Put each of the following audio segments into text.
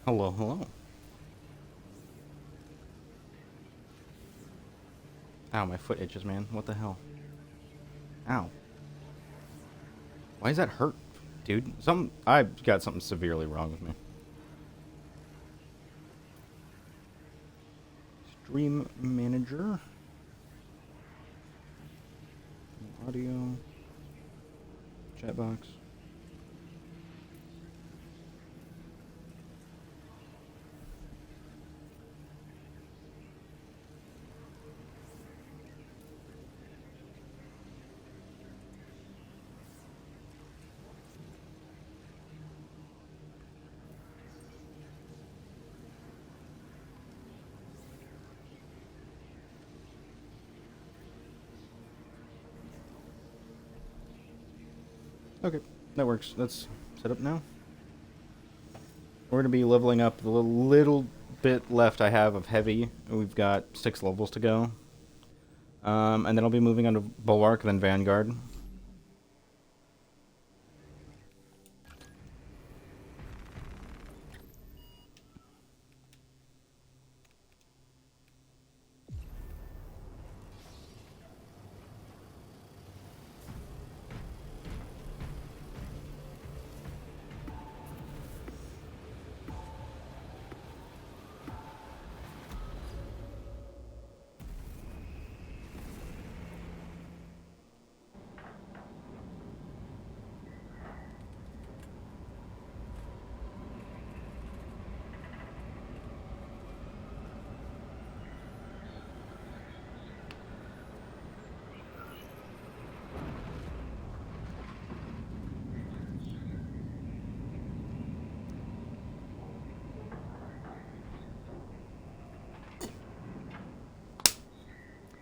Hello, hello. Ow, my foot itches, man. What the hell? Ow. Why does that hurt, dude? I've got something severely wrong with me. Stream manager. Audio. Chat box. Okay, that works. Let's set up now. We're going to be leveling up the little bit left I have of heavy. We've got 6 levels to go. And then I'll be moving on to Bulwark, then Vanguard.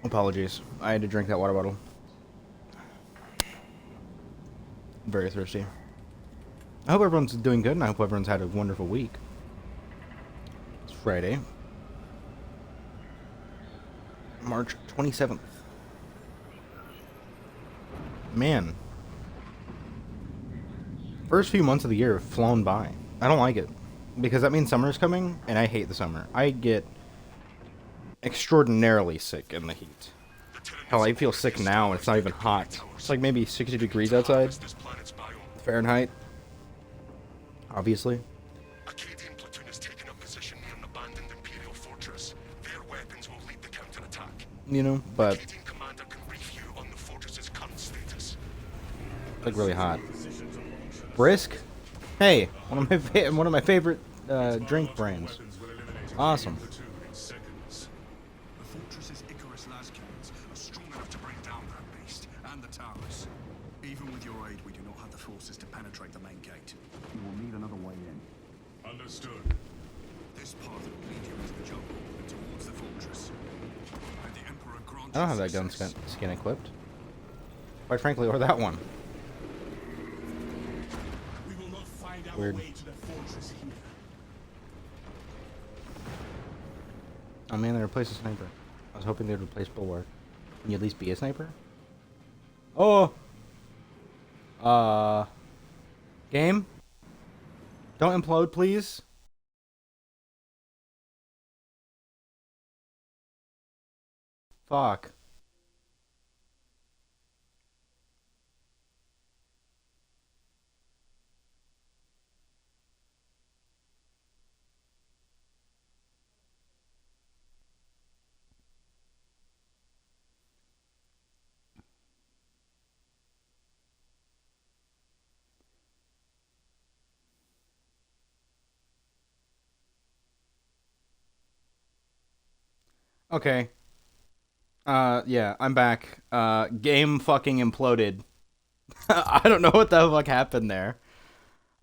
Apologies. I had to drink that water bottle. Very thirsty. I hope everyone's doing good, and I hope everyone's had a wonderful week. It's Friday, March 27th. Man. First few months of the year have flown by. I don't like it. Because that means summer's coming, and I hate the summer. I get extraordinarily sick in the heat. Hell, I feel sick now, and it's not even hot. It's like maybe 60 degrees outside. Fahrenheit. Obviously. Acadian platoon has taken up position near an abandoned Imperial fortress. Their weapons will lead the counterattack. You know, but Acadian commander can brief you on the fortress's current status. like really hot. Brisk? Hey, one of my favorite drink brands. Awesome. The fortress's Icarus lascannons are strong enough to bring down that beast and the towers. Even with your aid, we do not have the forces to penetrate the main gate. You will need another way in. Understood. This path will lead you into the jungle and towards the fortress. And the Emperor grants I don't have that gun skin equipped. Quite frankly, or that one. We will not find our Weird. way to the fortress here. Oh man, they replaced a sniper. I was hoping they'd replace Bulwark. Can you at least be a sniper? Oh! Game? Don't implode, please. Fuck. Okay. Yeah, I'm back. Game fucking imploded. I don't know what the fuck happened there.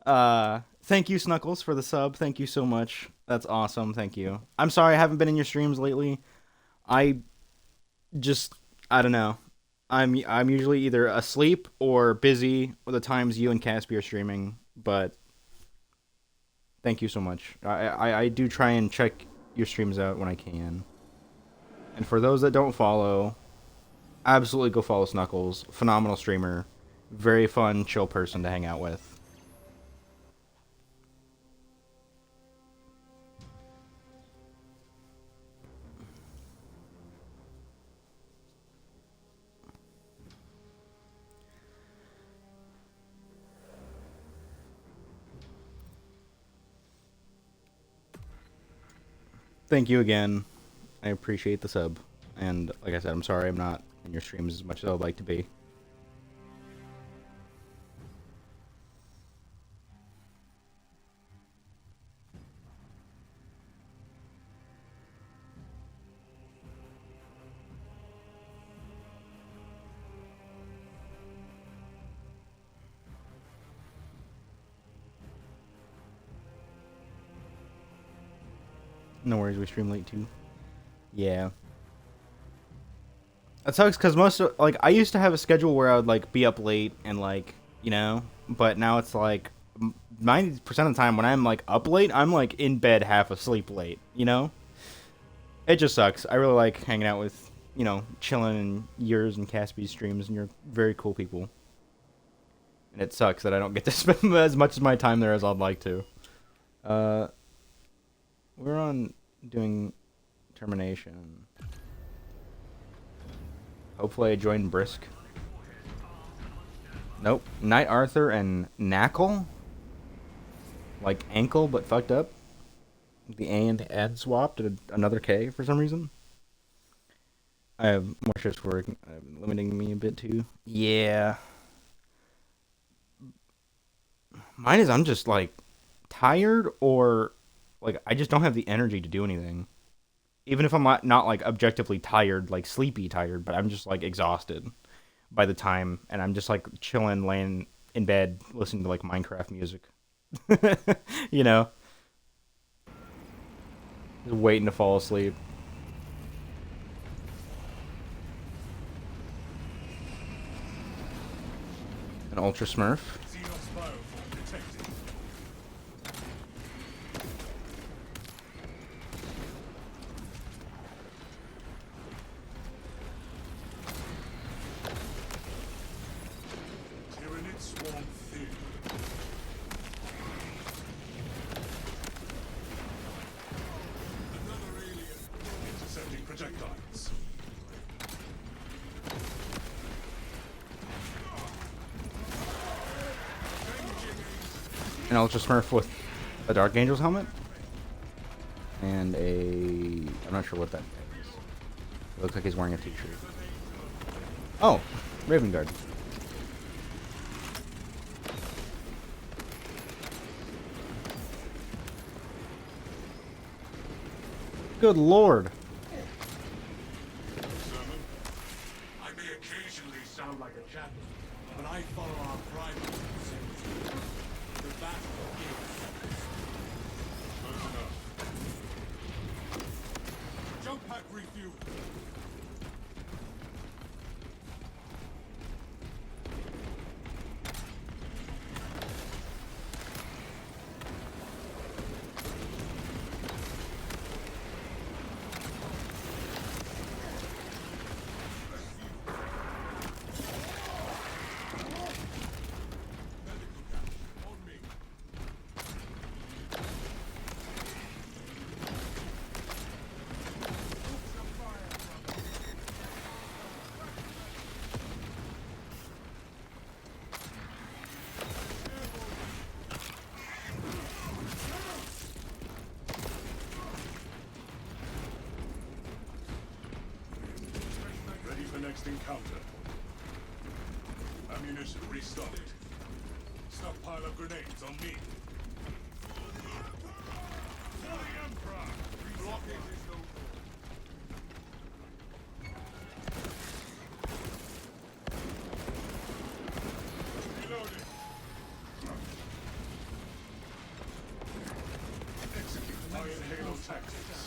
Thank you, Snuckles, for the sub. Thank you so much. That's awesome. Thank you. I'm sorry I haven't been in your streams lately. I just, I don't know. I'm usually either asleep or busy with the times you and Caspi are streaming, but thank you so much. I do try and check your streams out when I can. And for those that don't follow, absolutely go follow Snuckles. Phenomenal streamer. Very fun, chill person to hang out with. Thank you again. I appreciate the sub. And like I said, I'm sorry I'm not in your streams as much as I would like to be. No worries, we stream late too. Yeah. That sucks because most of, like, I used to have a schedule where I would like be up late and like, you know, but now it's like 90% of the time when I'm like up late, I'm like in bed half asleep late, you know? It just sucks. I really like hanging out with, you know, chilling in yours and Caspy's streams, and you're very cool people. And it sucks that I don't get to spend as much of my time there as I'd like to. Uh, we're on doing termination. Hopefully I join Brisk. Nope. Knight Arthur and Knackle? Like ankle, but fucked up. The A and N swapped to another K for some reason. I have more shifts work, limiting me a bit too. Yeah. Mine is I'm just like tired or like I just don't have the energy to do anything. Even if I'm not like objectively tired, like sleepy tired, but I'm just like exhausted by the time, and I'm just like chilling, laying in bed, listening to like Minecraft music. You know, just waiting to fall asleep. An Ultra Smurf. Xenos bioform detected. Tyranid swarm thin. Another alien. Intercepting projectiles. An Ultra Smurf with a Dark Angel's helmet. And a... I'm not sure what that is. It looks like he's wearing a t-shirt. Oh, Raven Guard. Good lord. Sermon. I may occasionally sound like a champion, but I follow our private principles. The battle is close enough. Jump pack refuel. Ready for next encounter. Ammunition restocked. Stockpile of grenades on me. For the Emperor! Blockade is no Reloading. Execute Iron Halo tactics.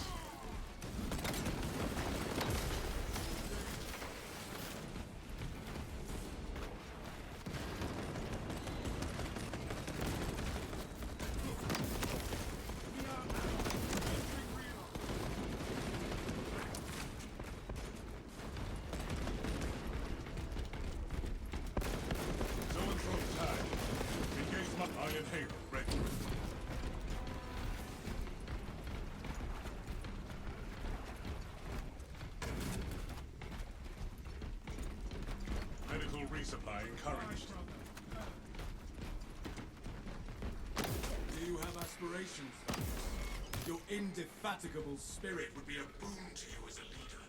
Zoanthrope tag. Engage my Iron Halo ready. Medical resupply encouraged. Do you have aspirations? Your indefatigable spirit would be a boon to you as a leader.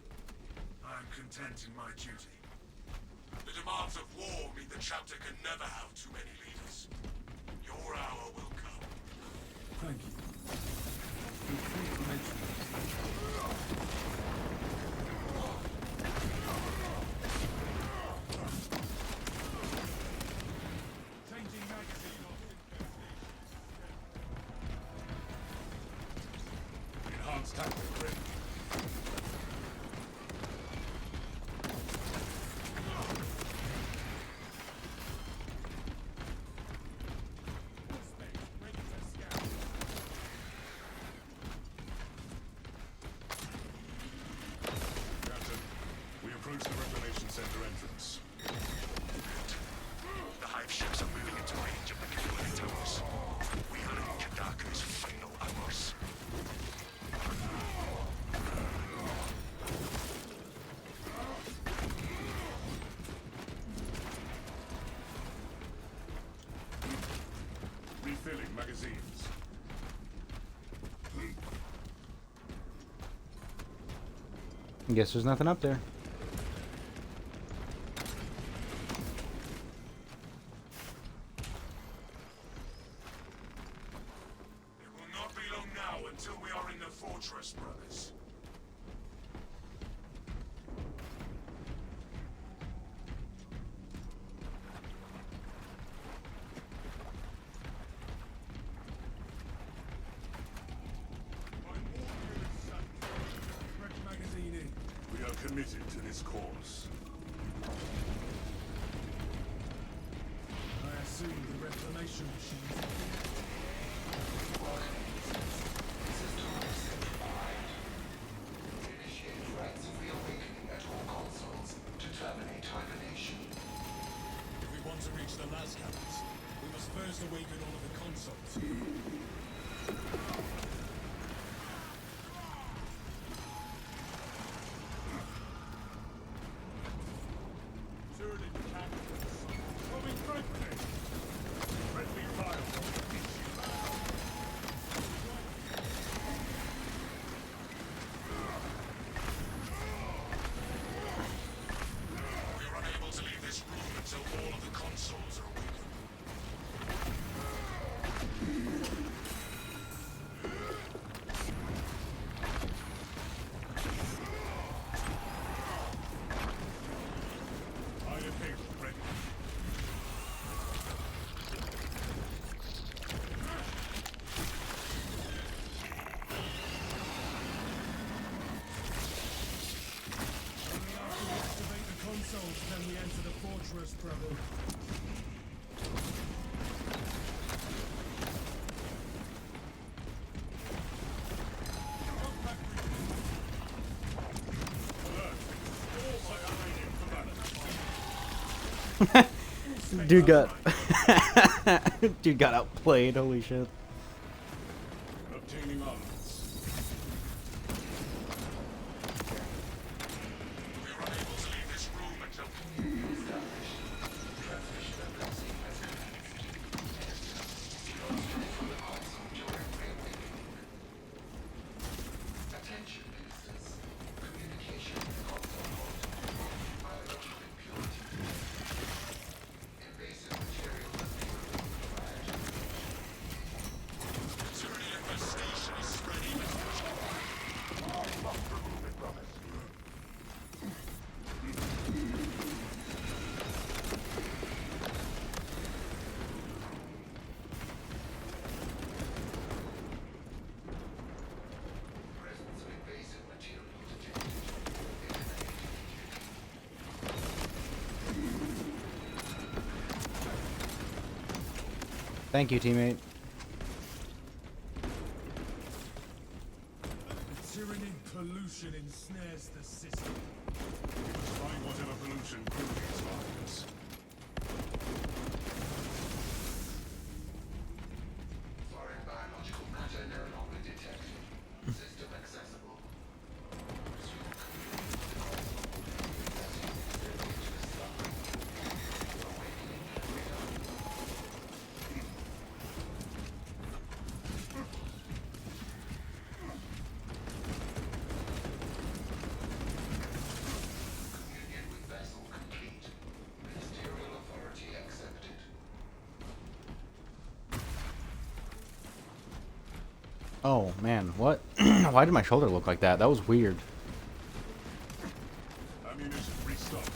I am content in my duty. The demands of war mean the chapter can never have too many leaders. Your hour will come. Thank you. Feel free to mention Changing magazine of enhanced tactic ready. Captain, we approach the Reclamation Center entrance. The hive ships are moving into range of the Capillary Towers. We are in Kadaka's final hours. Refilling magazines. Guess there's nothing up there. It will not be long now until we are in the fortress, brothers. Magazine in. We are committed to this cause. I assume the reclamation machines. Initiate rites of reawakening at all consoles to terminate hibernation. If we want to reach the last cabins, we must first awaken all of the consoles. Turning cannons. Throwing frag grenades. Friendly fire from the We are unable to leave this room until all of the consoles are awakened. Iron Halo ready. Activate the consoles, then we enter the fortress, brother. Dude got dude got outplayed. Holy shit. Obtaining armaments. We are unable to leave this room until Attention, ministers. Communication with console mode. Biological impurity. Invasive material must be removed prior to tyranny infestation is spreading. remove it, brothers. Presence of invasive material detected. Thank you, teammate. Tyranny pollution ensnares the system. We must find whatever pollution grew these lines. Foreign biological matter no longer detected. System accessible. Resume communication with the console. Possessing external interest. Awakening radar. Oh man, what? Why did my shoulder look like that? That was weird. Ammunition restocked.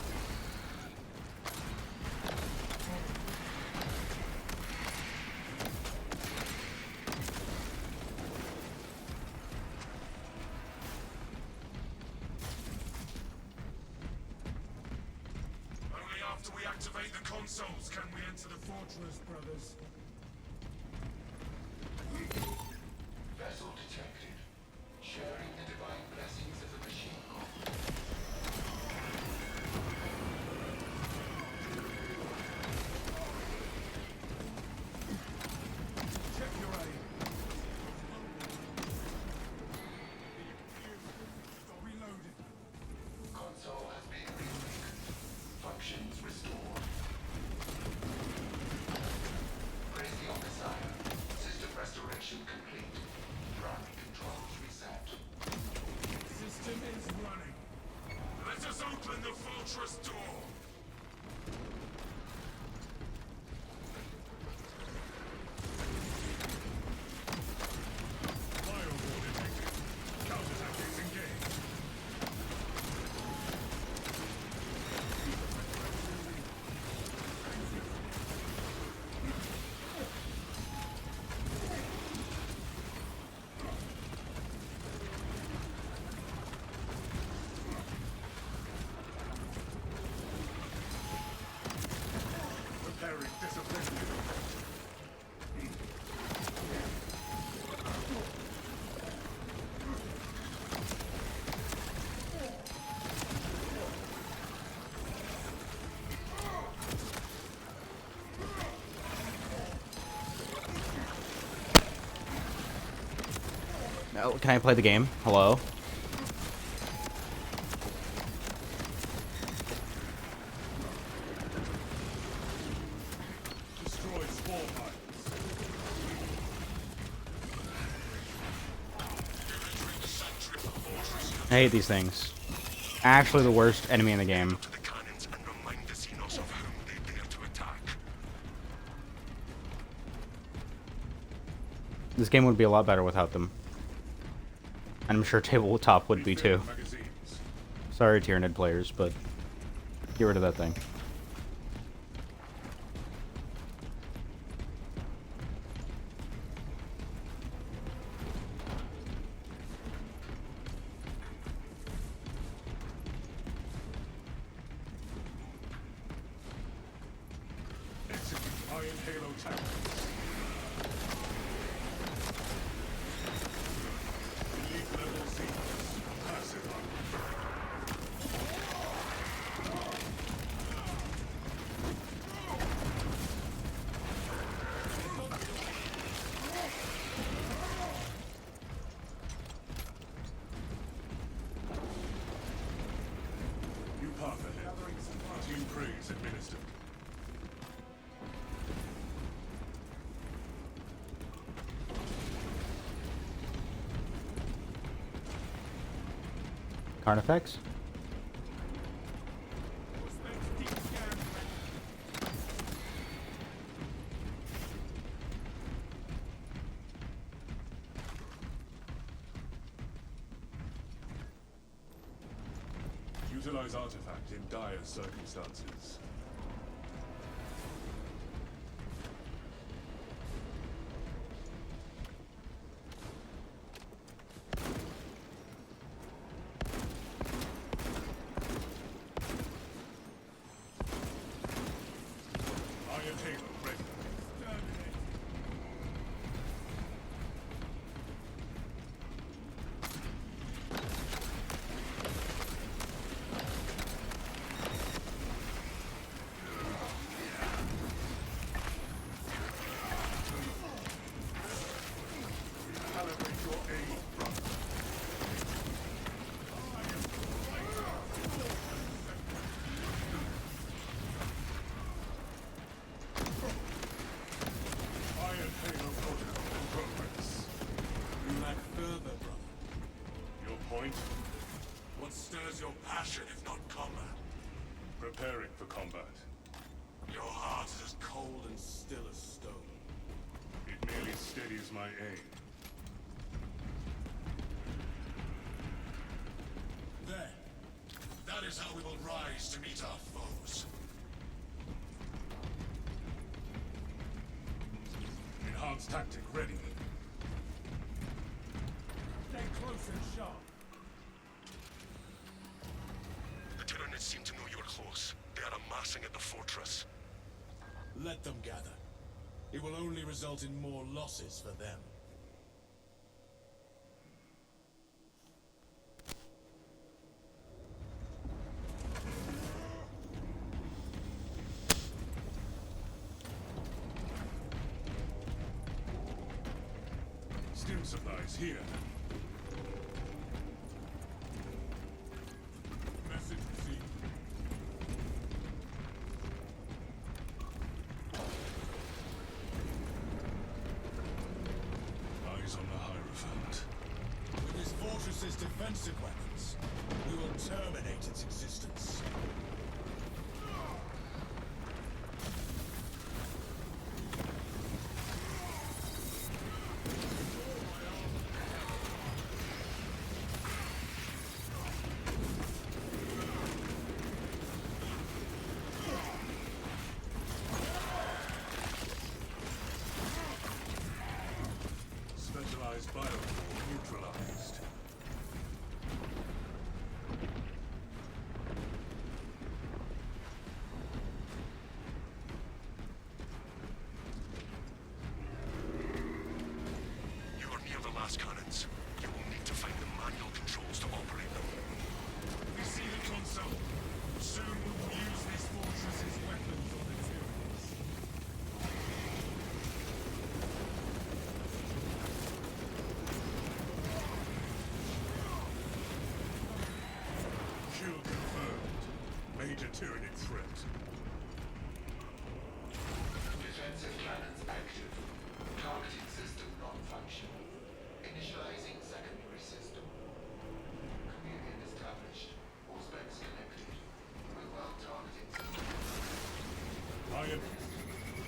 Only after we activate the consoles can we enter the fortress, brothers. Vessel detected. Sharing the divine blessings of the machine. Check your aim. Reloaded. Console has been reawakened. Functions restored. Praise the Messiah. System restoration complete. Primary controls reset. System is running. Let us open the fortress door. Firewall detected. Counterattack is engaged. Preparing discipline. Oh, can I play the game? Hello? Destroy small pilots. I hate these things. Actually the worst enemy in the game. To the cannons and remind the Xenos of whom they dare to attack. This game would be a lot better without them. And I'm sure tabletop would be too. Magazines. Sorry, Tyranid players, but get rid of that thing. Execute Iron Halo tactics. Elite level Xenos. Passive armor. New path ahead. Team praise administered. Carnifex? Utilize artifact in dire circumstances. Iron Halo ready. Calibrate your aim, brother. Iron Halo protocol in progress. You lack further, brother. Your point? What stirs your passion if not combat? Preparing for combat. Your heart is as cold and still as stone. It merely steadies my aim. is how we will rise to meet our foes. Enhanced tactic ready. Stay close and sharp. The Tyranids seem to know you're close. They are amassing at the fortress. Let them gather. It will only result in more losses for them. Stim supplies here. Message received. Eyes on the Hierophant. With this fortress's defensive weapons, we will terminate its existence. Specialized biofuel neutralized. You are near the last cannons. You will need to find the manual controls to operate them. We see the console. Soon we will use this fortress's weapons on the Tyranids. Kill confirmed. Major Tyranid threat. Defensive cannons active. Targeting system non-functional. Initializing secondary system. Communion established. All specs connected. Mobile targeting system. I am...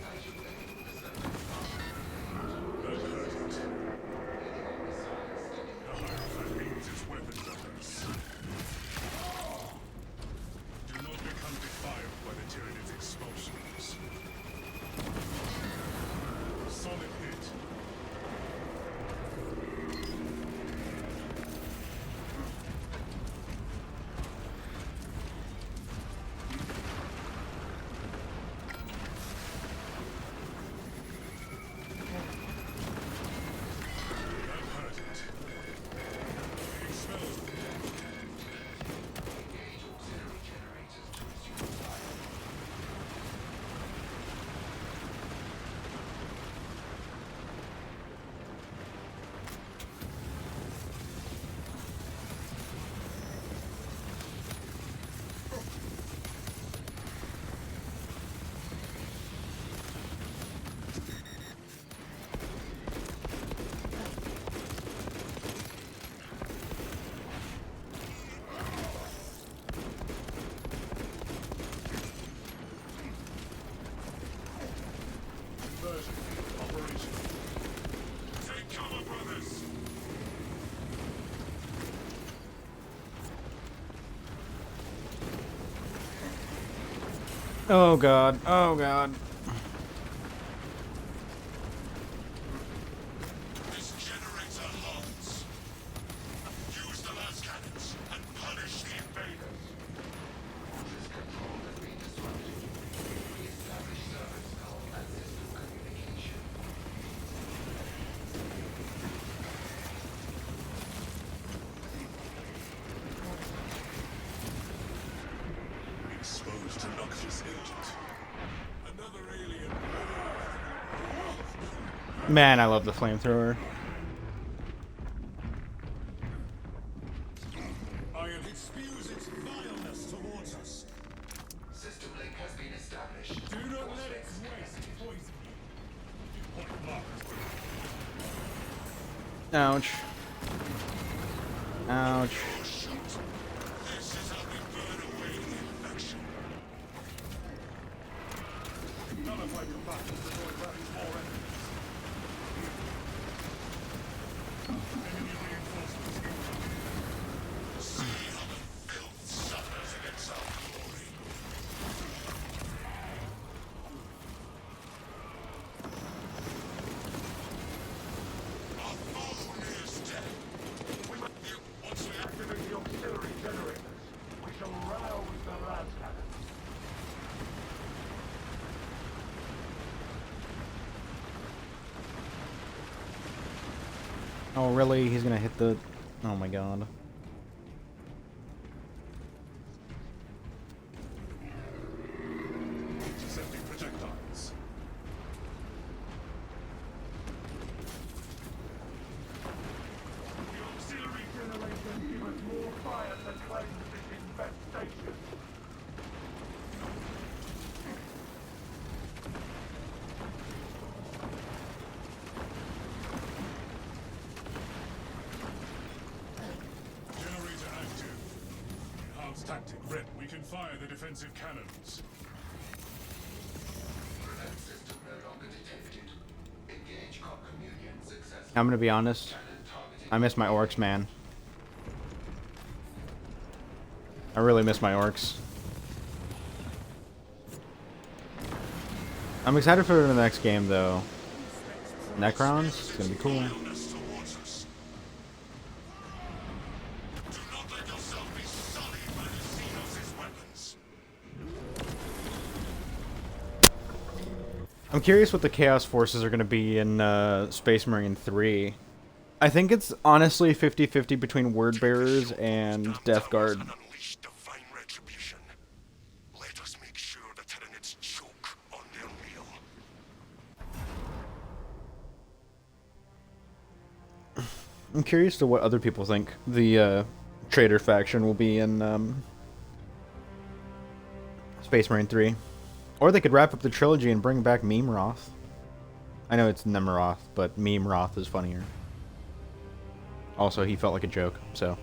Activating assembly started. I've heard it. Medical missiles steady. The Hierophant aims its weapons at us. Do not become defiled by the Tyranid's expulsions. Solid hit. I've heard it. Expelled. Engage auxiliary generators to resume fire. Conversion. Operation. Take cover, brothers! Oh god. Oh god. This generator halts. Use the last cannons and punish the invaders. Fortress control has been disrupted. Re-establish service call and system communication. Exposed to noxious agent. Another alien. Man, I love the flamethrower. Iron It spews its vileness towards us. System link has been established. Do not All let it specs waste connected. poison you. point markers. Ouch. Ouch. This is how we burn away the infection. None of my combatants are going back more enemies. Enemy reinforcements incoming. See how the filth suffers in its Oh, really? He's gonna hit the... Oh my god. Intercepting projectiles. The auxiliary generators give us more fire to cleanse this infestation. Generator active. Enhanced tactic. Red. We can fire the defensive cannons. Prevent system no longer detected. Engage communion successful. I'm gonna be honest. Cannon targeting. I miss my orcs, man. I really miss my orcs. I'm excited for the next game, though. Necrons? It's gonna be cool. Illness towards us. Do not let yourself be sullied by the Xenos' weapons. I'm curious what the Chaos Forces are gonna be in Space Marine 3. I think it's honestly 50-50 between Word Bearers and Death Guard. And unleash divine retribution. Let us make sure the Tyranids choke on their meal. I'm curious to what other people think the Traitor faction will be in Space Marine 3. Or they could wrap up the trilogy and bring back Meme Roth. I know it's Nemeroth, but Meme Roth is funnier. Also, he felt like a joke, so.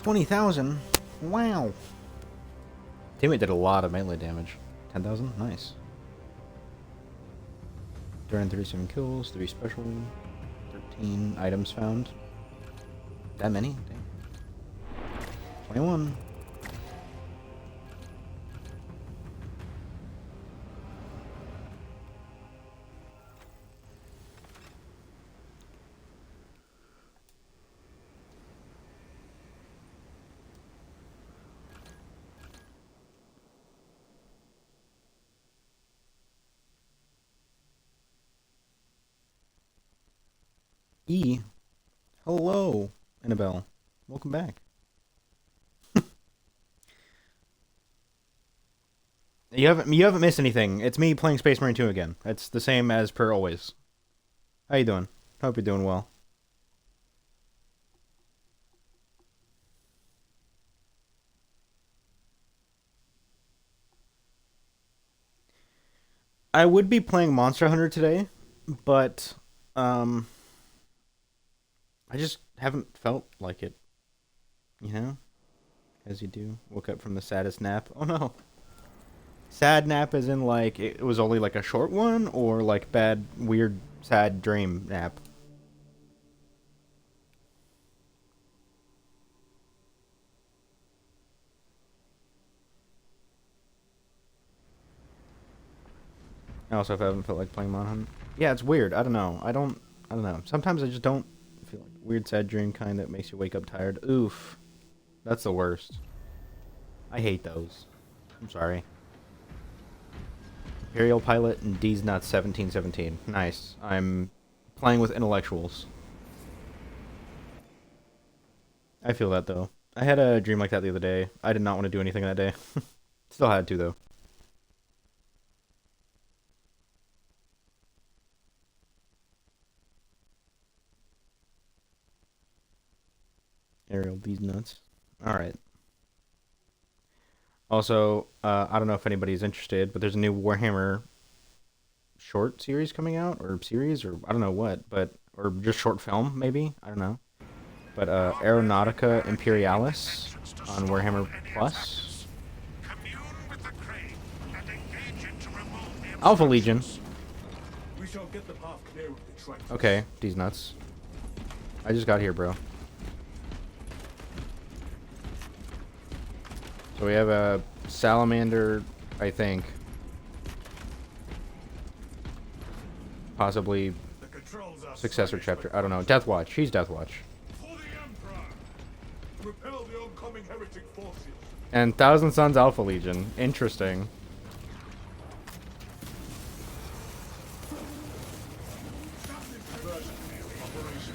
$20,000? Wow. Teammate did a lot of melee damage. 10,000? Nice. During 37 kills, 3 special, 13 items found. That many? Dang. 21. E. Hello, Annabelle. Welcome back. You haven't missed anything. It's me playing Space Marine 2 again. It's the same as per always. How you doing? Hope you're doing well. I would be playing Monster Hunter today, but I just haven't felt like it. You know? As you do. Woke up from the saddest nap. Oh no. Sad nap as in like it was only like a short one, or like bad, weird, sad dream nap? I also haven't felt like playing Mon Hunt. Yeah, it's weird. I don't know. I don't know. Sometimes I just don't feel like weird, sad dream kind that makes you wake up tired. Oof. That's the worst. I hate those. I'm sorry. Imperial Pilot and D's Nuts 1717. Nice. I'm playing with intellectuals. I feel that though. I had a dream like that the other day. I did not want to do anything that day. Still had to though. Ariel, these nuts. Alright. Also, I don't know if anybody's interested, but there's a new Warhammer short series coming out, or series, or I don't know what, but, or just short film, maybe? I don't know. But, Aeronautica Imperialis on Warhammer Plus. Commune with the Crane and engage it to remove the Alpha Legion. We shall get the path clear of the trench. Okay, these nuts. I just got here, bro. So we have a salamander, I think. Possibly The controls are successor sluggish, chapter. but I don't know. Deathwatch. He's Deathwatch. for the Emperor! Repel the oncoming heretic forces. And Thousand Sons Alpha Legion. Interesting. Diversion operation.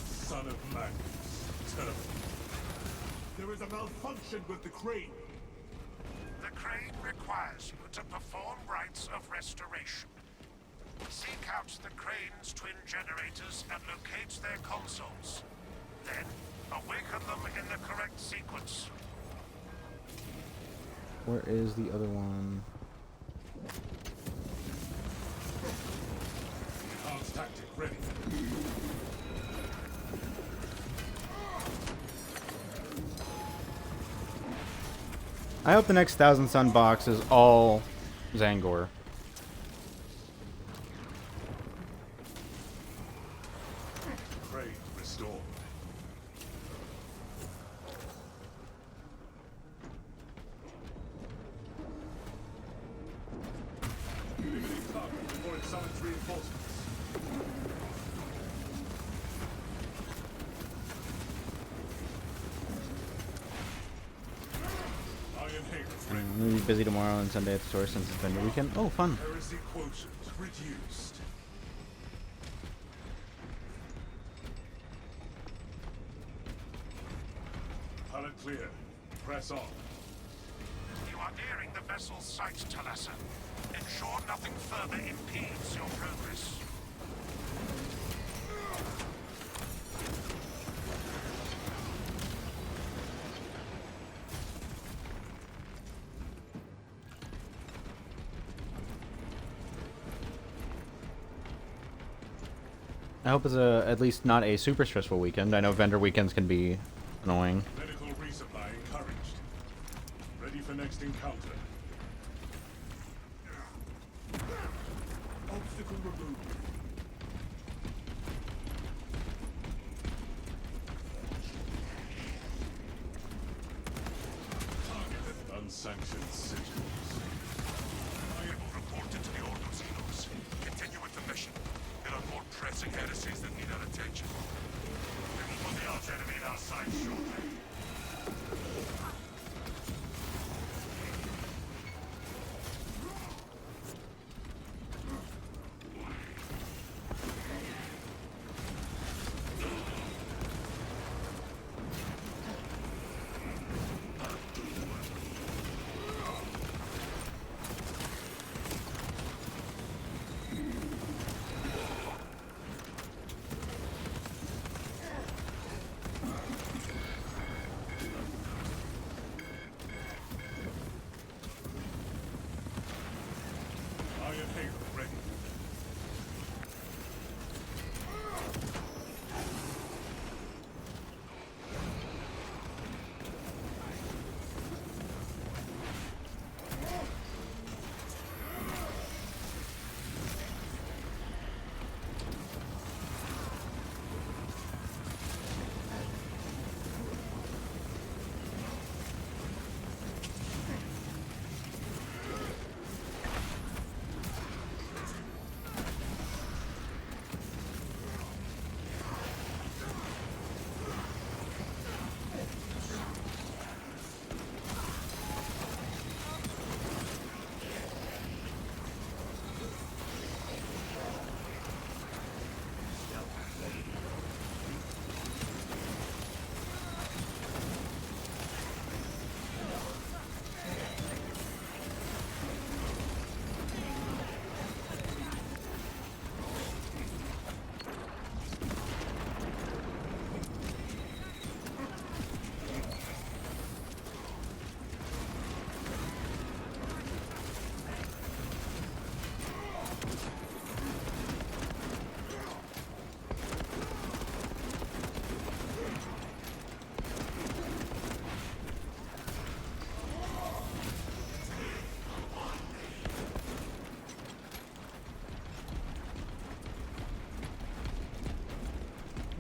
Son of Magnus. Terrible. There is a malfunction with the crane. The crane requires you to perform rites of restoration. Seek out the crane's twin generators and locate their consoles. Then, awaken them in the correct sequence. Where is the other one? Enhanced tactic ready. I hope the next Thousand Sun box is all Zangor. Crane restored. Limiting target before it summons reinforcements. Iron Halos ready. I'm gonna be busy tomorrow and Sunday at the store since it's been the weekend. Oh, fun. Heresy quotient reduced. Pilot clear. Press on. You are nearing the vessel's site, Talassa. Ensure nothing further impedes your progress. I hope it's at least not a super stressful weekend. I know vendor weekends can be annoying. Medical resupply encouraged. Ready for next encounter. Obstacle removed. Targeted unsanctioned sigils. I will report it to the Ordo Xenos. Continue with the mission. There are more pressing heresies that need our attention. We will put the arch enemy in our sight shortly.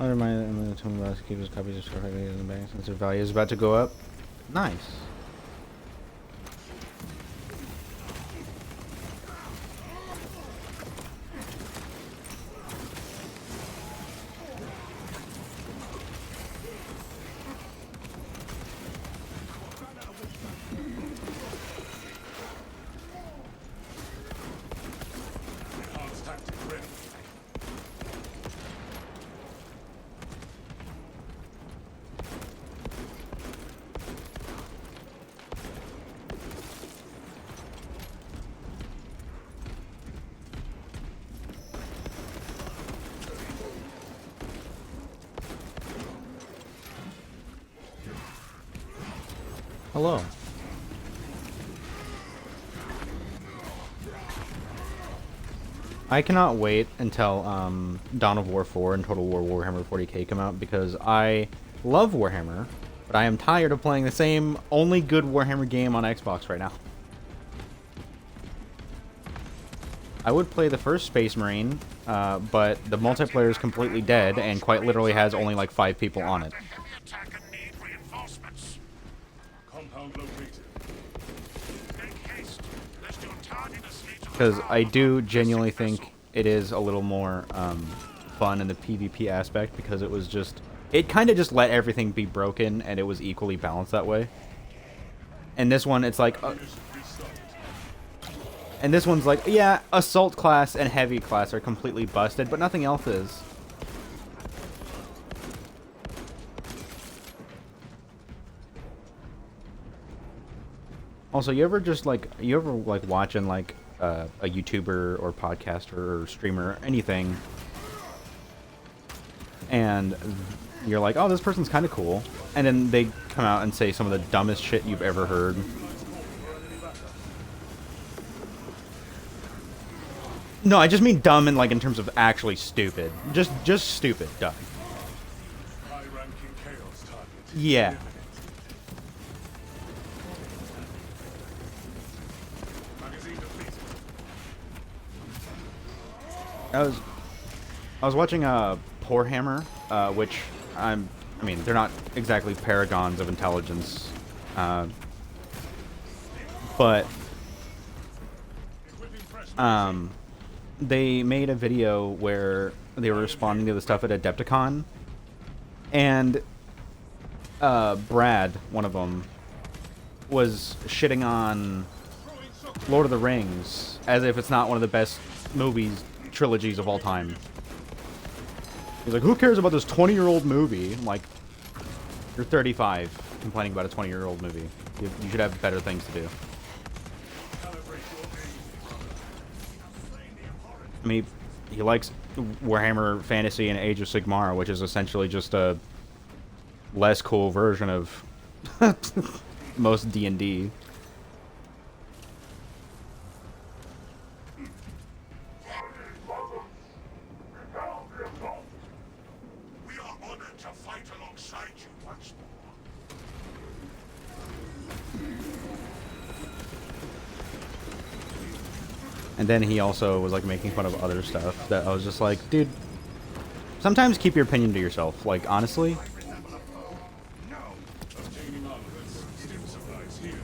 Under my tone about to keep his copies of Scarface in the bank since their value is about to go up. Nice. Enhanced tactic ready. Hello. I cannot wait until Dawn of War 4 and Total War Warhammer 40K come out because I love Warhammer, but I am tired of playing the same only good Warhammer game on Xbox right now. I would play the first Space Marine, but the multiplayer is completely dead and quite literally has only like 5 people on it. Heavy attack and need reinforcements. Compound located. Make haste, lest your tardiness lead to Because I do genuinely think it is a little more fun in the PvP aspect because it was just... It kind of just let everything be broken and it was equally balanced that way. And this one, it's like... and this one's like, yeah, Assault class and Heavy class are completely busted, but nothing else is. Also, you ever watching like a YouTuber or podcaster or streamer or anything, and you're like, oh, this person's kind of cool, and then they come out and say some of the dumbest shit you've ever heard. No, I just mean dumb in like in terms of actually stupid. Just stupid, dumb. High-ranking chaos target. Yeah. Magazine depleted. I was watching Poor Hammer, which I mean, they're not exactly paragons of intelligence, but they made a video where they were responding to the stuff at Adepticon, and Brad, one of them, was shitting on Lord of the Rings as if it's not one of the best movies trilogies of all time. He's like, who cares about this 20-year-old movie? I'm like, you're 35 complaining about a 20-year-old movie. You should have better things to do. I mean, he likes Warhammer Fantasy and Age of Sigmar, which is essentially just a less cool version of most D&D. We are honored to fight alongside you once more. And then he also was like making fun of other stuff that I was just like, dude, sometimes keep your opinion to yourself. Like, honestly. Obtaining armaments. Stim supplies here.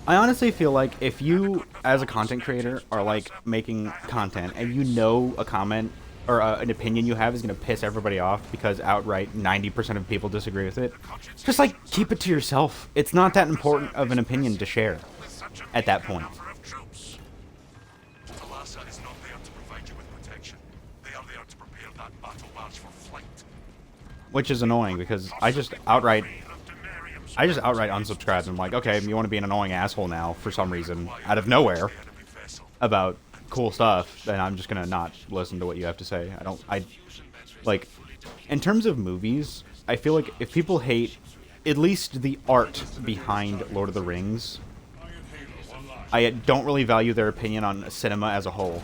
I honestly feel like if you, as a content creator, are like making content and you know a comment or an opinion you have is going to piss everybody off because outright 90% of people disagree with it, just like keep it to yourself. It's not that important of an opinion to share at that point. Talassa is not there to provide you with protection. They are there to prepare that battle barge for flight. Which is annoying because I just outright unsubscribed. I'm like, okay, you want to be an annoying asshole now for some reason out of nowhere about cool stuff, then I'm just gonna not listen to what you have to say. I like, in terms of movies, I feel like if people hate at least the art behind Lord of the Rings, I don't really value their opinion on cinema as a whole.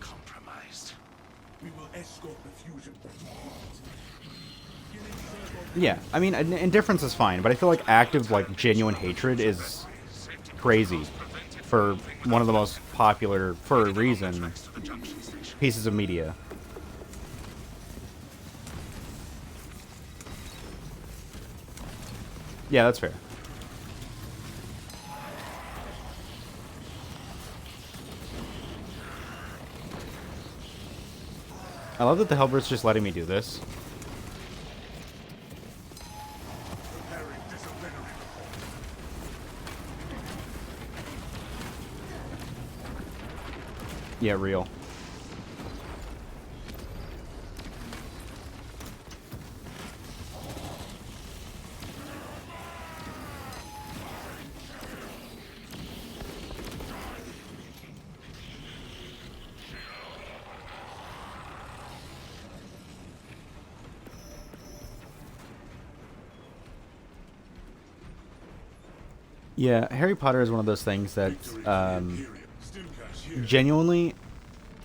compromised. We will escort the fusion. Yeah, I mean, indifference is fine, but I feel like active, like, genuine hatred is crazy. for one of the most popular, for a reason, pieces of media. Yeah, that's fair. I love that the helper's just letting me do this. Preparing disciplinary report. Yeah, real. Yeah, Harry Potter is one of those things that's Victory for the Imperium. Stimcash here. genuinely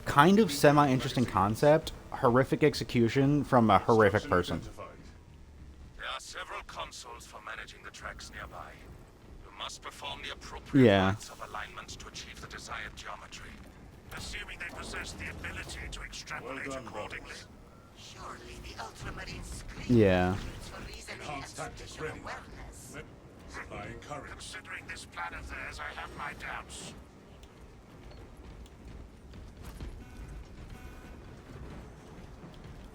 kind of semi-interesting concept, horrific execution from a horrific Construction person. identified. There are several consoles for managing the tracks nearby. You must perform the appropriate Yeah. rites of alignment to achieve the desired geometry. Assuming they possess the ability to extrapolate Well done, accordingly. brothers. Surely the Ultramarine screen Yeah. includes for reasoning and Enhanced tactics spatial ready. awareness. I encourage. Considering this plan of theirs, I have my doubts.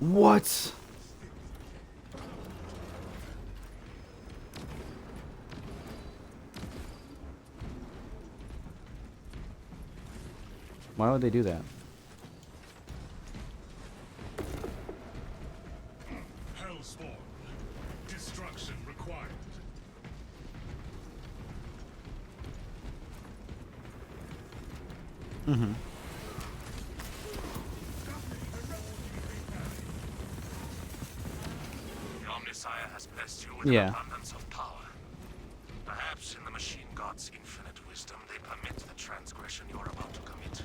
What? Why would they do that? Hellspawn. Destruction required. Mm-hmm. The Omnisire has blessed you with Yeah. an abundance of power. Perhaps in the machine god's infinite wisdom, they permit the transgression you're about to commit.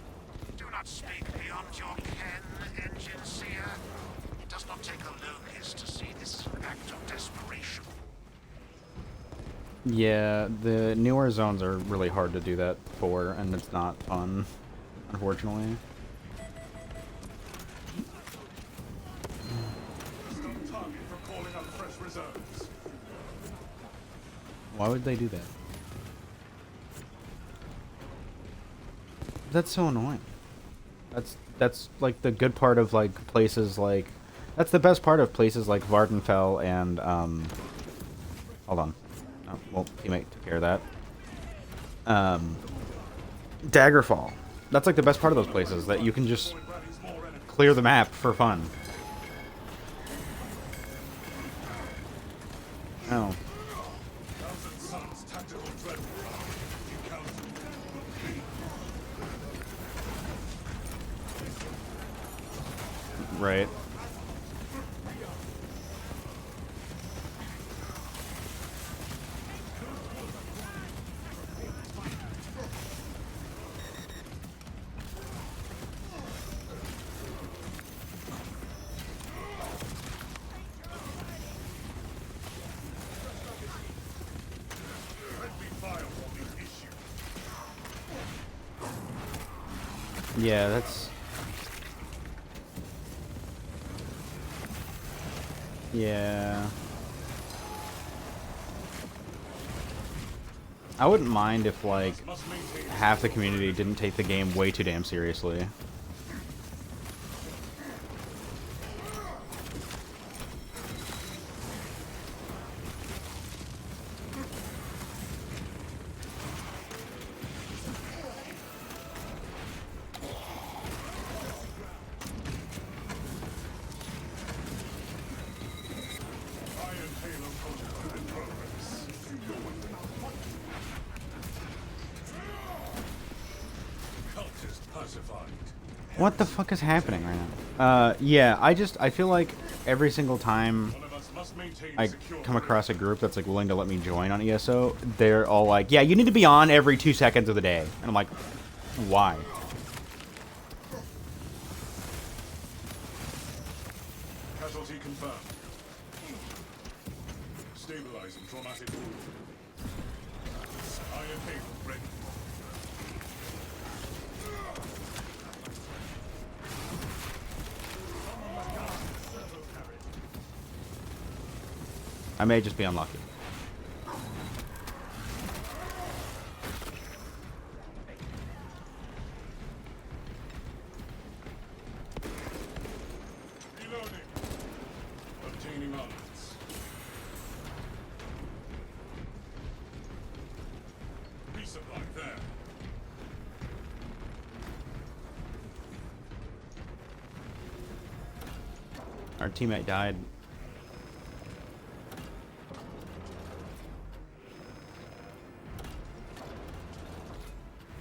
Do not speak beyond your ken, Engine Seer. It does not take a Lucas to see this act of desperation. Yeah, the newer zones are really hard to do that for, and it's not fun, unfortunately. Stop target for calling up fresh reserves. Why would they do that? That's so annoying. That's like the good part of like places like that's the best part of places like Vardenfell and hold on. Oh, well, teammate took care of that. Daggerfall. That's like the best part of those places that you can just Rallies more enemies. clear the map for fun. Oh. Thousand Suns tactical dreadnought. Encounter. Right. Friendly firewall is issued. Yeah, that's... Yeah. I wouldn't mind if, like, Must maintain half the community didn't take the game way too damn seriously. Iron Halo protocol in progress. Cultist pacified. What the fuck is happening right now? Yeah, I feel like every single time One of us must maintain I secure come across a group that's like willing to let me join on ESO, they're all like, yeah, you need to be on every 2 seconds of the day. And I'm like, why? Casualty confirmed. Stabilizing traumatic wound. Iron Halo ready. I may just be unlucky. Reloading. Obtaining armaments. Resupply there. Our teammate died.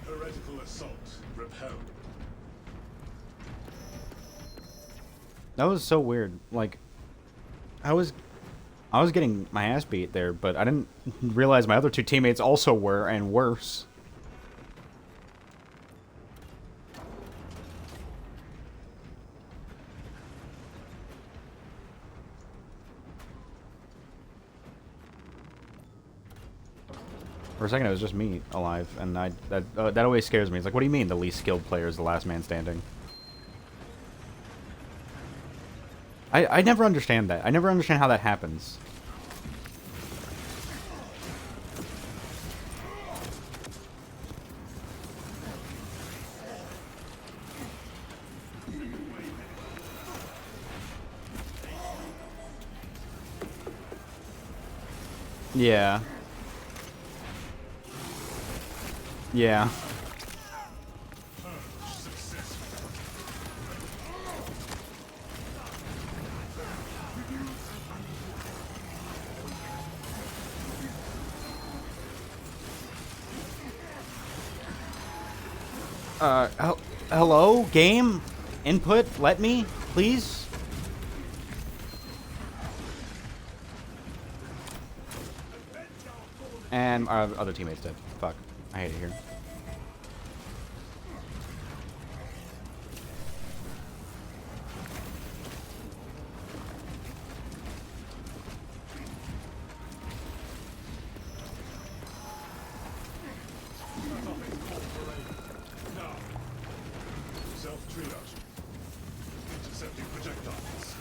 Heretical assault. Repelled. That was so weird. Like, I was getting my ass beat there, but I didn't realize my other two teammates also were, and worse. For a second, it was just me alive, and that always scares me. It's like, what do you mean the least skilled player is the last man standing? I never understand that. I never understand how that happens. Yeah. Yeah. Hello? Game? Input? Let me? Please? And our other teammates did. Fuck. I hate it here. Now. Self-triage. Intercepting projectiles.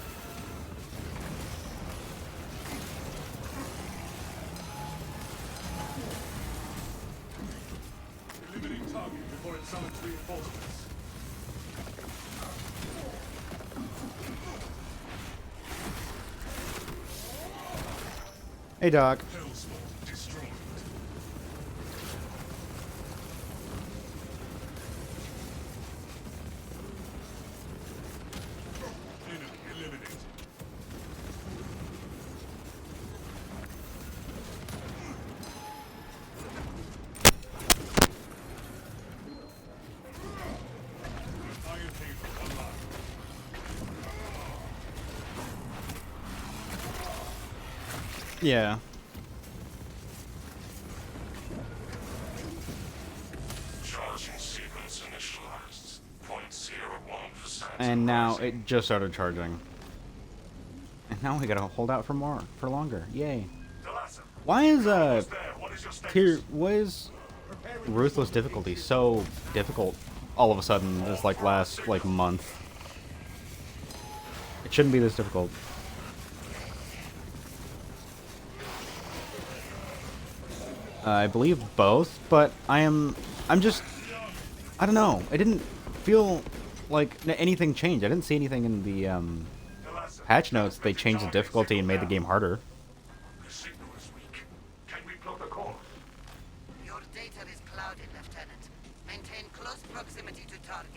Eliminating target before it summons reinforcements. Hey, Doc. Hellspawn destroyed. Enemy eliminated. Iron cable online. Yeah. Charging sequence initialized. 0.01%. And now it just started charging. And now we gotta hold out for more, for longer. Yay. Why is why is ruthless difficulty so difficult all of a sudden this like last like month? It shouldn't be this difficult. I believe both, but I'm just, I don't know. It didn't feel like anything changed. I didn't see anything in the patch notes. They changed the difficulty and made the game harder. The signal is weak. Can we plot the course? Your data is clouded, Lieutenant. Maintain close proximity to target.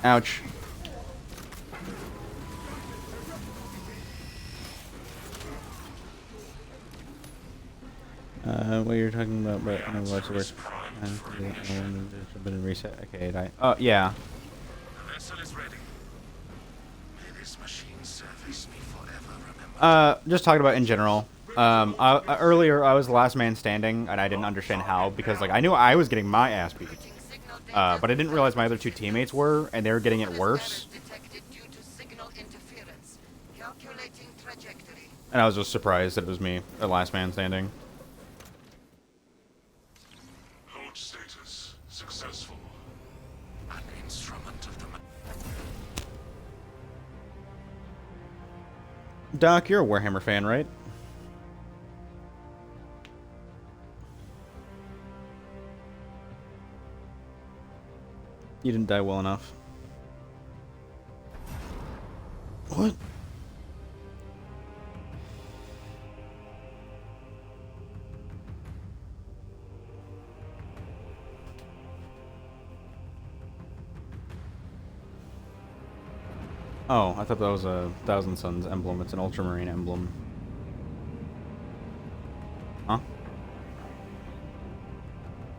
Ouch. What you're talking about, but I don't know what's worse. Been reset. Okay, oh yeah. The vessel is ready. May this machine service me forever, remember? Just talking about in general. Earlier I was the last man standing, and I didn't understand how because like I knew I was getting my ass beat, but I didn't realize my other two teammates were, and they were getting it worse. Detected due to signal interference. Calculating trajectory. And I was just surprised that it was me, the last man standing. Launch status Doc, you're a Warhammer fan, right? You didn't die well enough. What? Oh, I thought that was a Thousand Suns emblem. It's an Ultramarine emblem. Huh?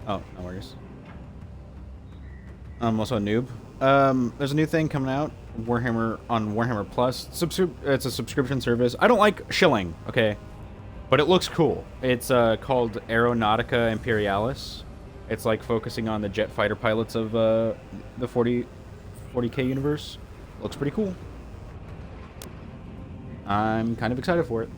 Oh, no worries. I'm also a noob. There's a new thing coming out, Warhammer on Warhammer Plus. It's a subscription service. I don't like shilling, okay, but it looks cool. It's called Aeronautica Imperialis. It's like focusing on the jet fighter pilots of the 40K universe. Looks pretty cool. I'm kind of excited for it.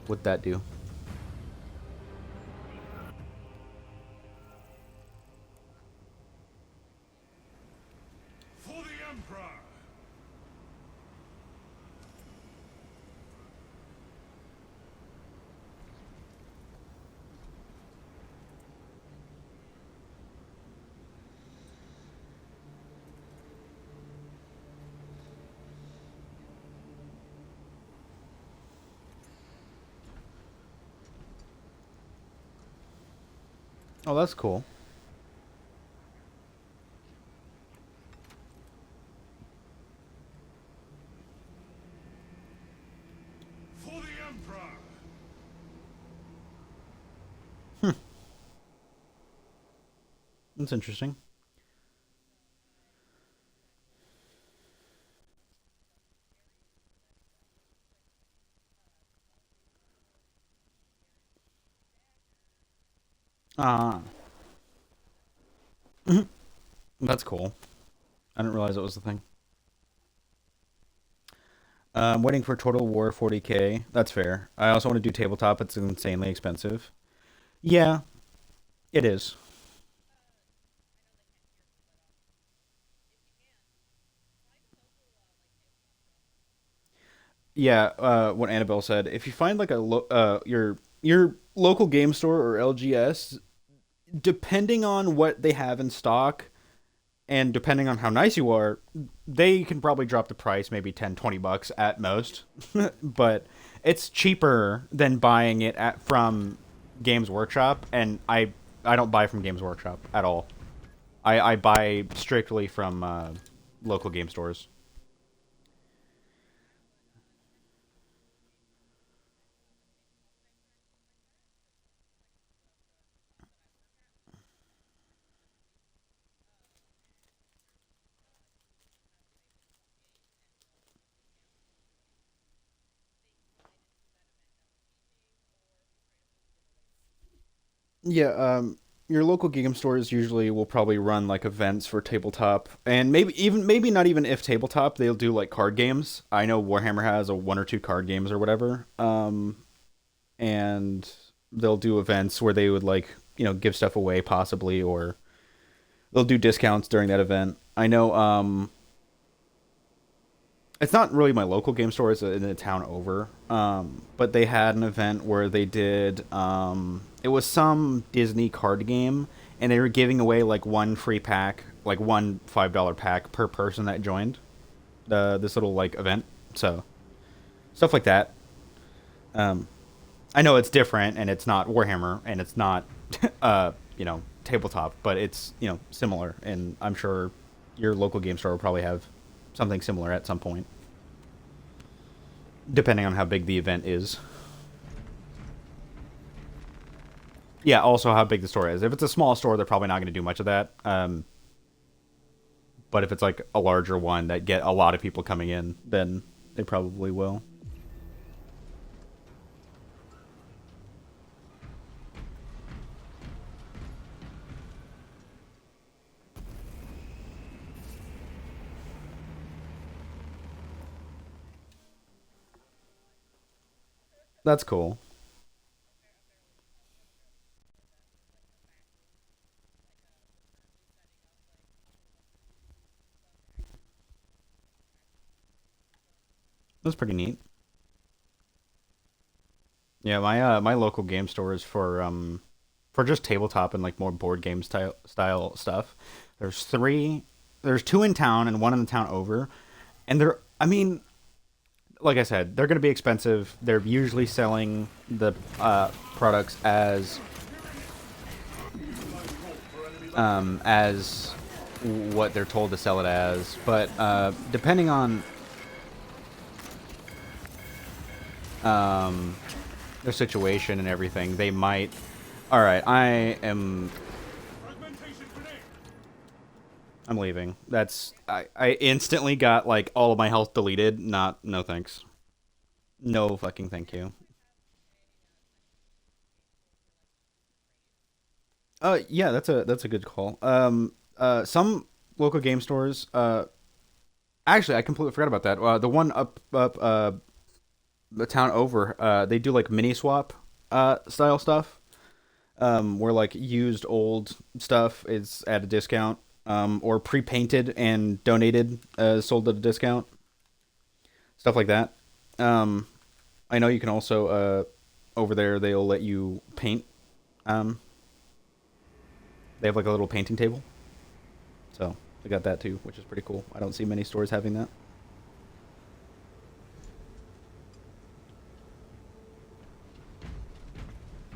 What'd that do? For the Emperor! Oh, that's cool. For the Emperor! That's interesting. Ah. That's cool. I didn't realize it was the thing. I'm waiting for Total War 40K. That's fair. I also want to do tabletop. It's insanely expensive. Yeah, it is. Yeah, what Annabelle said. If you find like your local game store or LGS, depending on what they have in stock and depending on how nice you are, they can probably drop the price maybe 10, 20 bucks at most. But it's cheaper than buying it from Games Workshop, and I don't buy from Games Workshop at all. I buy strictly from local game stores. Yeah, your local game stores usually will probably run like events for tabletop, and maybe not even if tabletop, they'll do like card games. I know Warhammer has a one or two card games or whatever, and they'll do events where they would like give stuff away possibly, or they'll do discounts during that event. I know it's not really my local game store; it's in a town over. But they had an event where they did. It was some Disney card game, and they were giving away like one free pack, like one $5 pack per person that joined this little like event. So stuff like that. Um, I know it's different, and it's not Warhammer, and it's not tabletop, but it's similar, and I'm sure your local game store will probably have something similar at some point, depending on how big the event is. Yeah, also how big the store is. If it's a small store, they're probably not going to do much of that. But if it's like a larger one that get a lot of people coming in, then they probably will. That's cool. That's pretty neat. Yeah, my local game stores for just tabletop and like more board game style stuff. There's three. There's two in town and one in the town over, and they're. I mean, like I said, they're going to be expensive. They're usually selling the products as what they're told to sell it as, but depending on um, their situation and everything, they might. All right, I'm leaving. I instantly got like all of my health deleted. Not no thanks. No fucking thank you. Yeah, that's a good call. Some local game stores. Actually, I completely forgot about that. The one up the town over. They do like mini swap style stuff. Where like used old stuff is at a discount. Or pre-painted and donated, sold at a discount. Stuff like that. Um, I know you can also over there they'll let you paint. Um, they have like a little painting table, so they got that too, which is pretty cool. I don't see many stores having that.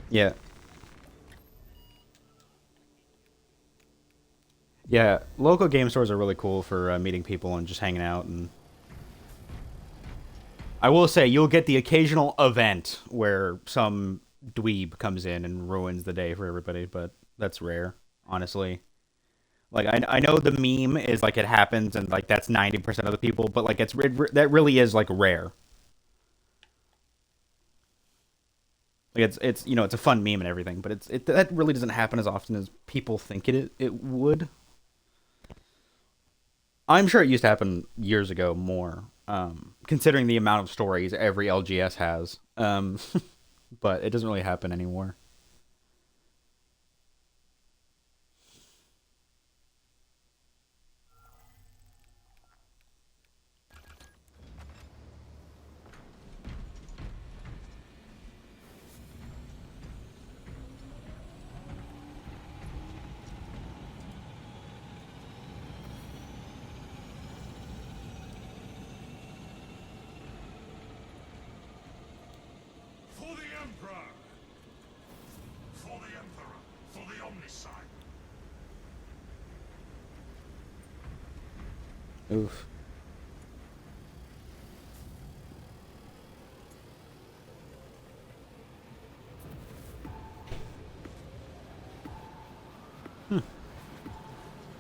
Yeah, yeah. Local game stores are really cool for meeting people and just hanging out. And I will say you'll get the occasional event where some dweeb comes in and ruins the day for everybody, but that's rare, honestly. Like I know the meme is like it happens and like that's 90% of the people, but like that really is like rare. Like it's it's a fun meme and everything, but that really doesn't happen as often as people think it would. I'm sure it used to happen years ago more, considering the amount of stories every LGS has. But it doesn't really happen anymore. For the Emperor! For the Emperor! For the Omnicide! Oof.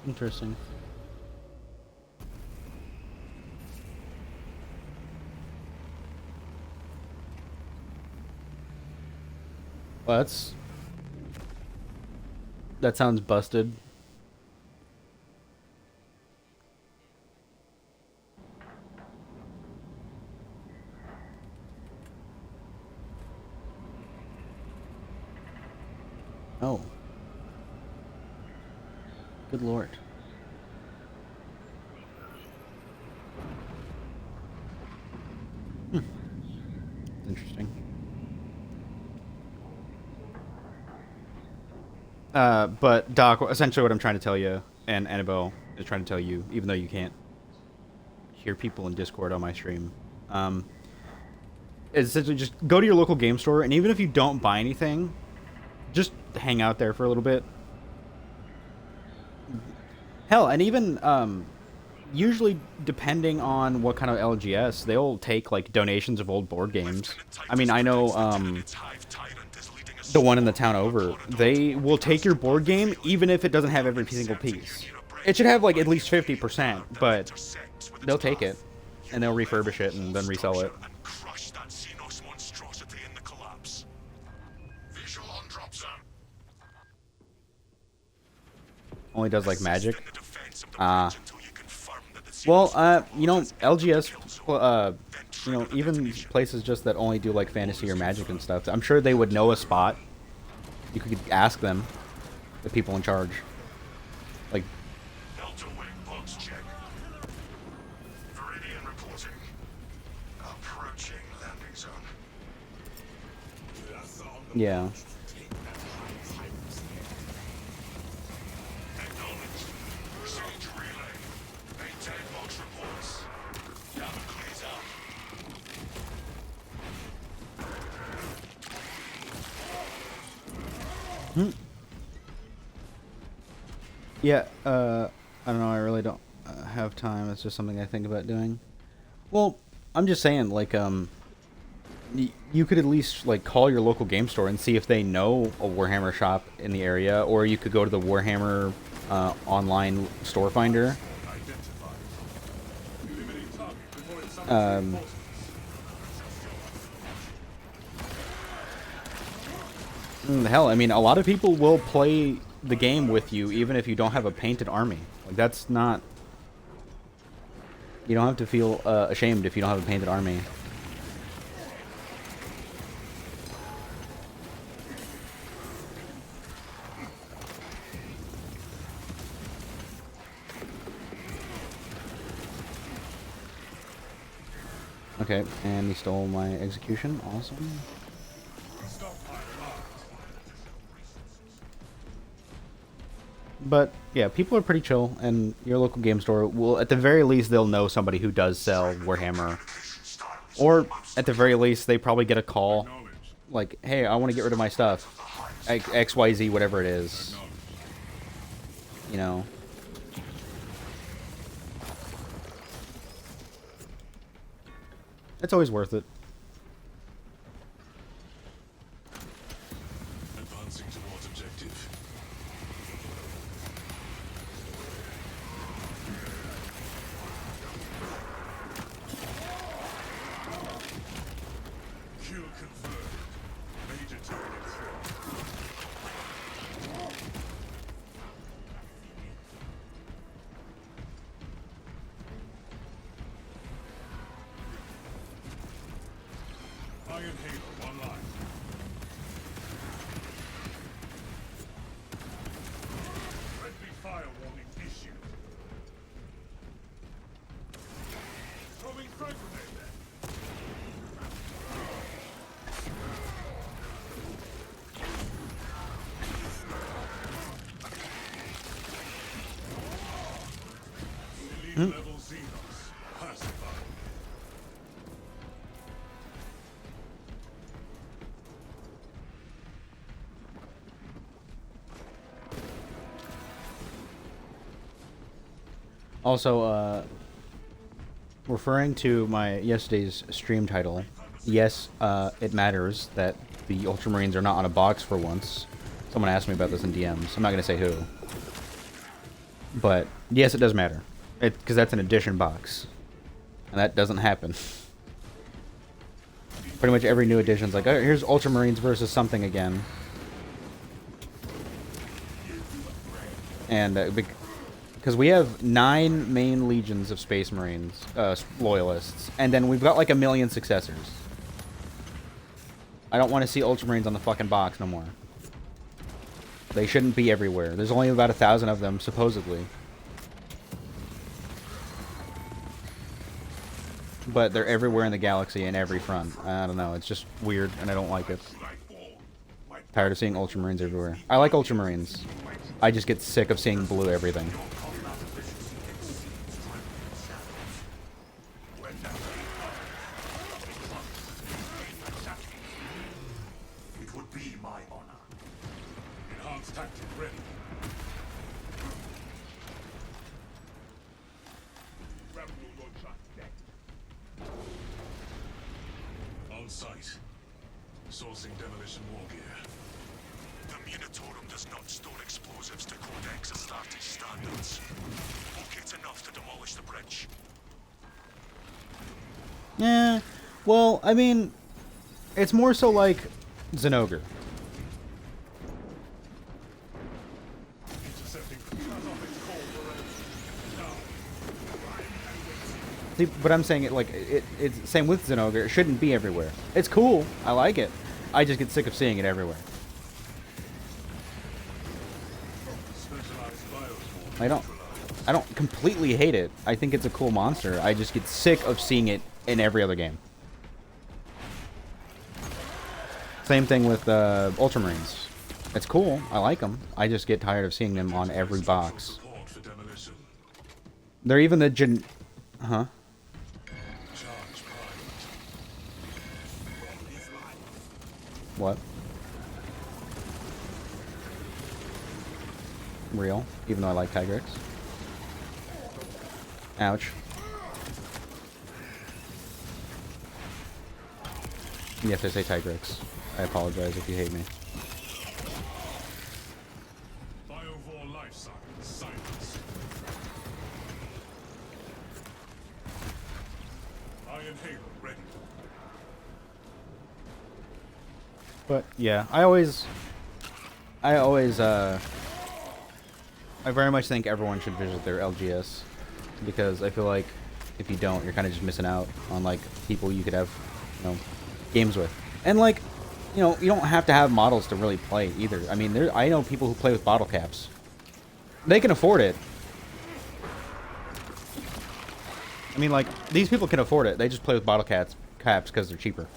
Interesting. Well, that sounds busted. Oh, good lord. Interesting. But Doc, essentially what I'm trying to tell you, and Annabelle is trying to tell you, even though you can't hear people in Discord on my stream, is essentially just go to your local game store, and even if you don't buy anything, just hang out there for a little bit. Hell, and even usually depending on what kind of LGS, they'll take like donations of old board games. I mean, I know the one in the town over, they will take your board game even if it doesn't have every single piece. It should have like at least 50%, but they'll take it and they'll refurbish it and then resell it. Only does like Magic. Well, LGS you know, even places just that only do like fantasy or magic and stuff, I'm sure they would know a spot. You could ask them, the people in charge. Like, Delta Wing box check. Viridian reporting. Approaching landing zone. yeah. Acknowledged. Siege relay. Maintain box reports. Gamma clears out. Yeah, I don't know, I really don't have time. It's just something I think about doing. Well, I'm just saying, like, you could at least, like, call your local game store and see if they know a Warhammer shop in the area, or you could go to the Warhammer online store finder. Hell, I mean, a lot of people will play the game with you even if you don't have a painted army. Like, that's not... You don't have to feel ashamed if you don't have a painted army. Okay, and he stole my execution. Awesome. But yeah, people are pretty chill, and your local game store will, at the very least, they'll know somebody who does sell Warhammer. Or at the very least, they probably get a call like, "Hey, I want to get rid of my stuff, XYZ, whatever it is." You know. It's always worth it. Advancing towards objective. Kill confirmed. Major target threat. Iron Halo online. Friendly fire warning issued. Throwing frag grenade there. Elite level Xenos. Pacified. Also, referring to my yesterday's stream title, yes, it matters that the Ultramarines are not on a box for once. Someone asked me about this in DMs. I'm not going to say who. But, yes, it does matter. Because that's an edition box. And that doesn't happen. Pretty much every new edition's like, oh, here's Ultramarines versus something again. And because we have 9 main legions of Space Marines, loyalists, and then we've got like 1 million successors. I don't want to see Ultramarines on the fucking box no more. They shouldn't be everywhere. There's only about 1,000 of them, supposedly. But they're everywhere in the galaxy, in every front. I don't know, it's just weird, and I don't like it. Tired of seeing Ultramarines everywhere. I like Ultramarines. I just get sick of seeing blue everything. It would be my honor. Enhanced tactic ready. On site. Sourcing demolition war gear. The Munitorum does not store explosives to Codex Astartes standards. We'll get enough to demolish the bridge. Yeah, well, I mean, it's more so like Zenogre. Intercepting. Cut off its core. Now. See, but I'm saying it's same with Zenogre. It shouldn't be everywhere. It's cool. I like it. I just get sick of seeing it everywhere. I don't completely hate it. I think it's a cool monster. I just get sick of seeing it in every other game. Same thing with Ultramarines. It's cool. I like them. I just get tired of seeing them on every box. They're even the Huh? What? Real? Even though I like Tigrex. Ouch. Yes, I say Tigrex. I apologize if you hate me. Biovore life science. Silence. Iron Halo ready. But yeah, I very much think everyone should visit their LGS, because I feel like if you don't, you're kind of just missing out on like people you could have, games with. And like, you don't have to have models to really play either. I mean, I know people who play with bottle caps. They can afford it. I mean, like, these people can afford it. They just play with bottle caps because they're cheaper.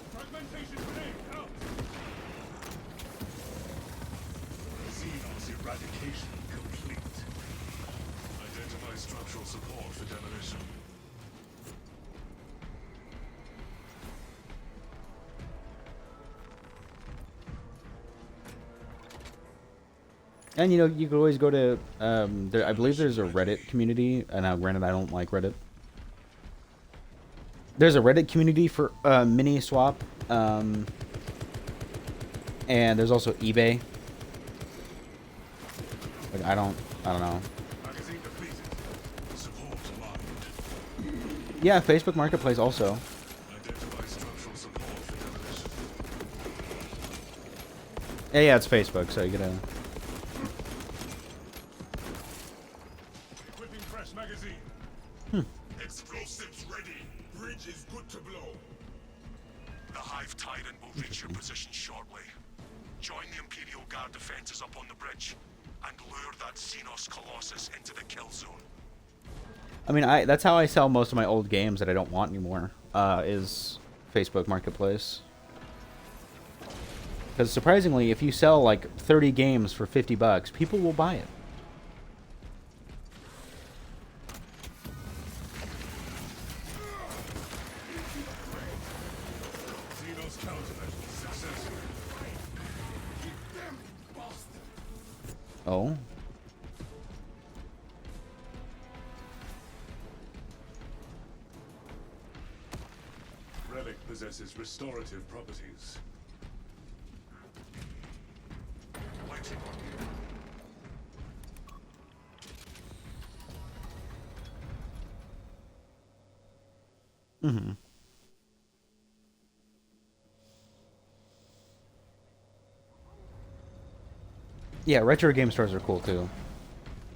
And you could always go to I believe there's a Reddit community, and now granted I don't like Reddit. There's a Reddit community for mini swap, and there's also eBay. Like I don't know. Yeah, Facebook Marketplace also. Yeah, it's Facebook, so you gotta. Explosives ready. Bridge is good to blow. The Hive Tyrant will reach your position shortly. Join the Imperial Guard defenses up on the bridge and lure that Xenos Colossus into the kill zone. I mean, that's how I sell most of my old games that I don't want anymore, is Facebook Marketplace. Because surprisingly, if you sell like 30 games for $50, people will buy it. Oh. Relic possesses restorative properties. Mm-hmm. Yeah, retro game stores are cool too.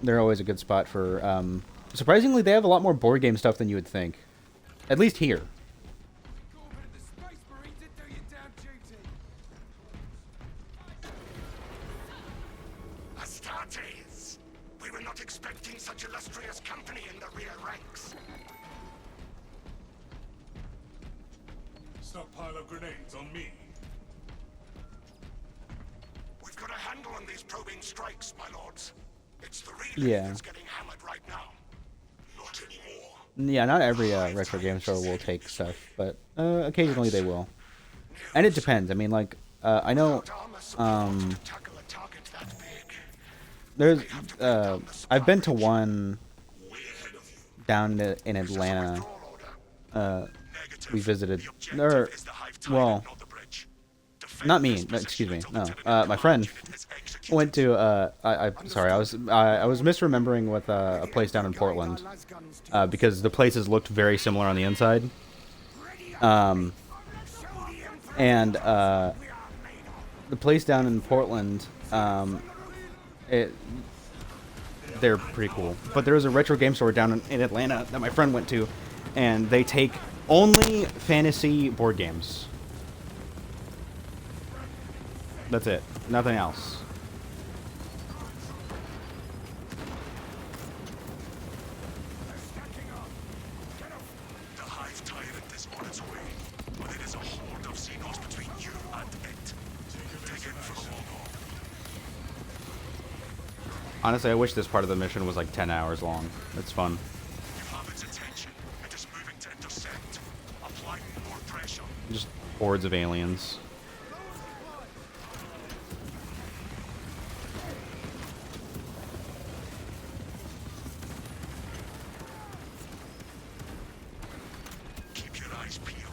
They're always a good spot for. Surprisingly, they have a lot more board game stuff than you would think. At least here. Go over to the Space Marines and do your damn duty. Astartes! We were not expecting such illustrious company in the rear ranks. Stockpile of grenades on me. We've got a handle on these probing strikes, my lords. It's the relay that's getting hammered right now. Not anymore. Yeah, not every retro game store will take stuff, but occasionally they will. And it depends. I mean, like, I know, there's, I've been to one down in Atlanta. We visited, or, well, not me, excuse me, no, my friend went to, sorry, I was misremembering with a place down in Portland, because the places looked very similar on the inside, and the place down in Portland, they're pretty cool, but there was a retro game store down in Atlanta that my friend went to, and they take only fantasy board games. That's it. Nothing else. The hive tyrant is on its way, but it is a horde of Xenos between you and it. Take it for the long haul. Honestly, I wish this part of the mission was like 10 hours long. It's fun. You have its attention. It is moving to intercept. Apply more pressure. Just hordes of aliens. Keep your eyes peeled.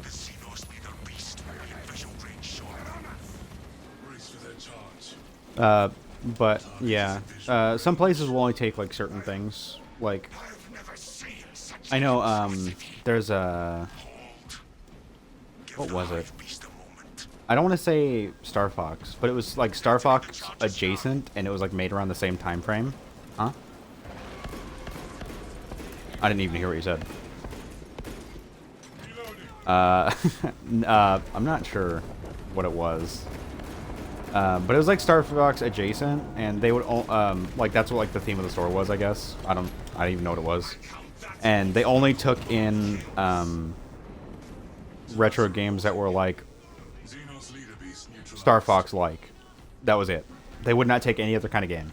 The Xenos leader beast will be in visual range shortly. Brace for their charge. But yeah, some places will only take like certain things. Like, I've never seen such I know, there's a, Give what the was it? hive beast a moment. I don't want to say Star Fox, but it was like Star Fox adjacent, and it was like made around the same time frame. Huh? I didn't even hear what you said. I'm not sure what it was. But it was like Star Fox adjacent, and they would like that's what like the theme of the store was, I guess. I don't even know what it was. And they only took in retro games that were like Xenos leader beast neutralized. Star Fox like. That was it. They would not take any other kind of game.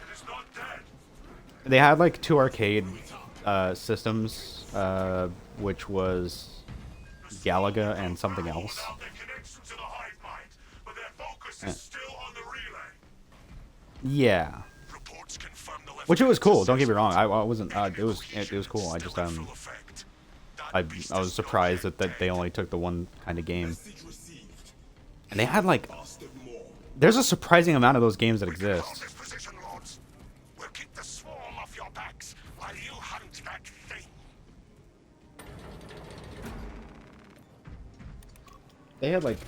It is not dead. They had like 2 arcade systems, which was Galaga and something else. Without their connection to the hive mind, but their focus is still on the relay. Yeah, Reports confirm the which it was cool. lieutenant's Don't get me wrong. assessment. I wasn't. It was cool. I just Still in full effect. That I beast was is surprised not that yet they dead. only took the one kind of game, Message received. and they had like Bastard more. there's a surprising amount of those games that Hold exist. this position, Lords. We'll keep the swarm off your backs while you hunt that thing. They had like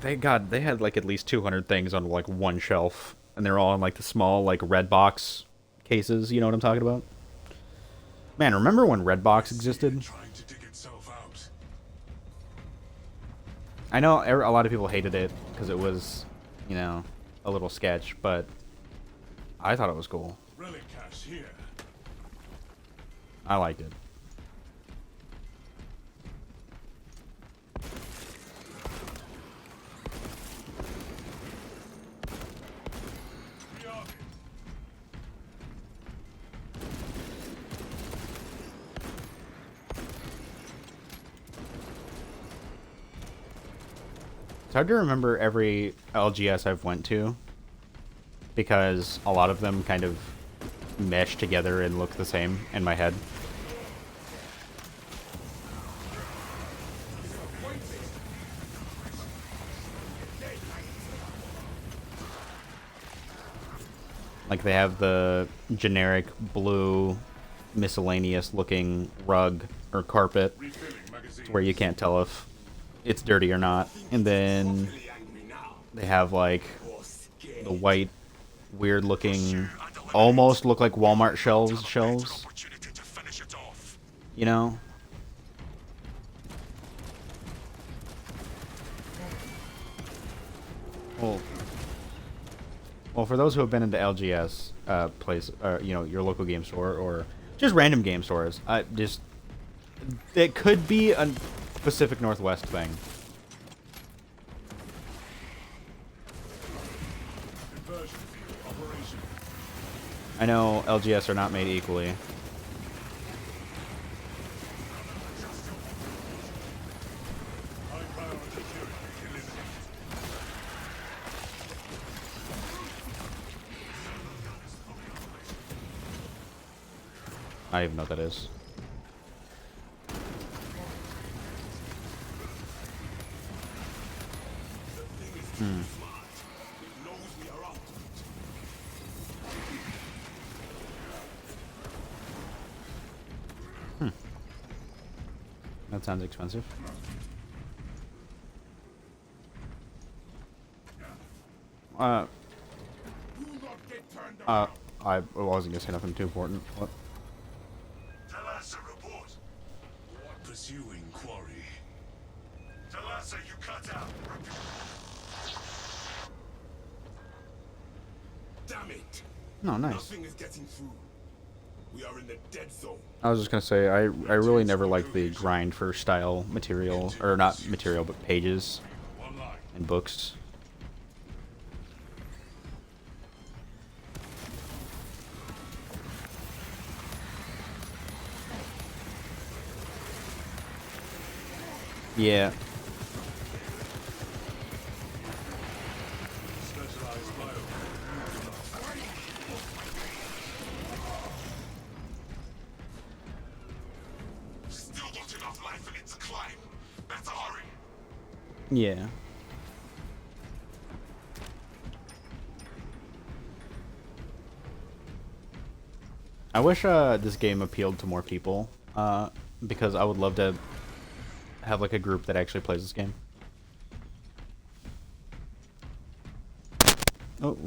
they had like at least 200 things on like one shelf, and they're all in like the small like red box cases. You know what I'm talking about? Man, remember when Redbox existed? Trying to dig itself out. I know a lot of people hated it because it was, you know, a little sketch, but I thought it was cool. Relic cache here. I liked it. Rearming. It's hard to remember every LGS I've went to because a lot of them kind of mesh together and look the same in my head. Like they have the generic blue miscellaneous looking rug or carpet Refilling magazine. where you can't tell if it's dirty or not. And then they have like the white, weird looking, almost look like Walmart shelves, Opportunity to finish it off. you know? Well, for those who have been into LGS place, you know, your local game store or just random game stores, it could be a Pacific Northwest thing. Conversion field operation. I know LGS are not made equally. High priority security eliminated. I don't even know what that is. It knows we are out. That sounds expensive. Do not get turned around. I wasn't gonna say nothing too important. What? Tell us, pursuing quarry. Talassa, you cut out. Damn it! No, nice. Nothing is getting through. We are in the dead zone. I was just gonna say, I really never liked the grind for style material, or not material, but pages One line. and books. Yeah. Specialized bio. Still got enough life in it to climb. Better hurry. Yeah. I wish this game appealed to more people, because I would love to have like a group that actually plays this game. Oh.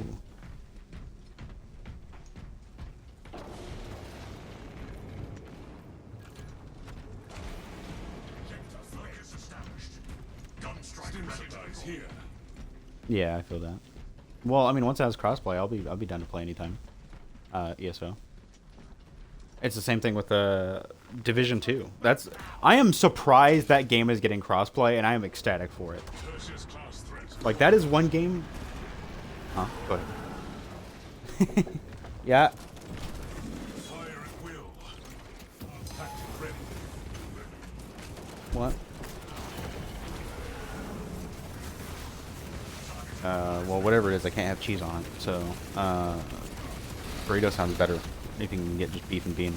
Flankers established. Gun strike Stim ready to supplies deploy. here. Yeah, I feel that. Well, I mean, once it has crossplay, I'll be down to play anytime. ESO. It's the same thing with the Division 2. I am surprised that game is getting crossplay, and I am ecstatic for it. Tertius class threat. Like, that is one game. Huh? Go ahead. Yeah. Fire at will. Tactic ready. What? Well, whatever it is, I can't have cheese on it. So, burrito sounds better. If you can get just beef and bean.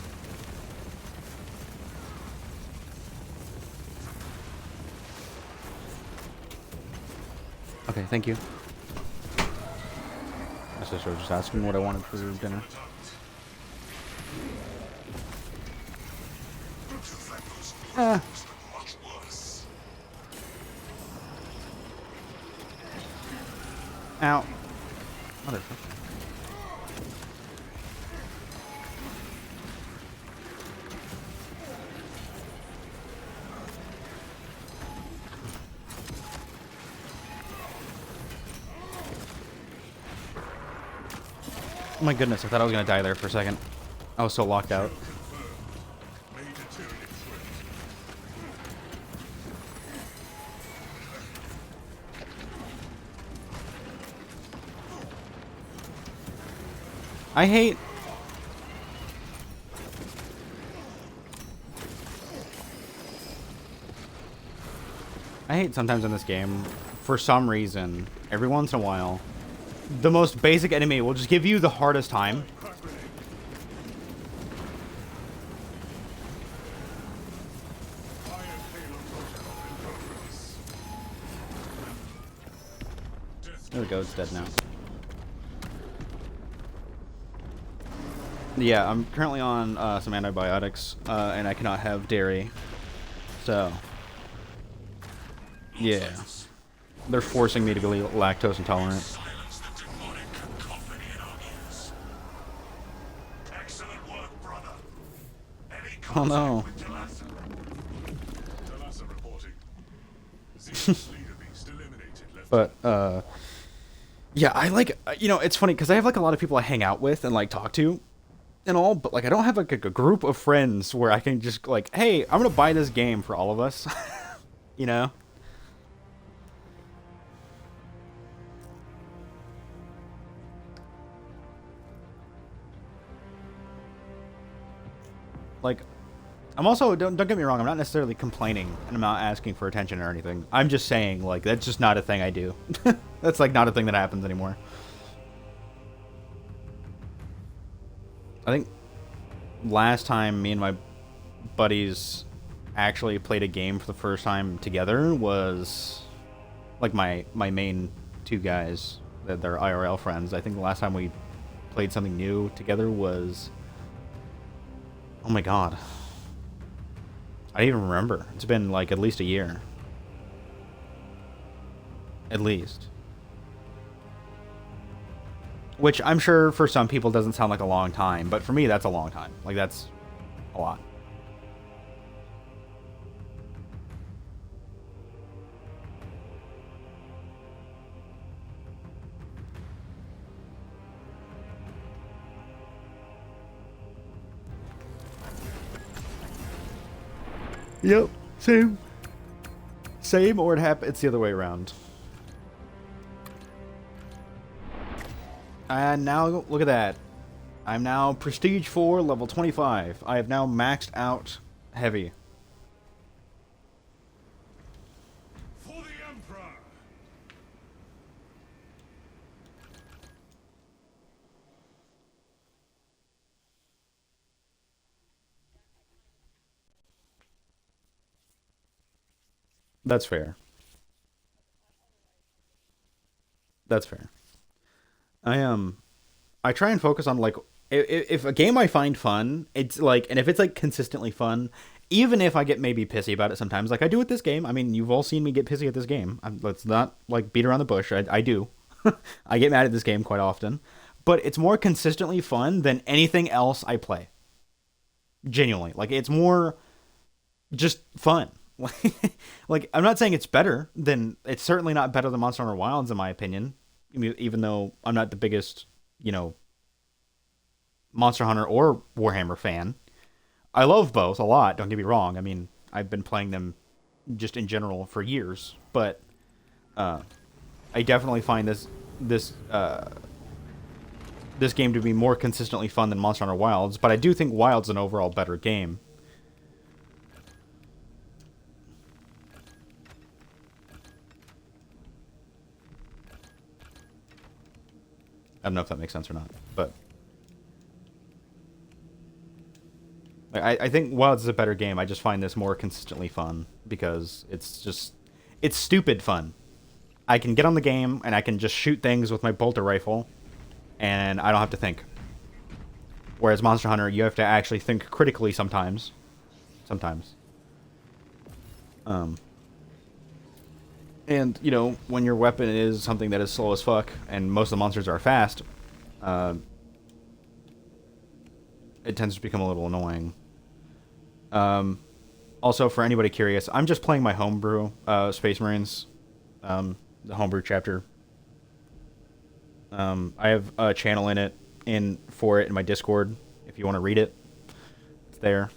Okay, thank you. My sister was just asking what I wanted for dinner. Ah. Much worse. Ow. Motherfucker. Oh my goodness, I thought I was gonna die there for a second. I was so locked out. Major Tyranid threat. I hate... sometimes in this game, for some reason, every once in a while, the most basic enemy will just give you the hardest time. Crack grenade. Fire payload protocol in progress. Death There we go, it's dead now. Yeah, I'm currently on some antibiotics, and I cannot have dairy. So, yeah. They're forcing me to go lactose intolerant. Silence the demonic cacophony in our ears. Excellent work, brother. Any Oh no. contact with Talassa? Talassa reporting. Zeus leader beast eliminated. Left. But, yeah, I like, it's funny, because I have, like, a lot of people I hang out with and, like, talk to and all, but, like, I don't have, like, a group of friends where I can just, like, hey, I'm gonna buy this game for all of us, you know? Like, I'm also, don't get me wrong, I'm not necessarily complaining, and I'm not asking for attention or anything. I'm just saying, like, that's just not a thing I do. That's, like, not a thing that happens anymore. I think last time me and my buddies actually played a game for the first time together was, like, my main two guys, that they're IRL friends. I think the last time we played something new together was... Oh my god. I don't even remember. It's been like at least a year. At least. Which I'm sure for some people doesn't sound like a long time, but for me that's a long time. Like, that's a lot. Yep, same. Same, or it's the other way around. And now, look at that. I'm now Prestige 4, level 25. I have now maxed out Heavy. For the Emperor! That's fair. That's fair. I try and focus on like if a game I find fun, it's like, and if it's like consistently fun, even if I get maybe pissy about it sometimes, like I do with this game. I mean, you've all seen me get pissy at this game. Let's not like beat around the bush. I do. I get mad at this game quite often, but it's more consistently fun than anything else I play. Genuinely, like it's more just fun. Like I'm not saying it's better than, it's certainly not better than Monster Hunter Wilds in my opinion. I mean, even though I'm not the biggest, Monster Hunter or Warhammer fan. I love both a lot, don't get me wrong. I mean, I've been playing them just in general for years, but I definitely find this game to be more consistently fun than Monster Hunter Wilds, but I do think Wilds is an overall better game. I don't know if that makes sense or not, but like, I think Wilds is a better game. I just find this more consistently fun because it's stupid fun. I can get on the game and I can just shoot things with my bolter rifle, and I don't have to think. Whereas Monster Hunter, you have to actually think critically sometimes. Sometimes. And, when your weapon is something that is slow as fuck, and most of the monsters are fast, it tends to become a little annoying. Also, for anybody curious, I'm just playing my homebrew, Space Marines, the homebrew chapter. I have a channel for it in my Discord, if you want to read it. It's there.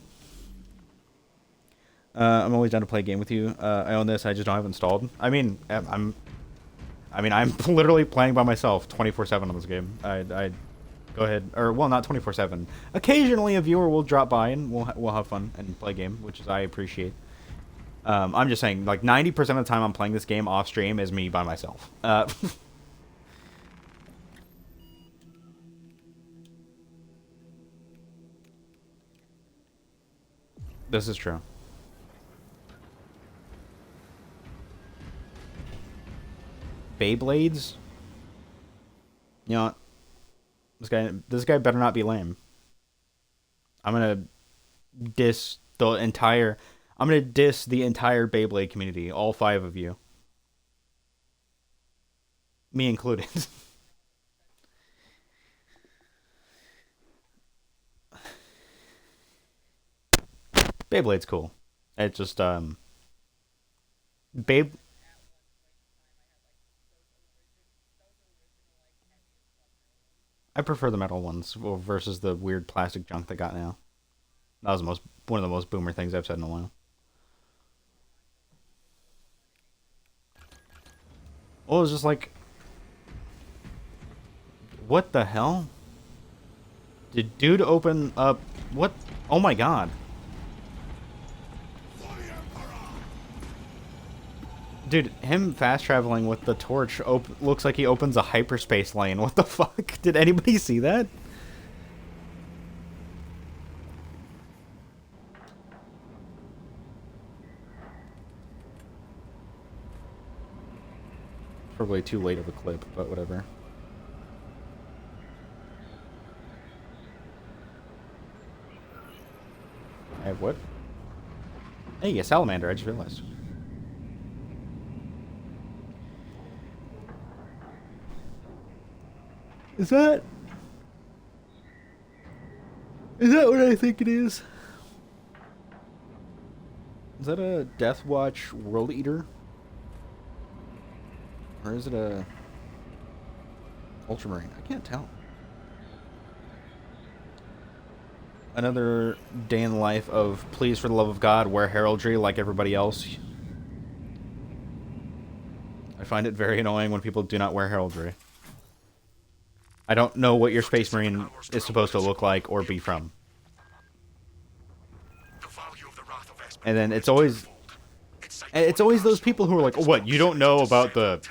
I'm always down to play a game with you. I own this. I just don't have it installed. I mean, I'm literally playing by myself 24/7 on this game. I go ahead, or well, not 24/7. Occasionally, a viewer will drop by and we'll have fun and play a game, which I appreciate. I'm just saying, like 90% of the time I'm playing this game off stream is me by myself. This is true. Beyblades? You know, this guy better not be lame. I'm gonna diss the entire Beyblade community, all 5 of you. Me included. Beyblade's cool. It just Beyblade. I prefer the metal ones versus the weird plastic junk they got now. That was one of the most boomer things I've said in a while. Well, it was just like, what the hell? Did dude open up? What? Oh my god. Dude, him fast traveling with the torch looks like he opens a hyperspace lane. What the fuck? Did anybody see that? Probably too late of a clip, but whatever. I have what? Hey, a salamander, I just realized. Is that what I think it is? Is that a Death Watch World Eater? Or is it a Ultramarine? I can't tell. Another day in the life of please, for the love of God, wear heraldry like everybody else. I find it very annoying when people do not wear heraldry. I don't know what your Space Marine is supposed to look like or be from. And then it's always those people who are like, oh, what, you don't know about the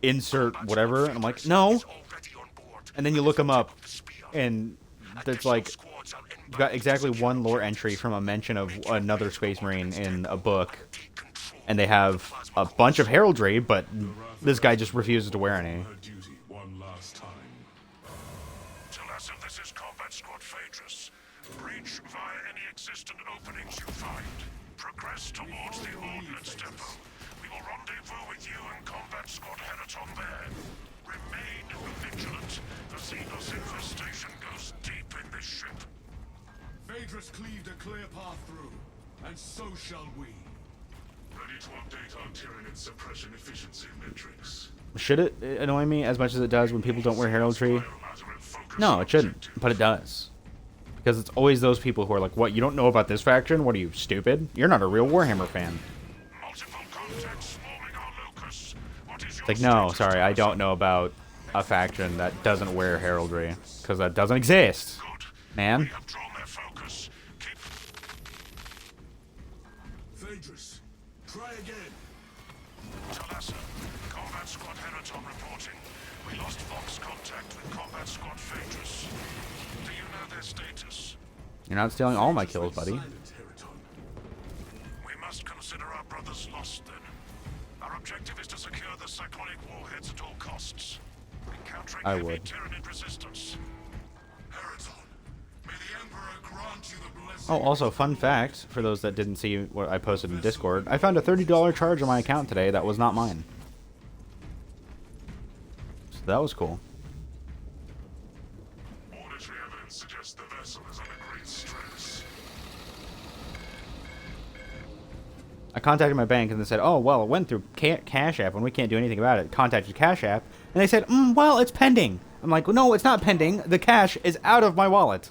insert whatever? And I'm like, no. And then you look them up, and there's like, you've got exactly one lore entry from a mention of another Space Marine in a book, and they have a bunch of heraldry, but this guy just refuses to wear any. This is Combat Squad Phaedrus. Breach via any existent openings you find. Progress towards the Ordnance Depot. We will rendezvous with you and Combat Squad Heraton there. Remain vigilant. The Xenos infestation goes deep in this ship. Phaedrus cleaved a clear path through, and so shall we. Ready to update on Tyranid suppression efficiency metrics. Should it annoy me as much as it does when people don't wear heraldry? No, it shouldn't, but it does. Because it's always those people who are like, what, you don't know about this faction? What are you, stupid? You're not a real Warhammer fan. It's like, no, sorry, I don't know about a faction that doesn't wear heraldry. Because that doesn't exist, man. Phaedrus, try again. Talassa, Combat Squad Heraton reporting. We lost Vox contact with Combat Squad Phaedrus. Do you know their status? You're not stealing all my kills, buddy. We must consider our brothers lost then. Our objective is to secure the cyclonic warheads at all costs. Encountering I heavy would. Tyranid resistance. Heraton, may the Emperor grant you the blessing. Oh, also, fun fact, for those that didn't see what I posted in Discord, I found a $30 charge on my account today that was not mine. So that was cool. Auditory evidence suggests the vessel is under great stress. I contacted my bank and they said, oh, well, it went through Cash App and we can't do anything about it. Contacted Cash App and they said, well, it's pending. I'm like, well, no, it's not pending. The cash is out of my wallet.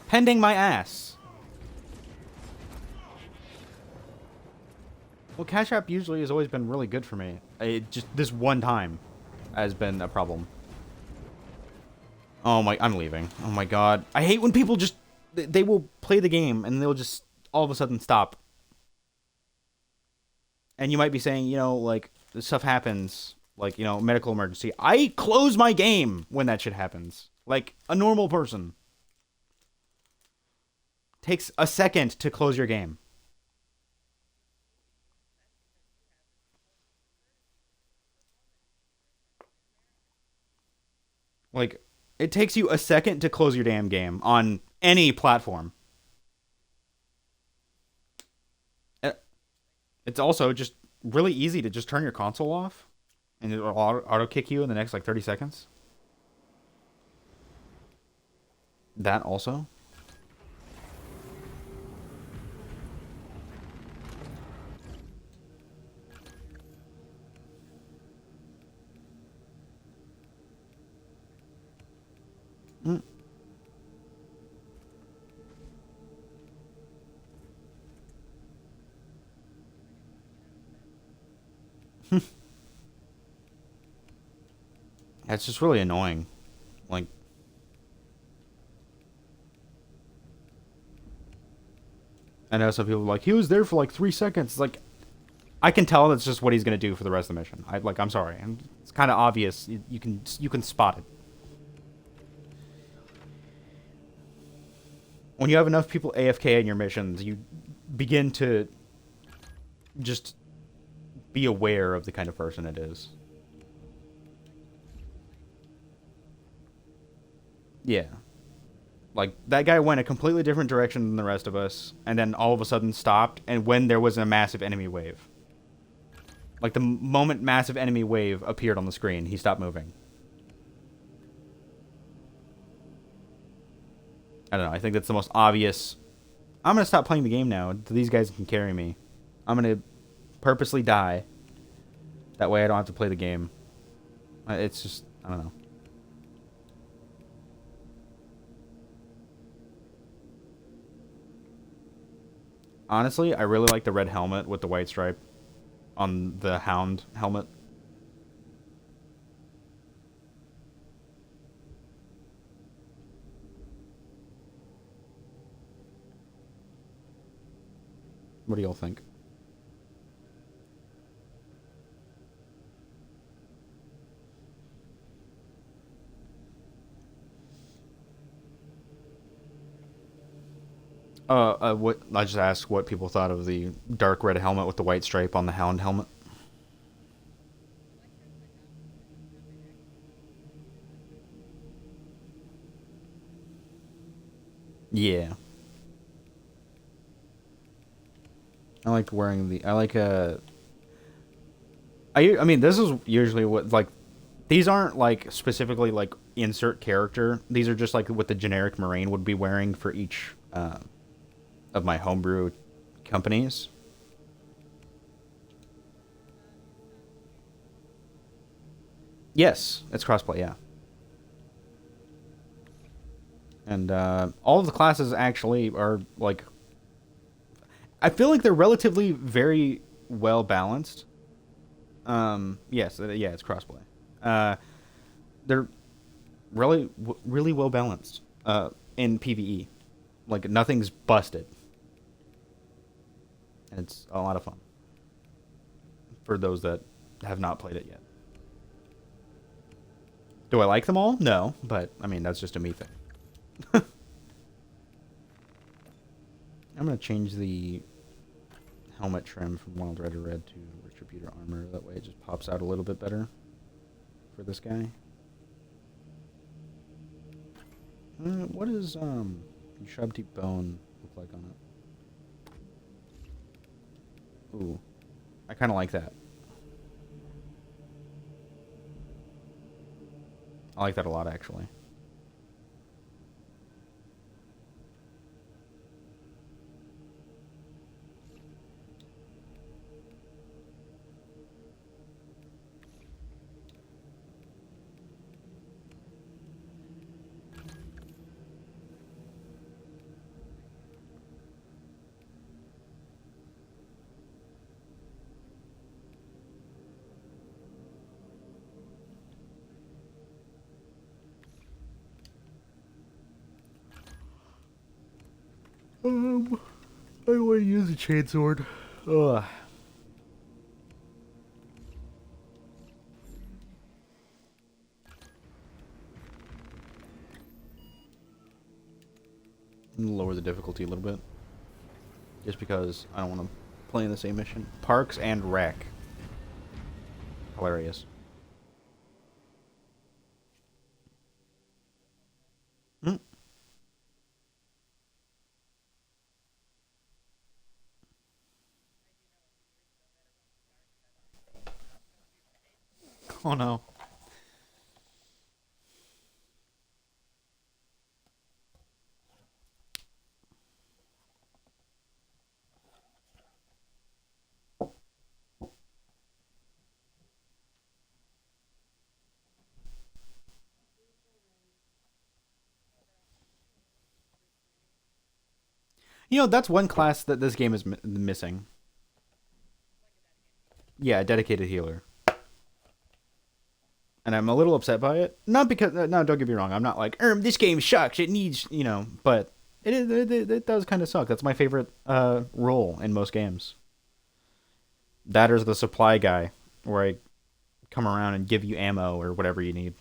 Pending my ass. Well, Cash App usually has always been really good for me. It just this one time has been a problem. Oh my, I'm leaving. Oh my god. I hate when people just, they will play the game and they'll just all of a sudden stop. And you might be saying, you know, like, this stuff happens, like, you know, medical emergency. I close my game when that shit happens. Like, a normal person. Takes a second to close your game. Like, it takes you a second to close your damn game on any platform. It's also just really easy to just turn your console off and it'll auto kick you in the next like 30 seconds. That also. It's just really annoying. Like, I know some people are like, he was there for like 3 seconds. It's like, I can tell that's just what he's gonna do for the rest of the mission. I'm sorry, and it's kind of obvious. You can spot it. When you have enough people AFK in your missions, you begin to just be aware of the kind of person it is. Yeah. Like, that guy went a completely different direction than the rest of us, and then all of a sudden stopped, and when there was a massive enemy wave. Like, the moment massive enemy wave appeared on the screen, he stopped moving. I don't know, I think that's the most obvious. I'm gonna stop playing the game now. These guys can carry me. I'm gonna purposely die. That way I don't have to play the game. It's just, I don't know. Honestly, I really like the red helmet with the white stripe on the Hound helmet. What do y'all think? What I just asked what people thought of the dark red helmet with the white stripe on the Hound helmet. Yeah, I like wearing the. I like I mean, this is usually what like. These aren't like specifically like insert character. These are just like what the generic Marine would be wearing for each of my homebrew companies. Yes, it's crossplay. Yeah, and all of the classes actually are like. I feel like they're relatively very well balanced. Yes, yeah, it's crossplay. Uh, they're really well balanced. In PVE, like nothing's busted, and it's a lot of fun for those that have not played it yet. Do I like them all? No, but I mean that's just a me thing. I'm gonna change the helmet trim from Wild Red to Red to Retributor Armor. That way it just pops out a little bit better for this guy. What does Shabti Bone look like on it? Ooh, I kind of like that. I like that a lot, actually. I want to use a chainsword. Ugh. Lower the difficulty a little bit. Just because I don't want to play in the same mission. Parks and Rec. Hilarious. Hmm? Oh no. You know, that's one class that this game is missing. Yeah, a dedicated healer. And I'm a little upset by it. Not because, no, don't get me wrong. I'm not like, this game sucks. It needs, but it does kind of suck. That's my favorite role in most games. That is the supply guy, where I come around and give you ammo or whatever you need.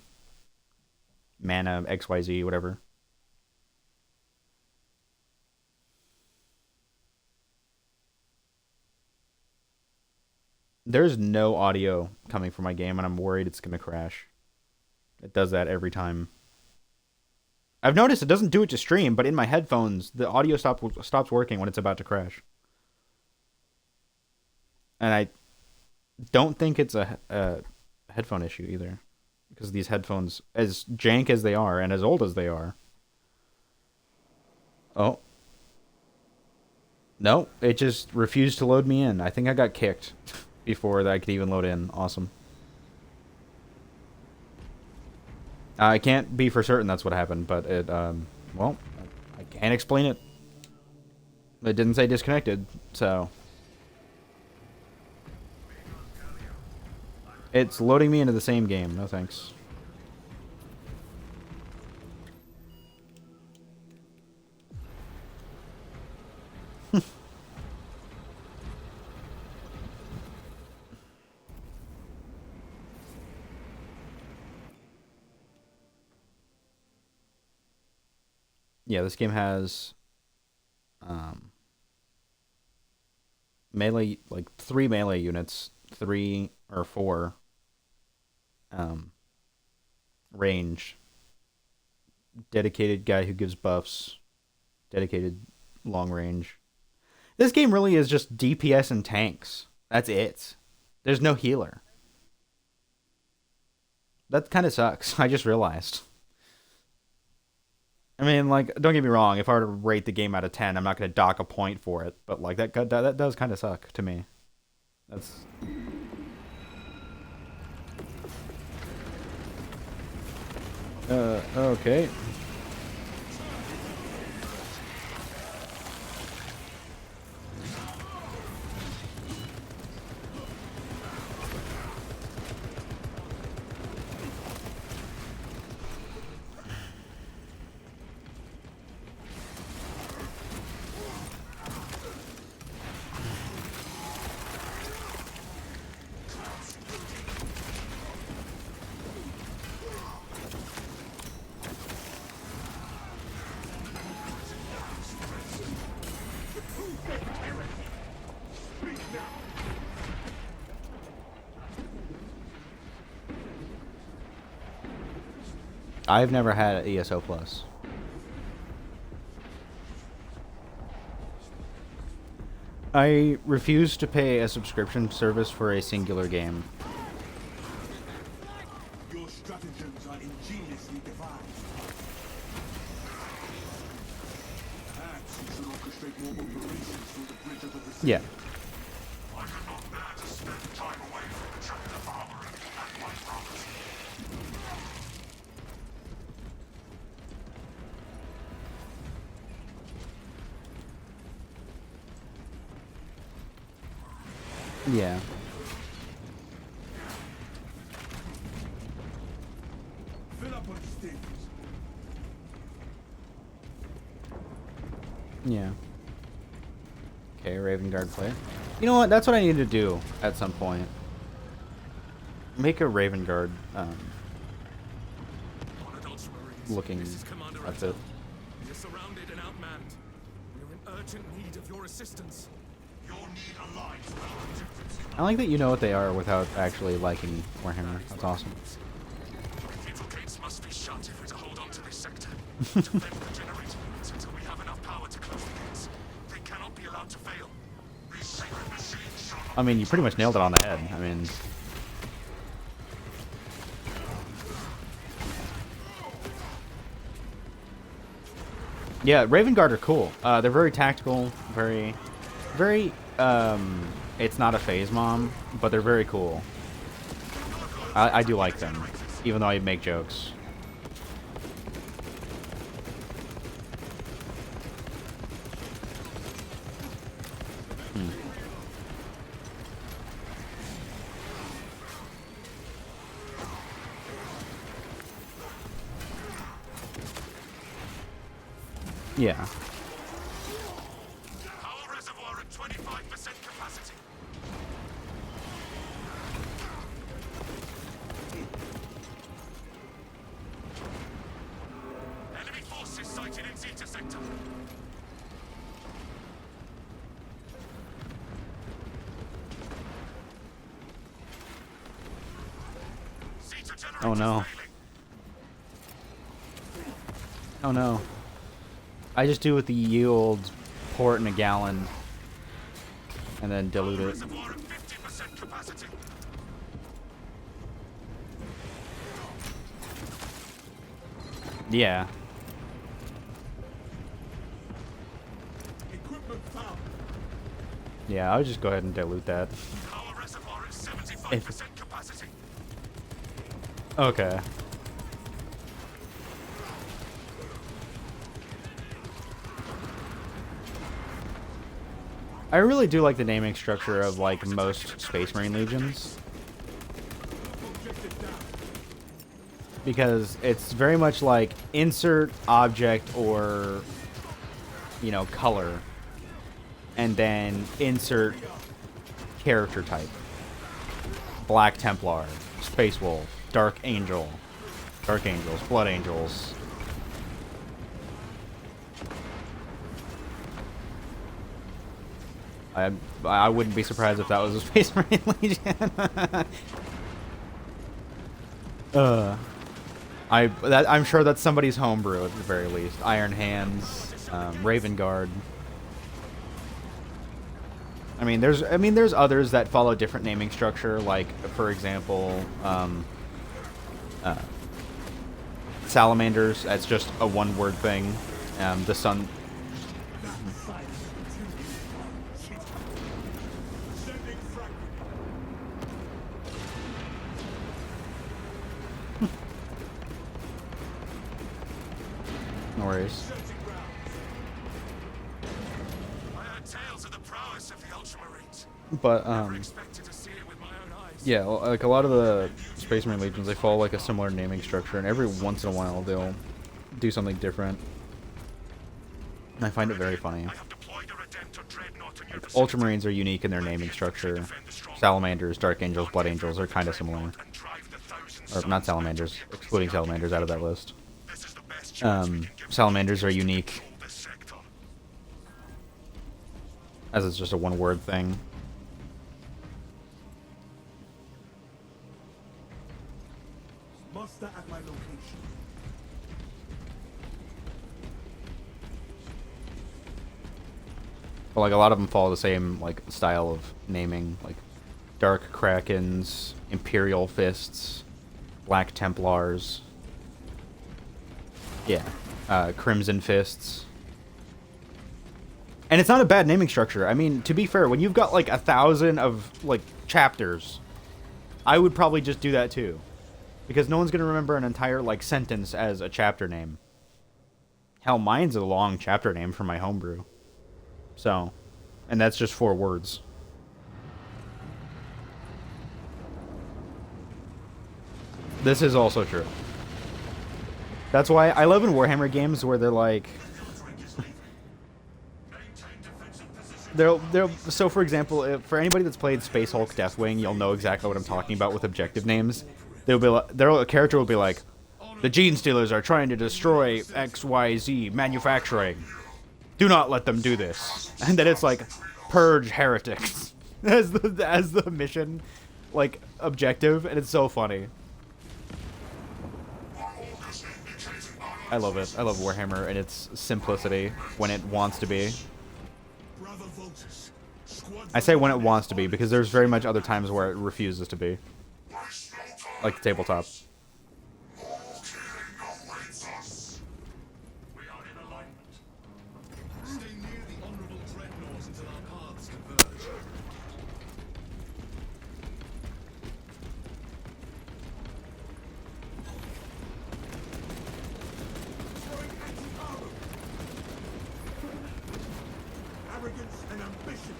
Mana, XYZ, whatever. There's no audio coming from my game, and I'm worried it's going to crash. It does that every time. I've noticed it doesn't do it to stream, but in my headphones, the audio stops working when it's about to crash. And I don't think it's a headphone issue either. Because these headphones, as jank as they are, and as old as they are... Oh. No, it just refused to load me in. I think I got kicked before I could even load in. Awesome. I can't be for certain that's what happened, but it, well, I can't explain it. It didn't say disconnected, so it's loading me into the same game. No thanks. Yeah, this game has melee, like 3 melee units, 3 or 4 um, range, dedicated guy who gives buffs, dedicated long range. This game really is just DPS and tanks. That's it. There's no healer. That kind of sucks. I just realized. I mean, like, don't get me wrong. If I were to rate the game out of 10, I'm not going to dock a point for it. But like that does kind of suck to me. That's okay. I've never had an ESO Plus. I refuse to pay a subscription service for a singular game. Your stratagems are ingeniously devised. Perhaps you should orchestrate more operations through the bridge of the vicinity. Yeah. I could not bear to spend time away from the chapter armory and my brothers. Yeah. Fill up on stakes. Yeah. Okay, Raven Guard play. You know what? That's what I need to do at some point. Make a Raven Guard looking outfit. You're surrounded and outmanned. We're in urgent need of your assistance. You'll need allies for our objectives. I like that you know what they are without actually liking Warhammer. That's awesome. Cathedral gates must be shut if we're to hold on to this sector. To vent the generator units until we have enough power to close the gates. They cannot be allowed to fail. These sacred machines shall not I mean, you pretty much nailed it on the head. I mean, yeah, Raven Guard are cool. They're very tactical, very, very. It's not a phase mom, but they're very cool. I do like them, even though I make jokes. Yeah. power reservoir at 25% capacity. Enemy forces sighted in Zeta sector. Zeta generators Oh no. failing. Oh no. I just do with the old port in a gallon and then dilute it. Reservoir at 50% capacity. Yeah. Equipment found. Yeah, I would just go ahead and dilute that. Power reservoir at 75% capacity. Okay. I really do like the naming structure of like most Space Marine legions, because it's very much like insert object or, you know, color, and then insert character type. Black Templar, Space Wolf, Dark Angel, Dark Angels, Blood Angels. I wouldn't be surprised if that was a Space Marine Legion. I'm sure that's somebody's homebrew at the very least. Iron Hands, Raven Guard. I mean, there's others that follow different naming structure. Like, for example, Salamanders. That's just a one-word thing. The Sun. No worries. But yeah, like a lot of the Space Marine Legions, they follow like a similar naming structure, and every once in a while they'll do something different. And I find it very funny. Like, Ultramarines are unique in their naming structure. Salamanders, Dark Angels, Blood Angels are kind of similar. Or not Salamanders, excluding Salamanders out of that list. Salamanders are unique, as it's just a one-word thing. Muster at my location. But like a lot of them follow the same like style of naming, like Dark Krakens, Imperial Fists, Black Templars. Yeah, Crimson Fists. And it's not a bad naming structure. I mean, to be fair, when you've got like 1,000 of like chapters, I would probably just do that too, because no one's gonna remember an entire like sentence as a chapter name. Hell, mine's a long chapter name for my homebrew. So, and that's just 4 words. This is also true. That's why I love in Warhammer games where they're like, so for example, for anybody that's played Space Hulk Deathwing, you'll know exactly what I'm talking about with objective names. They'll be like, a character will be like, the Gene Stealers are trying to destroy XYZ manufacturing. Do not let them do this. And then it's like, purge heretics as the mission, like, objective, and it's so funny. I love it. I love Warhammer and its simplicity when it wants to be. I say when it wants to be because there's very much other times where it refuses to be. Like the tabletop. Arrogance and ambition.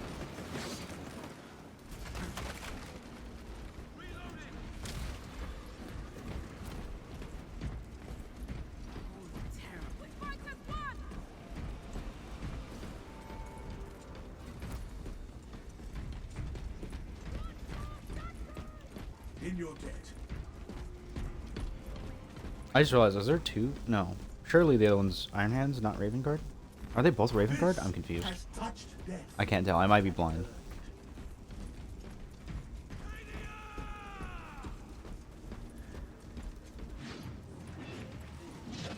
In your debt. I just realized, is there 2? No. Surely the other one's Iron Hands, not Raven Guard? Are they both Raven Guard? I'm confused. Has touched death. I can't tell. I might be blind.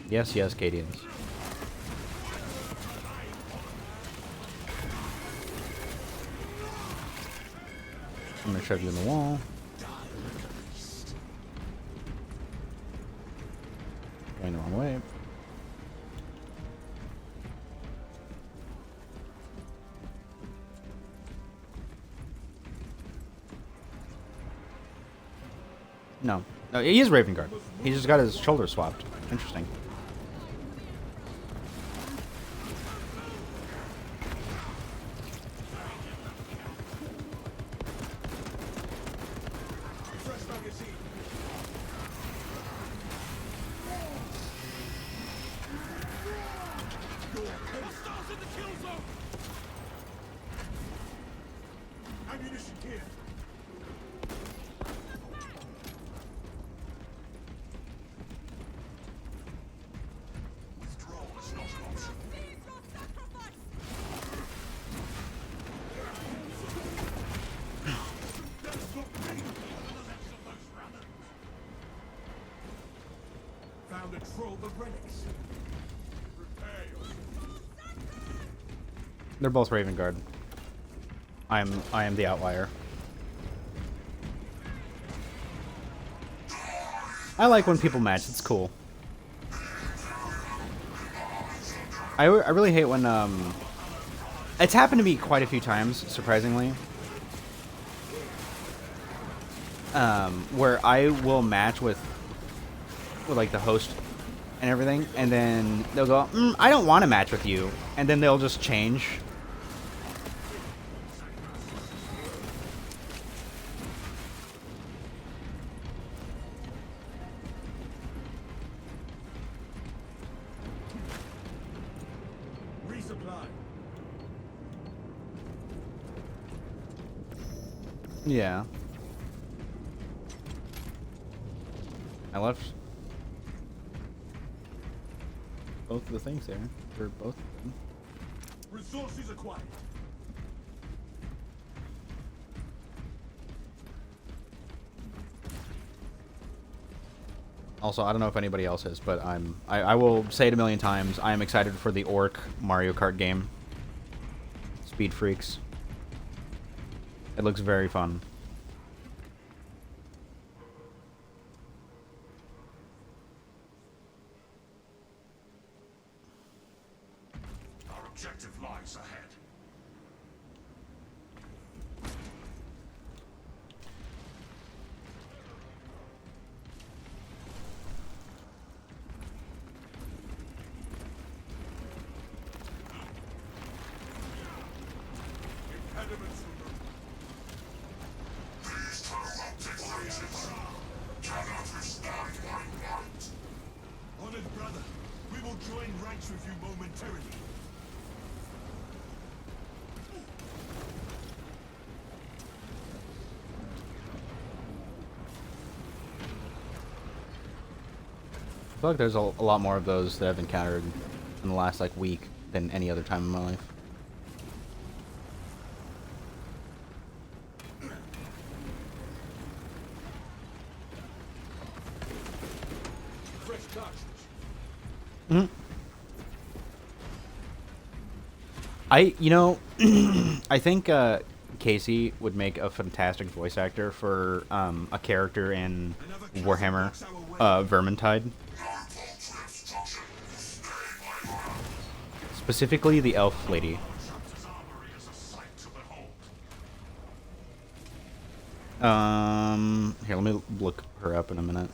Yes, yes, Cadians. I'm gonna shove you in the wall. Going the wrong way. No. No, he is Raven Guard. He just got his shoulder swapped. Interesting. control the relics. Prepare yourself. They're both Raven Guard. I am the outlier. I like when people match. It's cool. I really hate when it's happened to me quite a few times, surprisingly. Where I will match with like the host and everything, and then they'll go, I don't want to match with you, and then they'll just change. Resupply. Yeah. I left both of the things there. For both of them. Resources acquired. Also, I don't know if anybody else is, but I will say it a million times. I am excited for the Orc Mario Kart game. Speed Freaks. It looks very fun. Our objective lies ahead. Impediments removed. These corrupted forces cannot withstand my might. Honored brother, we will join ranks with you momentarily. I feel like there's a lot more of those that I've encountered in the last like week than any other time in my life. Fresh cartridge. I think Casey would make a fantastic voice actor for a character in Warhammer, Vermintide. Specifically, the elf lady. Chapter's armory is a sight to behold. Here, let me look her up in a minute.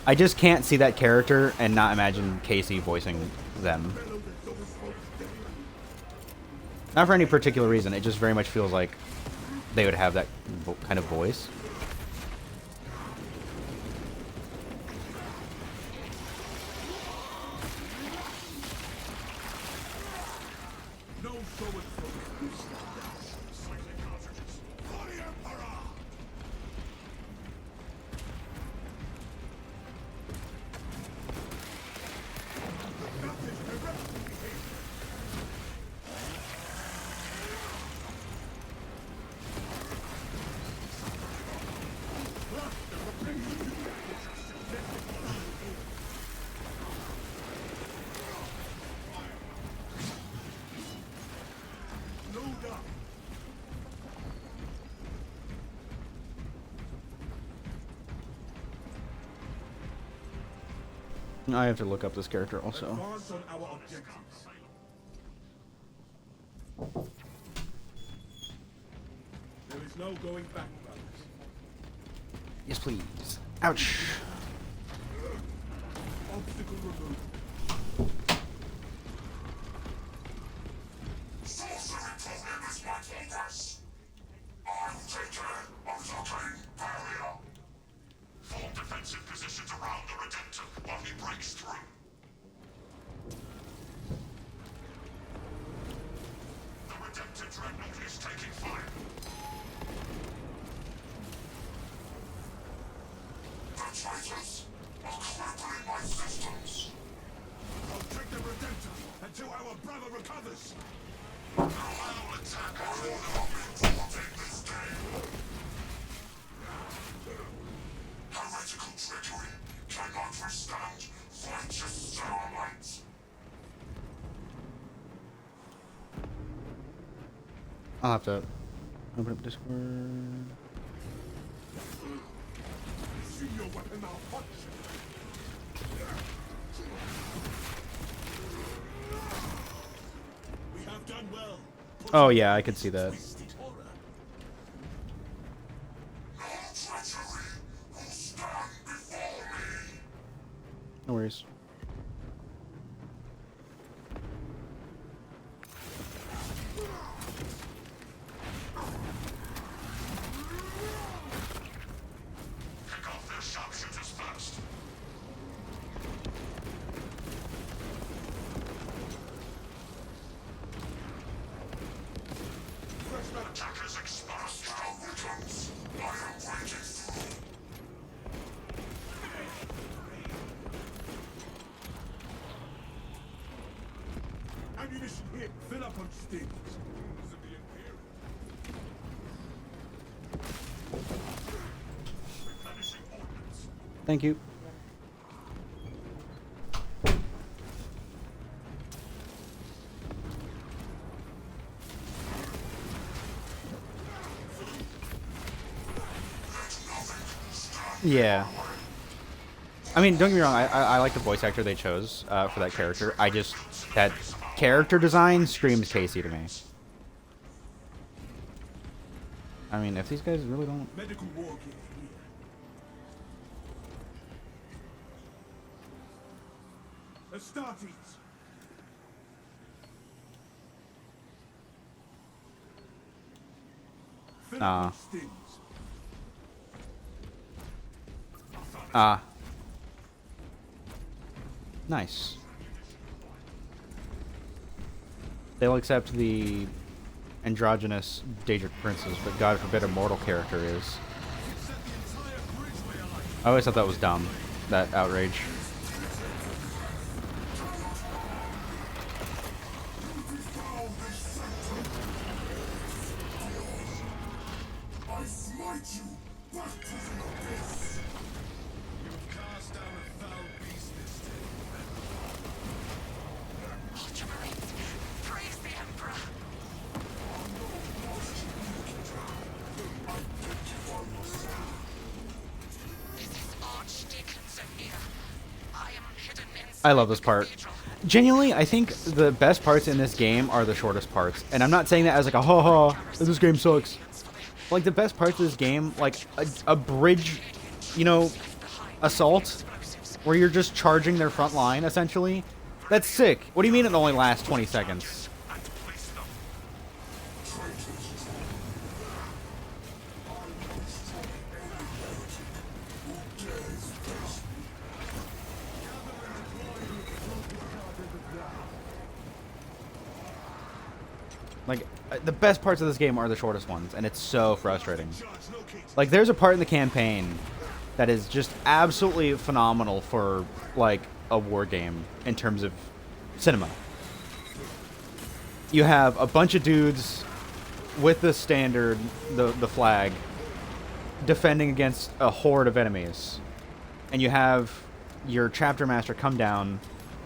I just can't see that character and not imagine Casey voicing them. Not for any particular reason, it just very much feels like they would have that kind of voice. No forward focus. Cycling cartridges. For the Emperor! Load up. I have to look up this character also. Advance on our objectives. There is no going back, brothers. Yes, please. Ouch. Obstacle removed. Sorcery problem is my focus. I'll take care of the arcane barrier. Form defensive positions around the Redemptor while he breaks through. The Redemptor dreadnought is taking fire. The traitors are crippling my systems. I'll take the Redemptor until our brother recovers. I'll attack a corner of importing this game. Heretical treachery. cannot withstand righteous ceremonies. I'll have to open up Discord. See your weapon malfunction. We have done well. Oh yeah, I could see that. Twisted horror. No treachery will stand before me. No worries. Pick off their sharpshooters first. Attackers exposed. Skeletons, I am waiting through. Ammunition here. Fill up on stings. This will be imperial. Replenishing ordnance. Thank you. Yeah. I mean, don't get me wrong. I like the voice actor they chose for that character. That character design screams Casey to me. I mean, if these guys really don't. Medical war gear here. Astartes. Fill up on stings. Nice. They'll accept the androgynous Daedric princes, but God forbid a mortal character is. I always thought that was dumb, that outrage. I smite you back to the abyss. Cast down a foul beast this day. Ultramarines, praise the Emperor. This is Archdeacon Zamir. I am hidden inside I love this the part. cathedral. Genuinely, I think the best parts in this game are the shortest parts. And I'm not saying that as like a ha-ha, this game sucks. Like, the best parts of this game, like a bridge, you know, assault, where you're just charging their front line, essentially. That's sick. What do you mean it only lasts 20 seconds? And place them. Like, the best parts of this game are the shortest ones, and it's so frustrating. Like, there's a part in the campaign that is just absolutely phenomenal for, like, a war game in terms of cinema. You have a bunch of dudes with the standard, the flag, defending against a horde of enemies. And you have your chapter master come down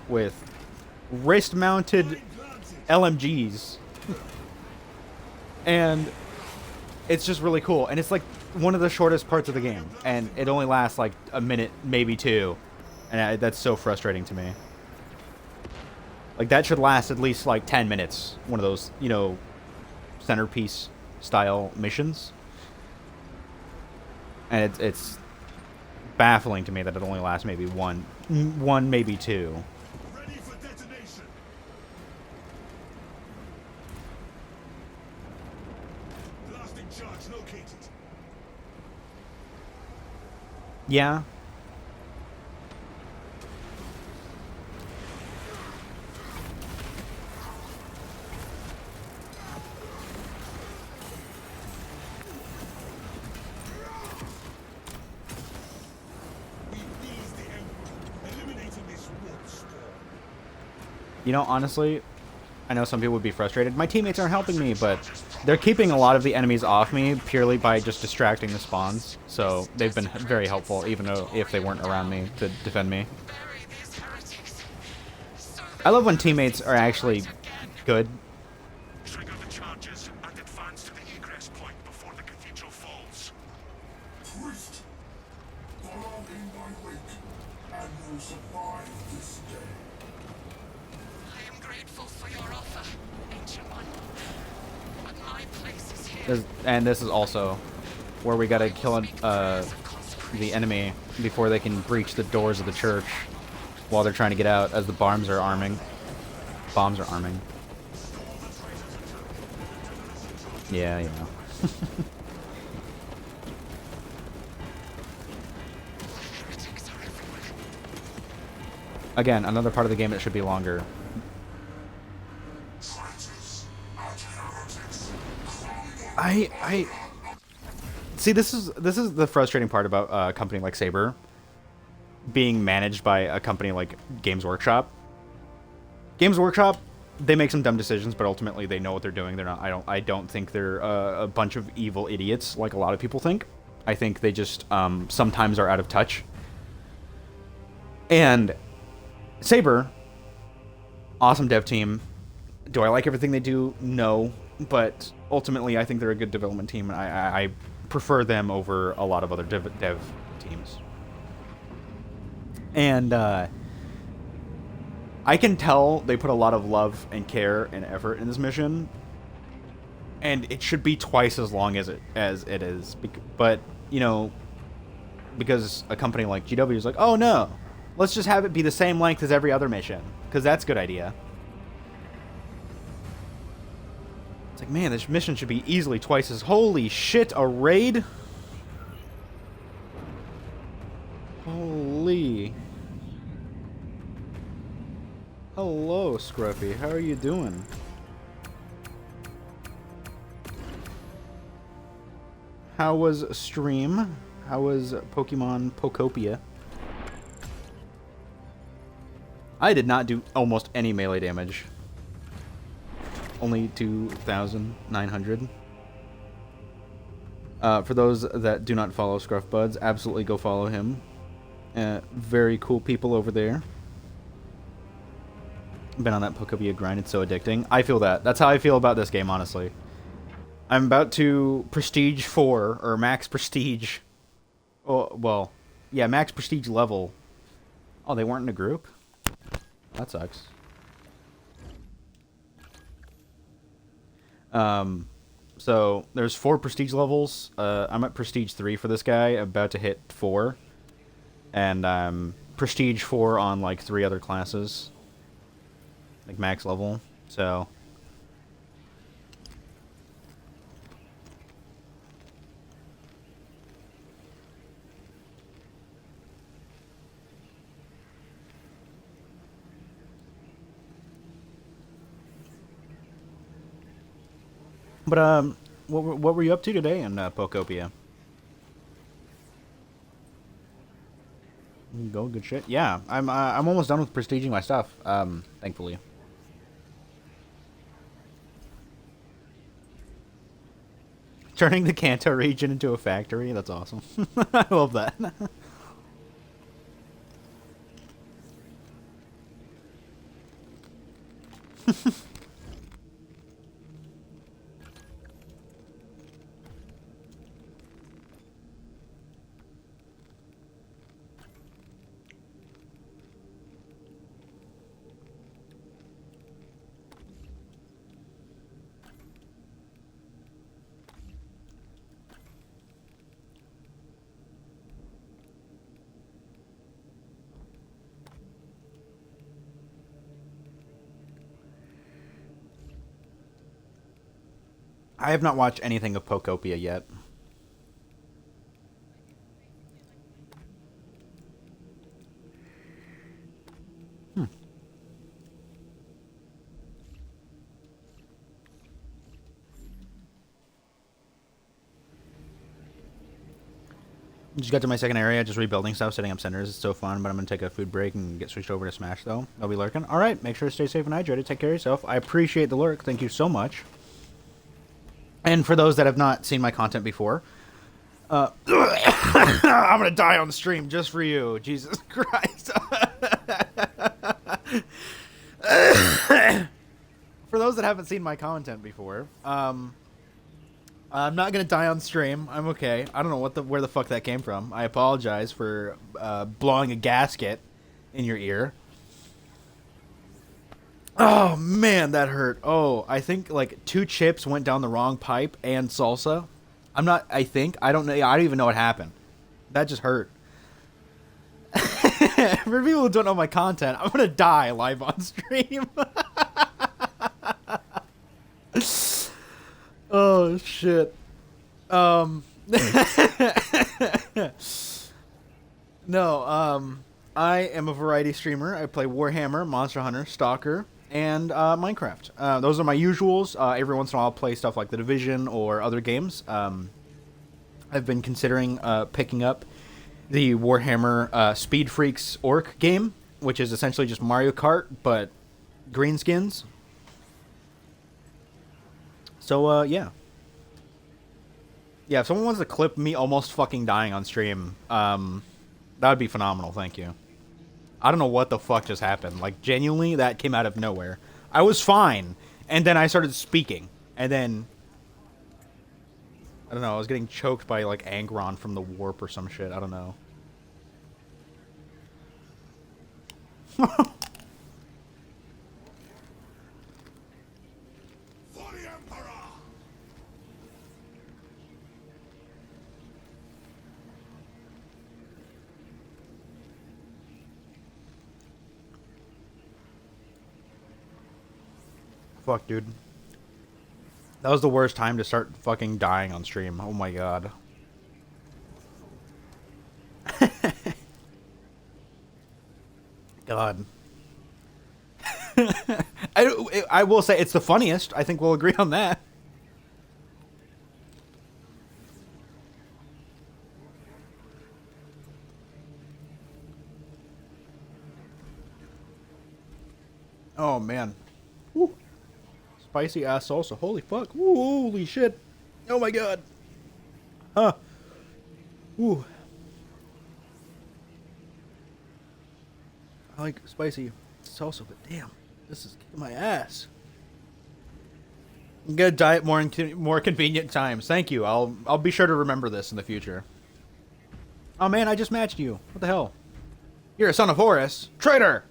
with wrist-mounted LMGs. And it's just really cool. And it's like one of the shortest parts of the game. And it only lasts like a minute, maybe two. And that's so frustrating to me. Like, that should last at least like 10 minutes. One of those, you know, centerpiece style missions. And it's baffling to me that it only lasts maybe one, maybe two. Ready for detonation. Blasting charge located. Yeah. We please the Emperor, eliminating this warp storm. You know, honestly, I know some people would be frustrated. My teammates aren't helping me, but they're keeping a lot of the enemies off me purely by just distracting the spawns. So they've been very helpful, even though if they weren't around me to defend me. Bury these heretics. So I love when teammates are actually good. Trigger the charges and advance to the egress point before the cathedral falls. Priest, follow in my wake, and you'll survive this day. I am grateful for your offer, Ancient One. But my place is here. And this is also where we gotta kill the enemy before they can breach the doors of the church while they're trying to get out, as the bombs are arming. Yeah, you know. Heretics are everywhere. Again, another part of the game that should be longer. Traitors and heretics, I see. This is the frustrating part about a company like Saber being managed by a company like Games Workshop. Games Workshop, they make some dumb decisions, but ultimately they know what they're doing. They're not. I don't think they're a bunch of evil idiots like a lot of people think. I think they just sometimes are out of touch. And Saber, awesome dev team. Do I like everything they do? No, but ultimately I think they're a good development team, and I prefer them over a lot of other dev teams. And I can tell they put a lot of love and care and effort in this mission, and it should be twice as long as it is. But you know, because a company like GW is like, oh no, let's just have it be the same length as every other mission, because that's a good idea. It's like, man, this mission should be easily twice as... Holy shit, a raid? Holy... Hello, Scruffy. How are you doing? How was stream? How was Pokemon Pokopia? I did not do almost any melee damage. Only 2,900. For those that do not follow Scruff Buds, absolutely go follow him. Very cool people over there. Been on that Pokopia grind, it's so addicting. I feel that. That's how I feel about this game, honestly. I'm about to Prestige 4, or Max Prestige. Oh, well, yeah, Max Prestige level. Oh, they weren't in a group? That sucks. So there's 4 prestige levels. I'm at prestige 3 for this guy, about to hit 4. And prestige 4 on like 3 other classes. Like max level. So but what were you up to today in Pokopia? Go, good shit. Yeah, I'm almost done with prestiging my stuff. Thankfully. Turning the Kanto region into a factory. That's awesome. I love that. I have not watched anything of Pokopia yet. Just got to my second area, just rebuilding stuff, setting up centers. It's so fun, but I'm going to take a food break and get switched over to Smash, though. I'll be lurking. All right, make sure to stay safe and hydrated. Take care of yourself. I appreciate the lurk. Thank you so much. And for those that have not seen my content before, I'm going to die on the stream just for you. Jesus Christ. For those that haven't seen my content before, I'm not gonna die on stream. I'm okay. I don't know where the fuck that came from. I apologize for blowing a gasket in your ear. Oh man, that hurt. Oh, I think like 2 chips went down the wrong pipe and salsa. I don't know. I don't even know what happened. That just hurt. For people who don't know my content, I'm gonna die live on stream. Oh shit. No, I am a variety streamer. I play Warhammer, Monster Hunter, Stalker, and Minecraft. Those are my usuals. Every once in a while I'll play stuff like The Division or other games. I've been considering picking up the Warhammer Speed Freaks Orc game, which is essentially just Mario Kart, but greenskins. So, yeah. Yeah, if someone wants to clip me almost fucking dying on stream, that would be phenomenal, thank you. I don't know what the fuck just happened. Like, genuinely, that came out of nowhere. I was fine, and then I started speaking, and then... I don't know, I was getting choked by, like, Angron from the warp or some shit, I don't know. Fuck, dude. That was the worst time to start fucking dying on stream. Oh my god. God. I will say it's the funniest. I think we'll agree on that. Oh man. Woo. Spicy ass salsa. Holy fuck. Woo, holy shit. Oh my god. Huh. Woo. I like spicy salsa, but damn, this is kicking my ass. I'm gonna diet more convenient times. Thank you. I'll be sure to remember this in the future. Oh man, I just matched you. What the hell? You're a son of Horus. Traitor!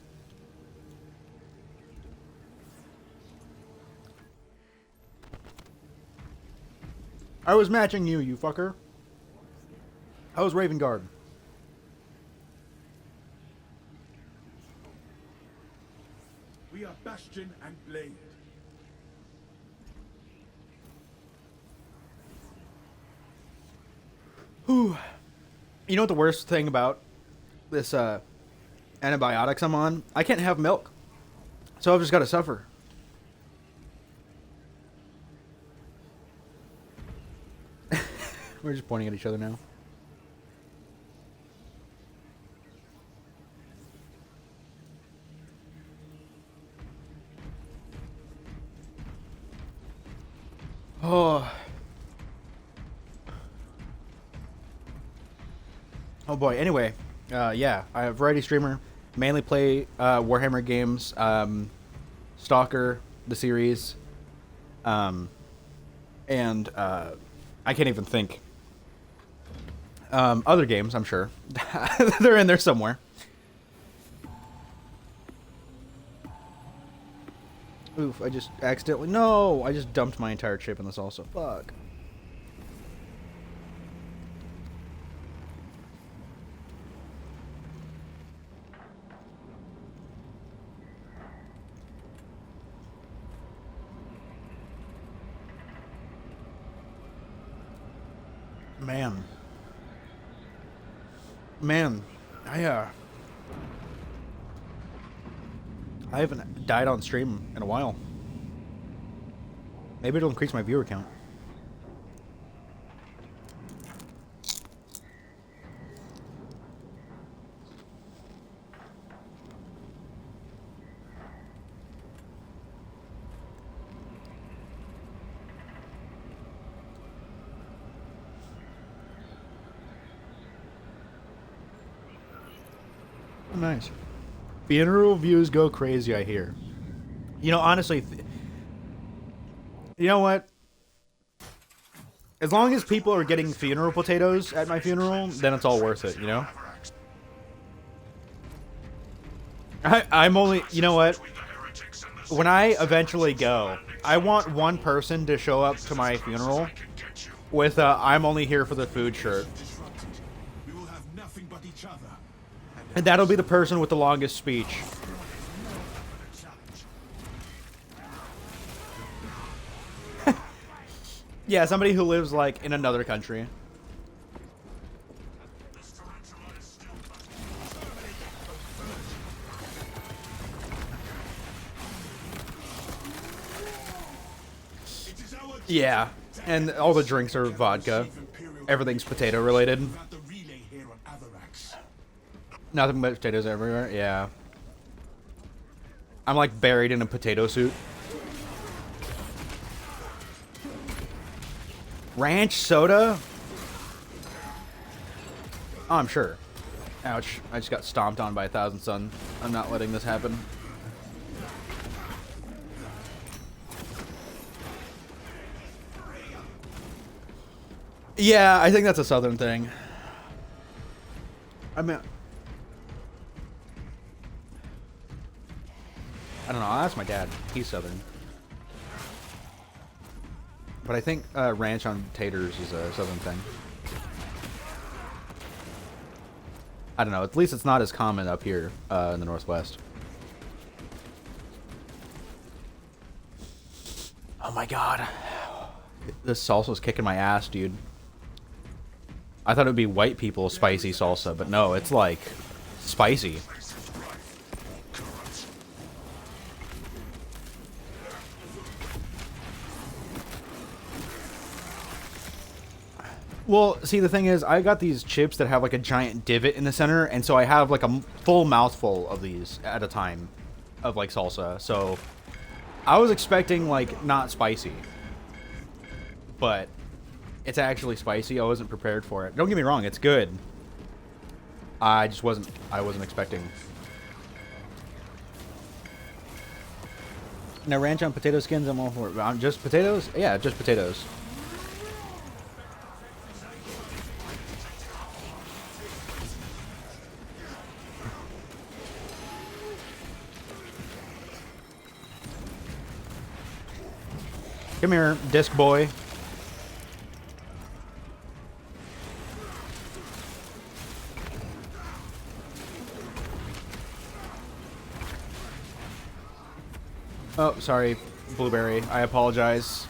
I was matching you, you fucker. I was Raven Guard. We are Bastion and Blade. Whew. You know what the worst thing about this antibiotics I'm on? I can't have milk. So I've just got to suffer. We're just pointing at each other now. Oh. Oh boy. Anyway, yeah, I'm a variety streamer. Mainly play Warhammer games, Stalker, the series, and I can't even think. Other games, I'm sure. They're in there somewhere. Oof, I just accidentally... No! I just dumped my entire chip in the salsa. Fuck. Man. Man. I haven't died on stream in a while. Maybe it'll increase my viewer count. Nice. Funeral views go crazy, I hear. You know, honestly, you know what? As long as people are getting funeral potatoes at my funeral, then it's all worth it, you know? I'm only, you know what? When I eventually go, I want one person to show up to my funeral with a "I'm only here for the food" shirt. We will have nothing but each other. And that'll be the person with the longest speech. Yeah, somebody who lives, like, in another country. Yeah, and all the drinks are vodka. Everything's potato related. The relay here on Avarax. Nothing but potatoes everywhere. Yeah. I'm like buried in a potato suit. Ranch soda? Oh, I'm sure. Ouch. I just got stomped on by 1,000 Sun. I'm not letting this happen. Yeah, I think that's a southern thing. I mean, I don't know. I'll ask my dad. He's southern. But I think ranch on taters is a southern thing. I don't know. At least it's not as common up here in the Northwest. Oh my god. This salsa's kicking my ass, dude. I thought it would be white people spicy salsa, but no, it's like spicy. Well, see, the thing is, I got these chips that have like a giant divot in the center, and so I have like a full mouthful of these at a time of like salsa. So I was expecting like not spicy, but it's actually spicy. I wasn't prepared for it. Don't get me wrong, it's good. I wasn't expecting. Now, ranch on potato skins, I'm all for it. Just potatoes? Yeah, just potatoes. Come here, disc boy. Oh, sorry, Blueberry. I apologize.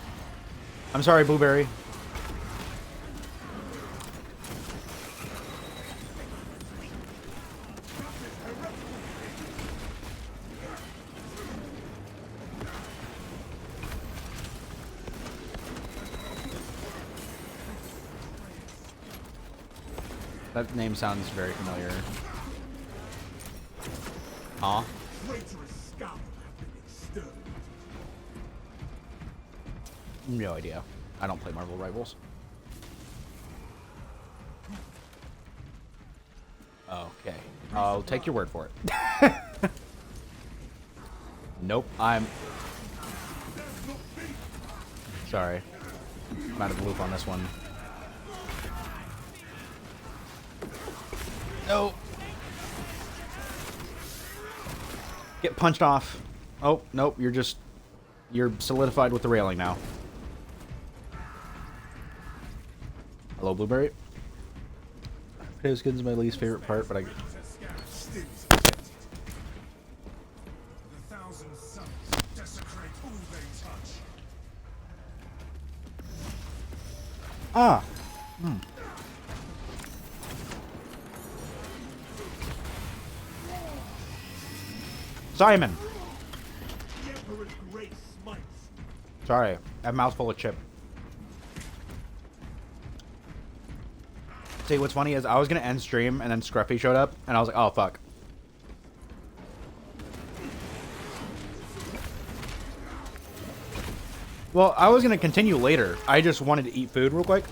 I'm sorry, Blueberry. That name sounds very familiar. Huh? Traitorous scum have been exterminated. No idea. I don't play Marvel Rivals. Okay. I'll take your word for it. Nope, I'm... Sorry. I'm out of the loop on this one. No! Get punched off. Oh, nope, you're solidified with the railing now. Hello, Blueberry. Potato skins is my least favorite part, but I... Still is protected. The 1,000 suns desecrate all they touch. Ah! Simon! The Emperor's grace smites. Sorry, I have a mouthful of chip. See, what's funny is I was gonna end stream and then Scruffy showed up and I was like, oh fuck. Well, I was gonna continue later. I just wanted to eat food real quick.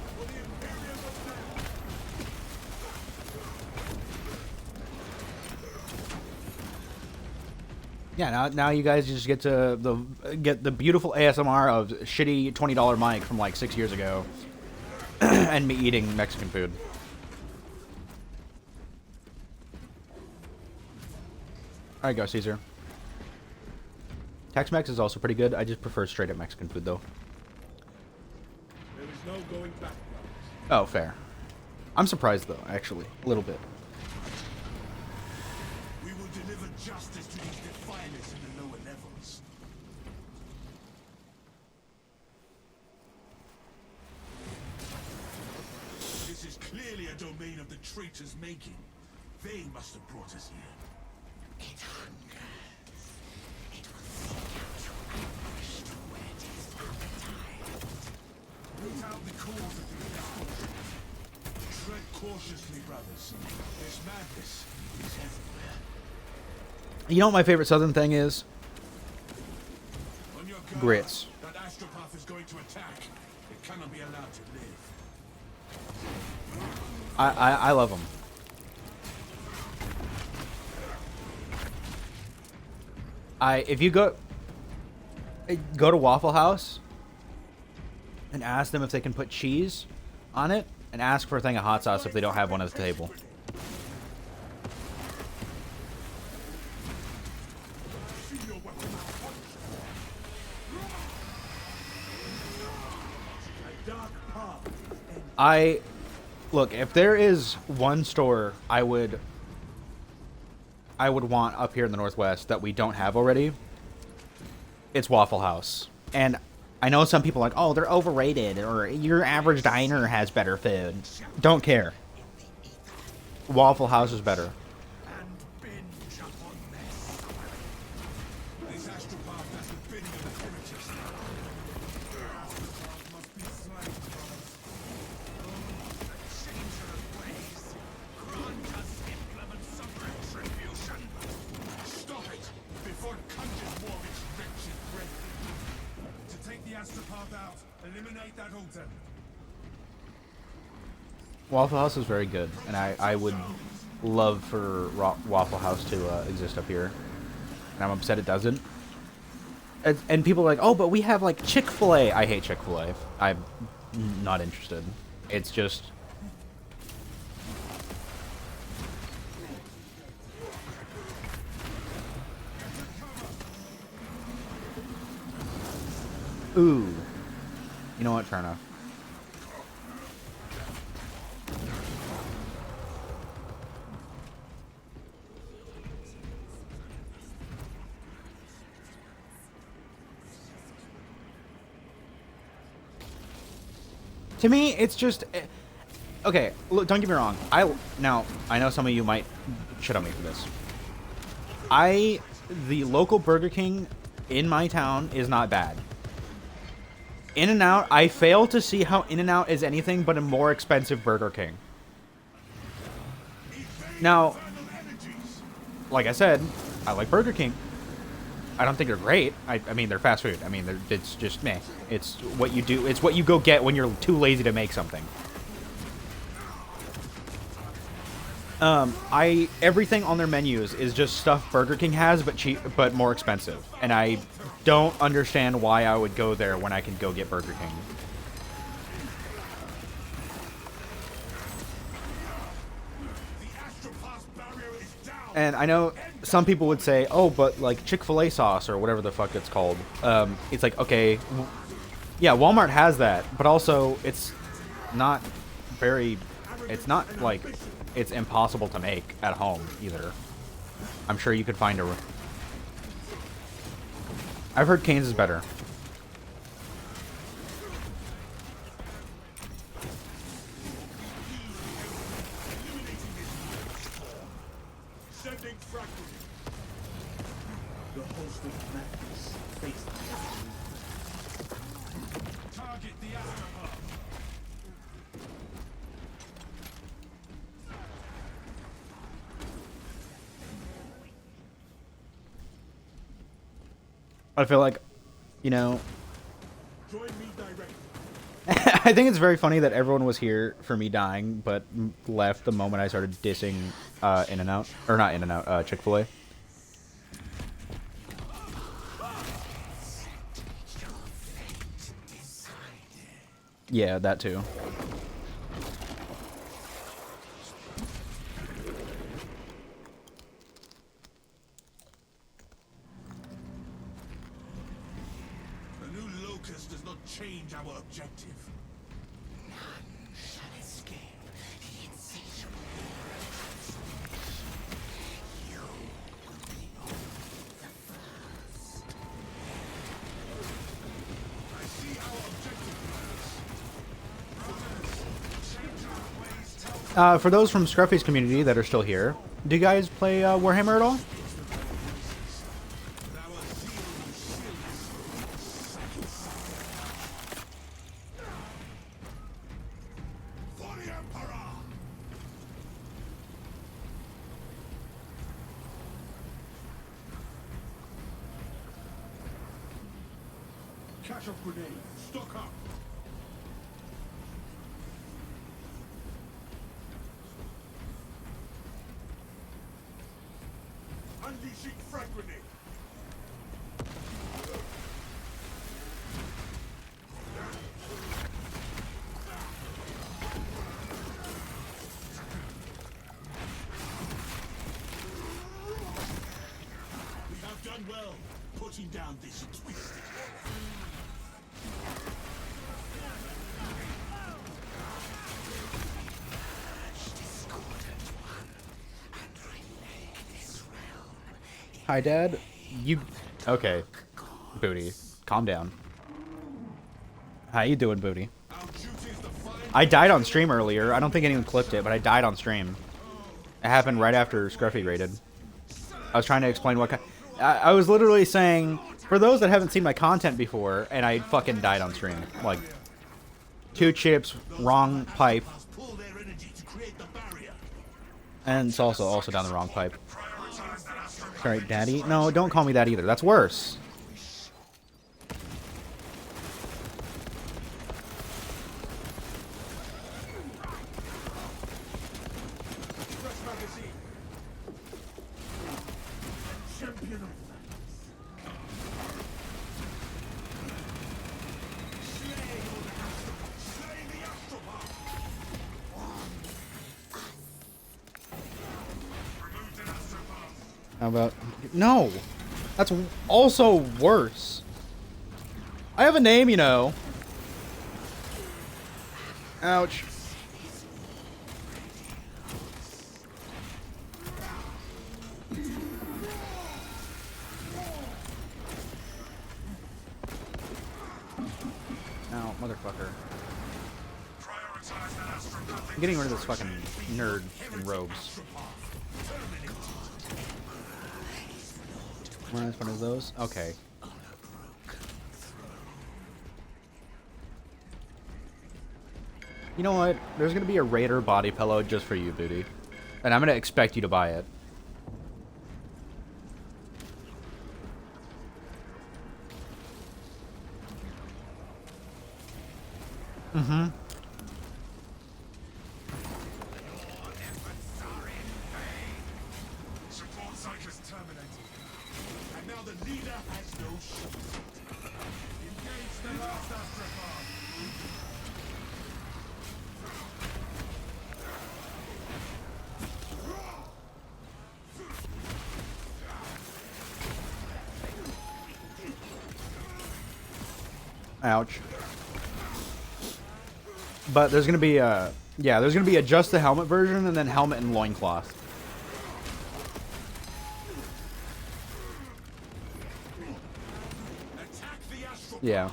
Yeah, now you guys just get to get the beautiful ASMR of shitty $20 mic from like 6 years ago, and me eating Mexican food. All right, go Caesar. Tex-Mex is also pretty good. I just prefer straight up Mexican food though. There is no going back, brothers. Oh, fair. I'm surprised though, actually, a little bit. We will deliver justice to these defilers in the lower levels. This is clearly a domain of the traitors' making. They must have brought us here. It hungers. It will seek out your anguish to whet his appetite. Root out the cause of the misfortune. Tread cautiously, brothers. This madness is everywhere. You know what my favorite Southern thing is? On your guard. Grits. That astropath is going to attack. It cannot be allowed to live. I love them. If you go to Waffle House and ask them if they can put cheese on it, and ask for a thing of hot sauce if they don't have one at the table. Look, if there is one store I would want up here in the Northwest that we don't have already, it's Waffle House. And I know some people are like, oh, they're overrated, or your average diner has better food. Don't care. Waffle House is better. And binge upon this. This astropath has the bidding of the primitives. Astropath must be slain, brothers. Changer of ways. Grant us implement some retribution. Stop it before it conjures more of its wretched brethren. To take the astropath out, eliminate that altar. Waffle House is very good, and I would love for Waffle House to exist up here. And I'm upset it doesn't. And people are like, oh, but we have like Chick-fil-A. I hate Chick-fil-A. I'm not interested. It's just... Ooh. You know what? Fair enough. To me, it's just... Okay, look, don't get me wrong. Now, I know some of you might shit on me for this. The local Burger King in my town is not bad. In-N-Out, I fail to see how In-N-Out is anything but a more expensive Burger King. Now, like I said, I like Burger King. I don't think they're great. I mean, they're fast food. I mean, it's just meh. It's what you do. It's what you go get when you're too lazy to make something. Everything on their menus is just stuff Burger King has, but cheap, but more expensive. And I don't understand why I would go there when I can go get Burger King. And I know some people would say, oh, but like Chick-fil-A sauce or whatever the fuck it's called. It's like, okay, yeah, Walmart has that, but also it's not very, it's not like it's impossible to make at home either. I'm sure you could find a... I've heard Cane's is better. Sending fragment. The host of madness face target the astropath. I feel like, you know... Join me directly. I think it's very funny that everyone was here for me dying, but left the moment I started dissing In-N-Out. Or not In-N-Out, Chick-fil-A. Yeah, that too. A new locust does not change our objective. None shall escape the insatiable war of transformation. You will be the first. I see our objective, brothers. Change our ways, tell For those from Scruffy's community that are still here, do you guys play Warhammer at all? our zeal and for the Emperor! Cash up grenade. Stock up. Unleashing frag grenade. We have done well putting down this twisted. Discordant one, and remake this realm. Hi, Dad. You... Okay. Booty. Calm down. How you doing, Booty? Our duty is to find I died on stream earlier. I don't think anyone clipped it, but I died on stream. It happened right after Scruffy raided. I was trying to explain what kind... I was literally saying, for those that haven't seen my content before, and I fucking died on stream. Like, 2 chips, wrong pipe, pull their energy to create the barrier. and it's also down the wrong pipe. Sorry, Daddy? No, don't call me that either. That's worse. Fresh magazine. Champion of Slay the Astropath! Remove the Astropath! How about... No! That's also worse. I have a name, you know. Ouch. Ow, motherfucker. Prioritize that astropathic I'm getting rid of this fucking nerd in robes. One of those? Okay. You know what? There's gonna be a Raider body pillow just for you, Booty. And I'm gonna expect you to buy it. Mm-hmm. Support site is terminated. And now the leader has no shot. Engage the last Astropath! Ouch. But there's gonna be a... Yeah, there's gonna be a just the helmet version and then helmet and loincloth. Attack the Astropath! Yeah.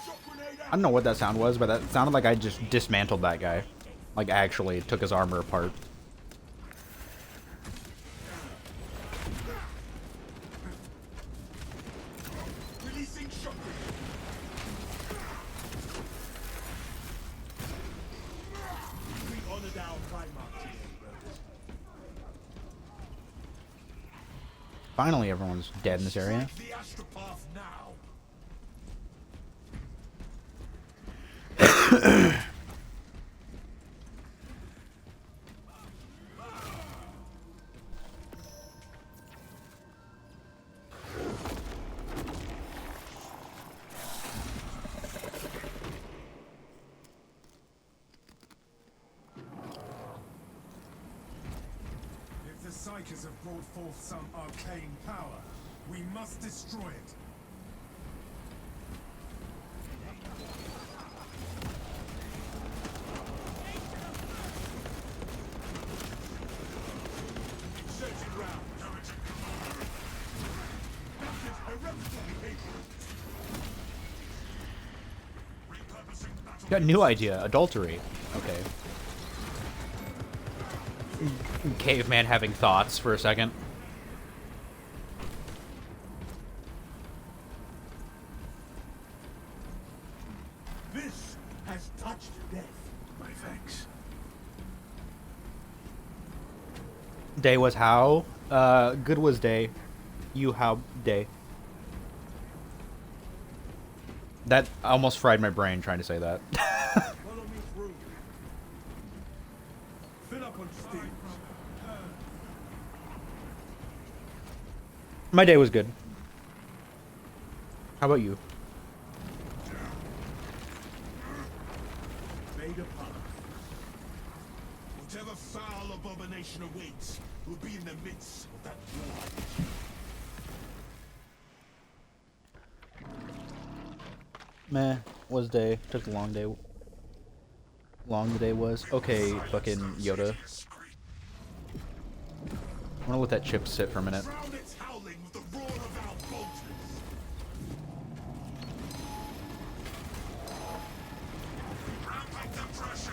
Shock grenade I out! don't know what that sound was, but that sounded like I just dismantled that guy. Like, actually took his armor apart. Releasing shock grenade! We honored our Primarch today, brothers. Finally, everyone's dead in this area. Strike the Astropath now! Psychers have brought forth some arcane power. We must destroy it. Searching round. Active heretical behavior. Repurposing battle. Got a new idea. Adultery. Okay. Caveman having thoughts for a second. This has touched death. My thanks. Day was how? Good was day. You how day. That almost fried my brain trying to say that. Follow me through. Fill up on steam. My day was good. How about you? Made a path. Whatever foul abomination awaits will be in the midst of that war. Meh, was day. Took a long day. Long the day was. Okay, fucking Yoda. I wanna let that chip sit for a minute. Drown its howling with the roar of our bolters. Ramp up the pressure.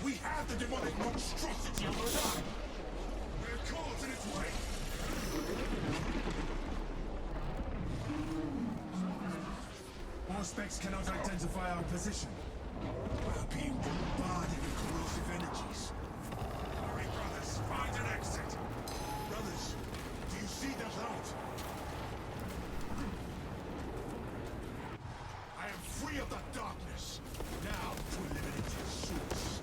We have the demonic monstrosity on our side. We're caught in its way. Aspects cannot identify our position. We're being bombarded with corrosive energies. Hurry, brothers. Find an exit. Brothers, do you see that light? I am free of the darkness. Now to eliminate its source.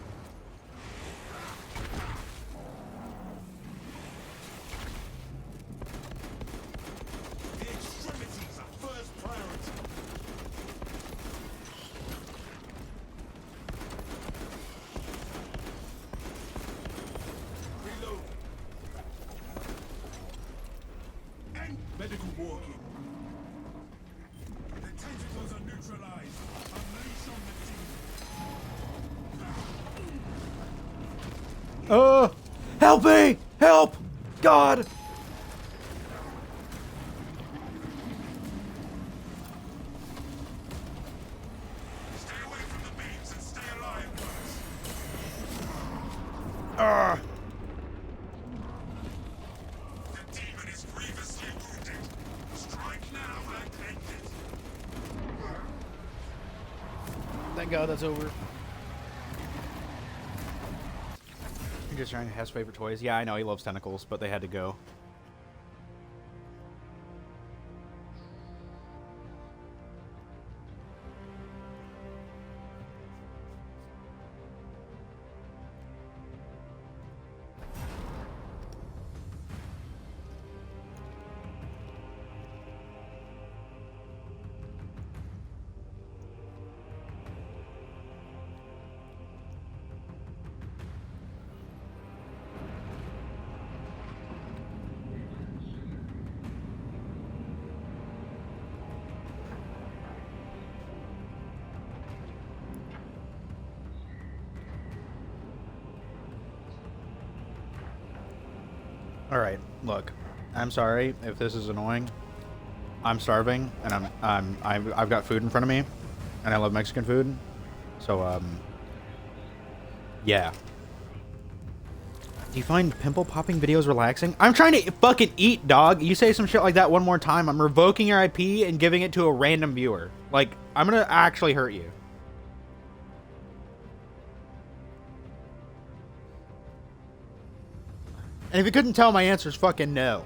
The extremities are first priority. Reload. And medical walking. The tentacles are neutralized. Unleash on the demon. Help me! Help! God! Stay away from the beams and stay alive, brothers. Ugh. The demon is grievously wounded. Strike now and end it. Thank God that's over. You're just trying to have favorite toys. Yeah, I know he loves tentacles, but they had to go. All right, look, I'm sorry if this is annoying. I'm starving, and I've got food in front of me, and I love Mexican food, so yeah. Do you find pimple popping videos relaxing? I'm trying to fucking eat, dog. You say some shit like that one more time, I'm revoking your IP and giving it to a random viewer. Like, I'm gonna actually hurt you. And if you couldn't tell, my answer is fucking no.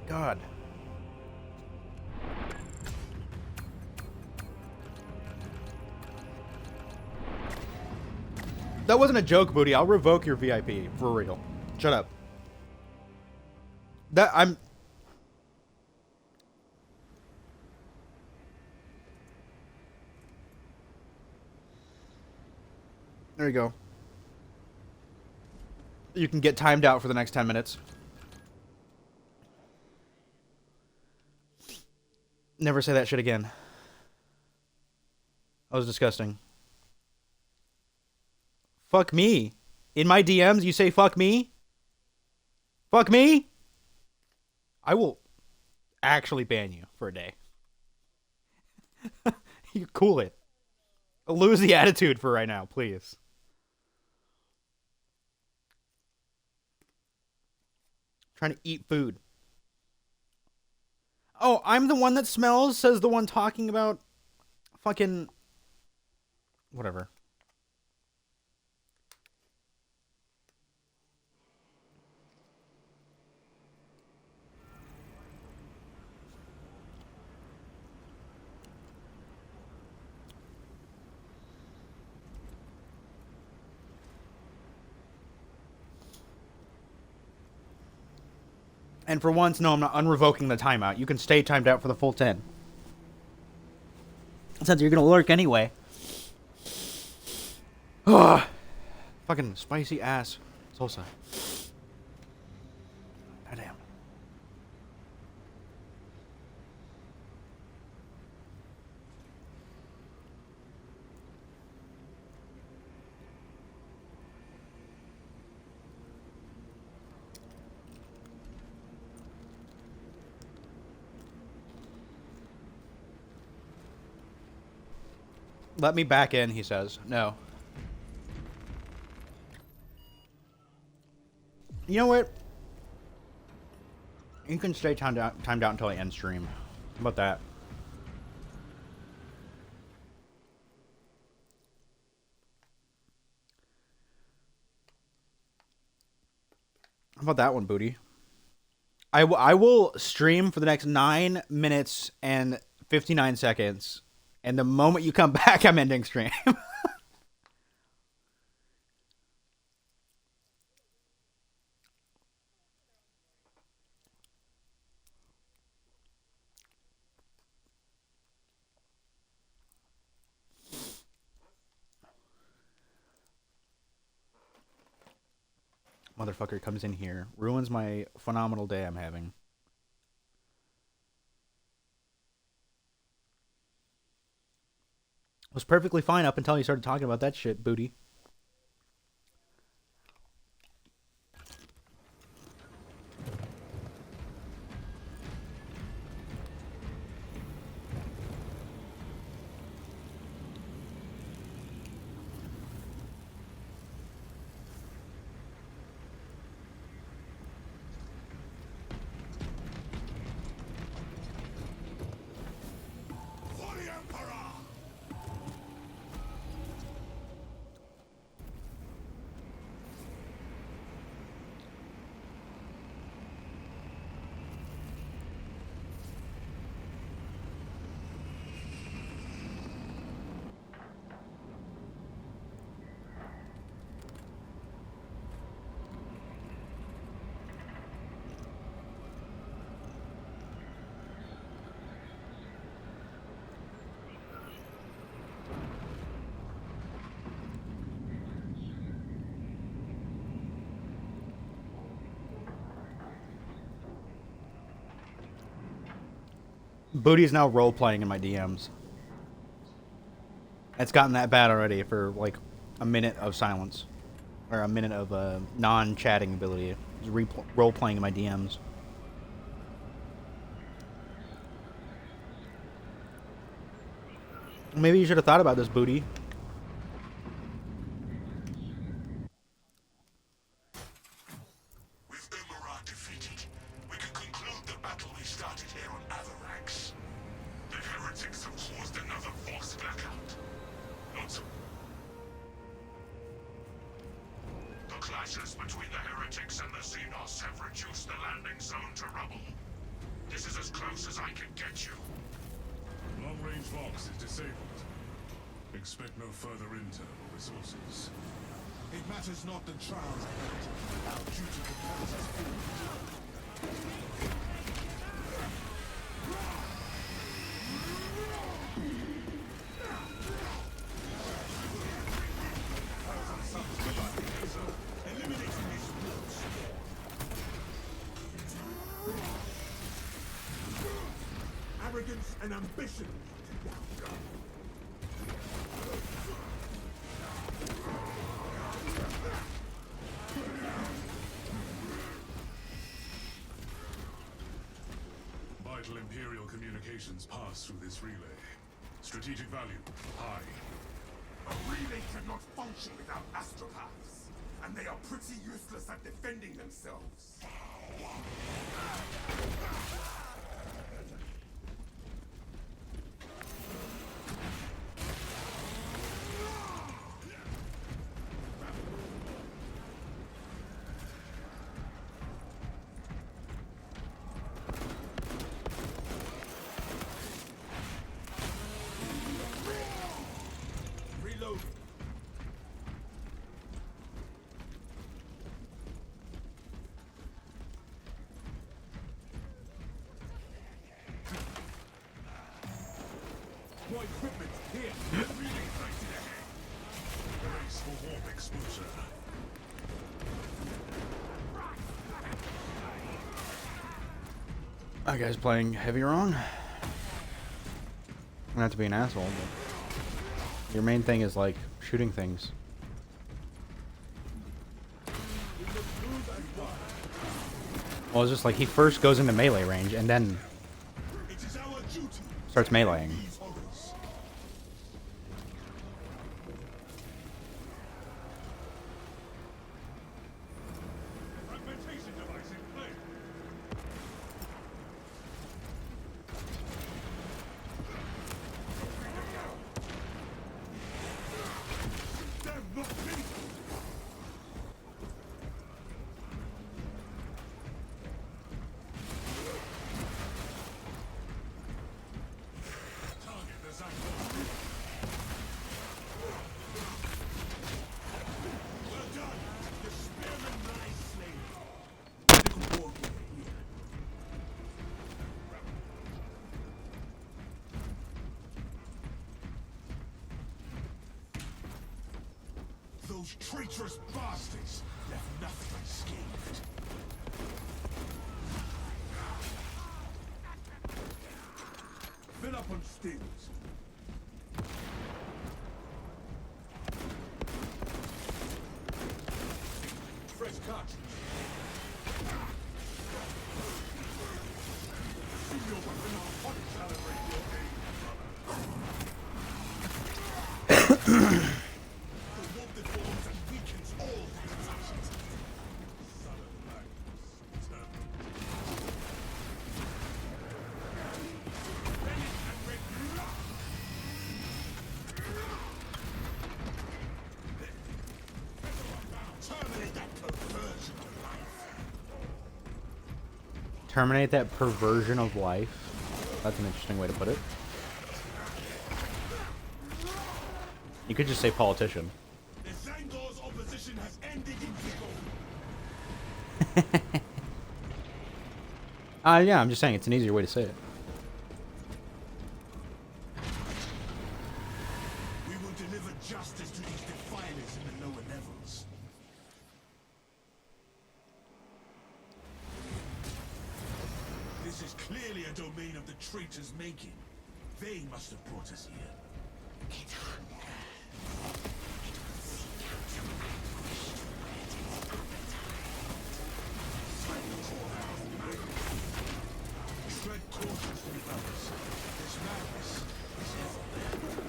God. That wasn't a joke, Booty. I'll revoke your VIP. For real. Shut up. That I'm. There you go. You can get timed out for the next 10 minutes. Never say that shit again. That was disgusting. Fuck me. In my DMs, you say fuck me? Fuck me? I will actually ban you for a day. You cool it. Lose the attitude for right now, please. Trying to eat food. Oh, I'm the one that smells, says the one talking about fucking whatever. And for once, no, I'm not unrevoking the timeout. You can stay timed out for the full 10. Since you're gonna lurk anyway. Ugh. Fucking spicy ass salsa. Goddamn. Let me back in, he says. No. You know what? You can stay timed out until I end stream. How about that? How about that one, booty? I will stream for the next 9 minutes and 59 seconds. And the moment you come back, I'm ending stream. Motherfucker comes in here, ruins my phenomenal day I'm having. Was perfectly fine up until you started talking about that shit, booty. For the Emperor! Booty is now role-playing in my DMs. It's gotten that bad already for, like, a minute of silence. Or a minute of non-chatting ability. Role-playing in my DMs. Maybe you should have thought about this, Booty. With Umara defeated, we can conclude the battle we started here on Avarax. The heretics have caused another Vox blackout. Not so. The clashes between the heretics and the Xenos have reduced the landing zone to rubble. This is as close as I can get you. Long-range Vox is disabled. Expect no further internal resources. It matters not the trials ahead. Our duty compels us forward. arrogance and ambition. Vital Imperial communications pass through this relay. Strategic value, high. A relay cannot function without astropaths, and they are pretty useless at defending themselves. Reload. More equipment here. Relay sighted ahead. Brace for warp exposure. That guy's playing heavy wrong. Not to be an asshole, but your main thing is like shooting things. Well, it's just like he first goes into melee range and then It is our duty. starts meleeing. These horrors. Fragmentation device in play. Them, not me. Target the Zangor. Well done. The spearman lies slain. Critical war gear here. Those traitorous bastards left nothing unscathed. Fill up on stills. Fresh cartridge. Shoot your weapon, I'll hot calibrate your aim. The wolf deforms and weakens all that touches. Son of Magnus, eternal. Ready and ready. Terminate that perversion of life. Terminate that perversion of life. That's an interesting way to put it. You could just say politician. The Zangor's opposition has ended in vigor. Yeah, I'm just saying it's an easier way to say it. We will deliver justice to these defilers in the lower levels. This is clearly a domain of the traitors' making. They must have brought us here. It hungers. It will seek out your vanquished to whet its appetite. Tread cautiously, brothers. This madness is everywhere.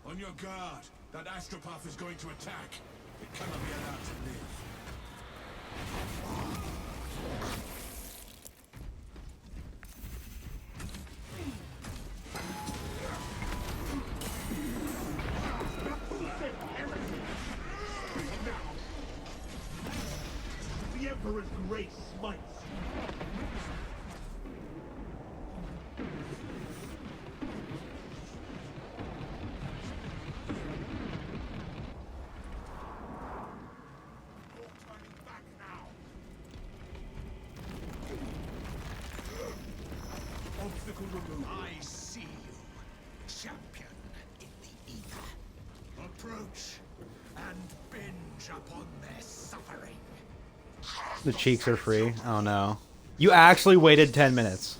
On your guard. That astropath is going to attack. It cannot be allowed to live. The Emperor's grace smites. Turning back now. Obstacle removed. I see you, champion in the ether. Approach. watch and binge upon their suffering. The cheeks are free. Oh no. You actually waited 10 minutes.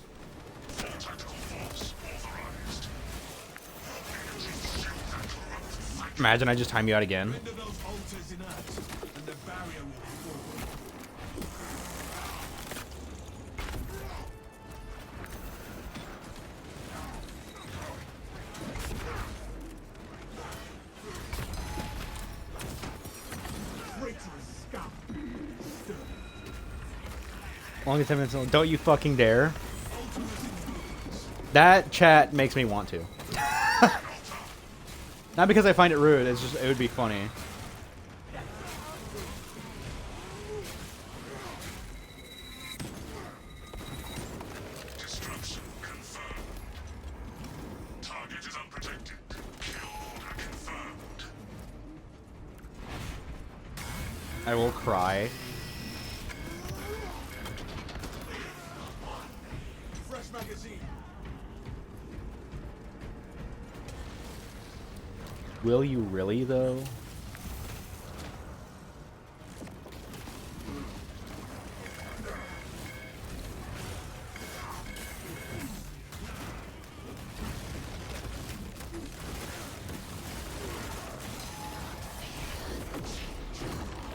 Imagine I just time you out again. Render those altars inert, and the barrier will fall. Traitorous scum. Only 10 minutes. Don't you fucking dare. That chat makes me want to. Not because I find it rude, it's just, it would be funny. Destruction confirmed. Target is unprotected. Kill order confirmed. I will cry. Fresh magazine. Will you really, though?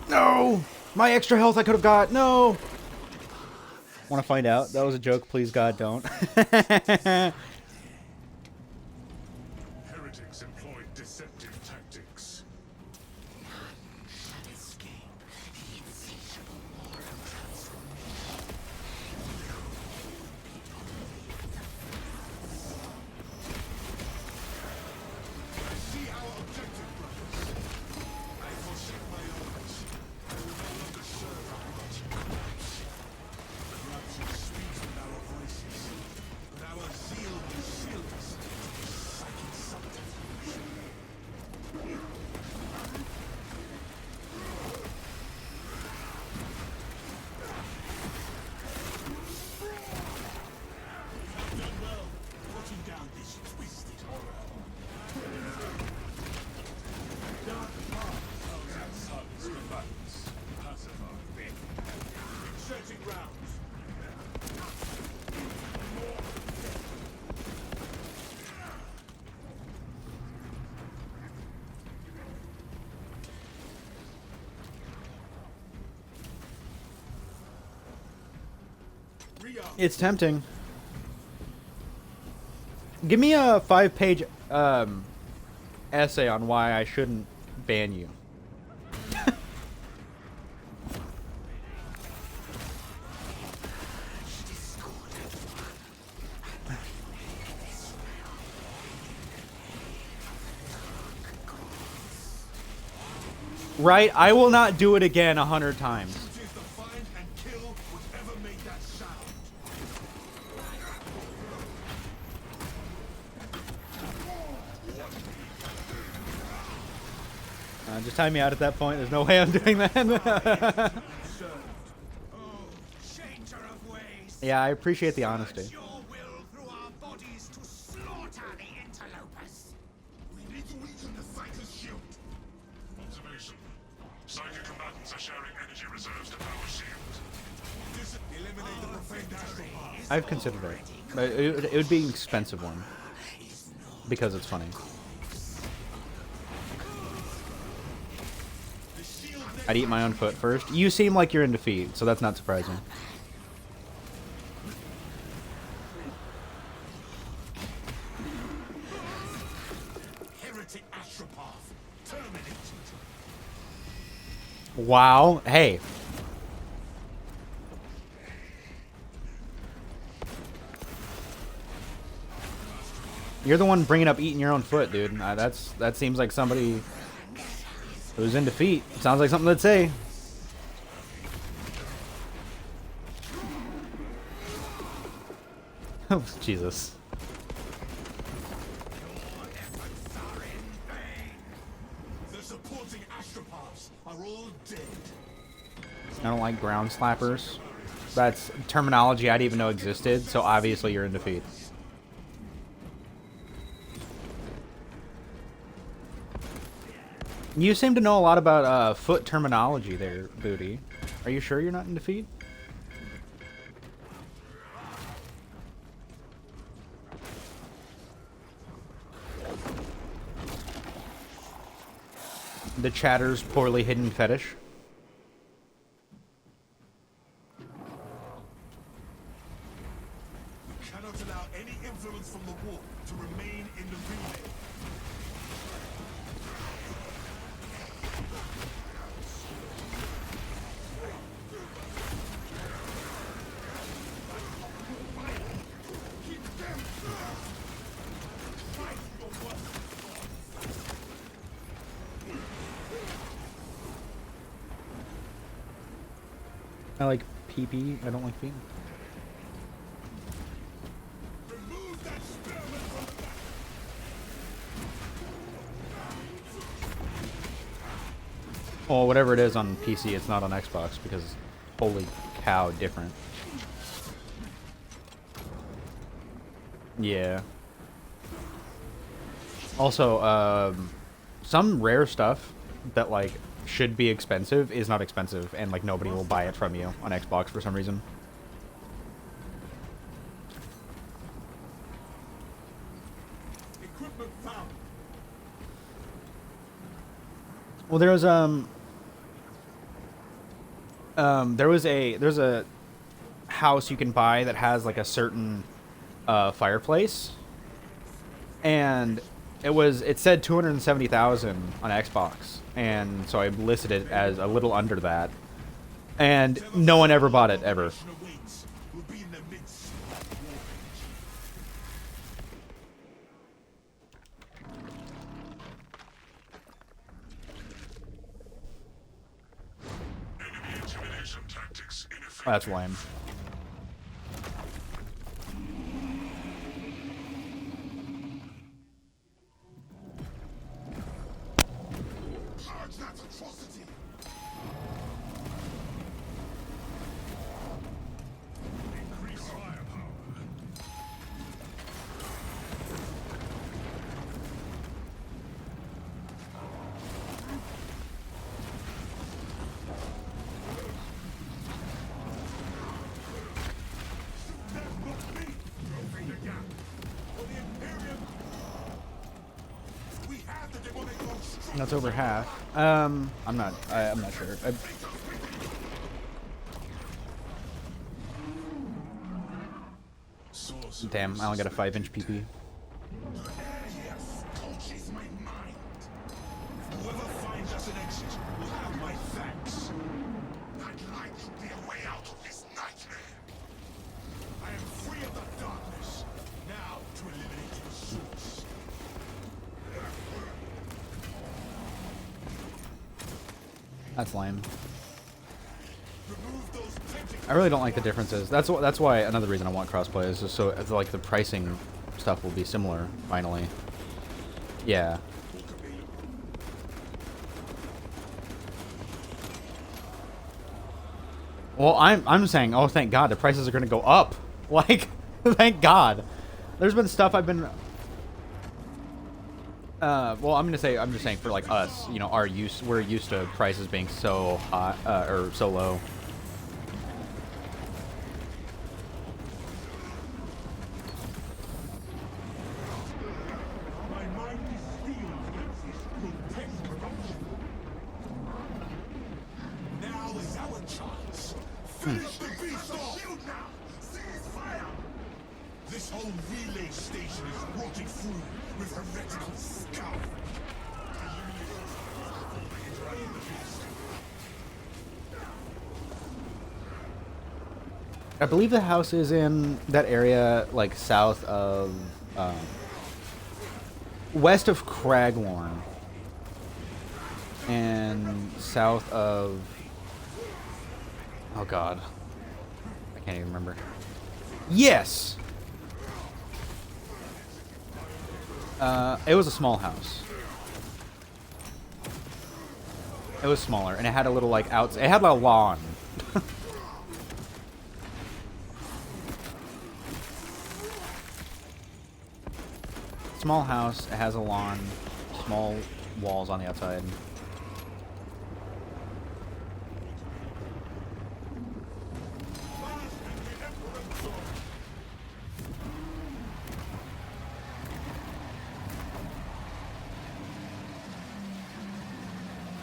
No! My extra health I could have got. No! Want to find out? That was a joke. Please, God, don't. Heretics employed deceptive tactics. Shall escape the insatiable moral transformation. I see our objective, brothers. I forsake my orders. I will no longer serve our logic. Corruption speaks with our voices, but our zeal will seal us to the psychic subterfuge. I've done well, putting down this twisted horror. Dark path tells our sons combatants. Pacify me. Inserting rounds. Re-arm. It's tempting. Give me a 5-page essay on why I shouldn't ban you. Right? I will not do it again 100 times. Duty is to find and kill whatever made that sound. Just time me out at that point. There's no way I'm doing that. Served. Oh, changer of ways. Yeah, I appreciate the honesty. Your will through our bodies to slaughter the interlopers. We need to weaken the fighter's shield. Observation. Psychic combatants are sharing energy reserves to power shield. Eliminate the profane astral path. I've considered it. But it would be an expensive one. Because it's funny. The shield I'd eat my own foot first. You seem like you're in defeat, so that's not surprising. heretic astropath. Terminated. Wow. Hey. You're the one bringing up eating your own foot, dude. That seems like somebody who's in defeat. Sounds like something they'd say. Oh, Jesus. The supporting astropaths are all dead. I don't like ground slappers. That's terminology I didn't even know existed, so obviously you're in defeat. You seem to know a lot about foot terminology there, Booty. Are you sure you're not in defeat? The chatter's poorly hidden fetish. Cannot allow any influence from the war to remain in the relay. I like pee-pee. I don't like feet. Remove that spearman from the back. Well, whatever it is on PC, it's not on Xbox because holy cow, different. Yeah. Also, some rare stuff that like should be expensive is not expensive, and like nobody will buy it from you on Xbox for some reason. Equipment found. Well, there's there's a house you can buy that has like a certain fireplace, and it said 270,000 on Xbox, and so I listed it as a little under that, and no one ever bought it ever. Awaits. We'll be in the midst of the war. Enemy intimidation tactics ineffective. That's lame. Purge that atrocity. Increase firepower. That's over half. I'm not sure. Damn, I only got a 5-inch PP. Yes, touches my mind. Whoever finds us an exit will have my thanks. I'd like to be a way out of this nightmare. I am free of the darkness. Now to eliminate the source. That's lame. Remove those tentacles. I really don't like the differences. That's why another reason I want crossplay is just so it's like the pricing stuff will be similar finally. Yeah. Well, I'm saying, oh, thank God, the prices are going to go up. Like, thank God. There's been stuff I've been. Well, I'm just saying for like us, you know, we're used to prices being so high or so low. My mind is steeled against this grotesque corruption. Now is our chance. Finish the beast off! Shield now! Cease fire! This whole relay station is rotting through with heretical scum. I believe the house is in that area, like south of, west of Cragworn, and south of, oh God, I can't even remember. Yes! It was a small house. It was smaller, and it had a little, like, it had a lawn. Small house, it has a lawn, small walls on the outside.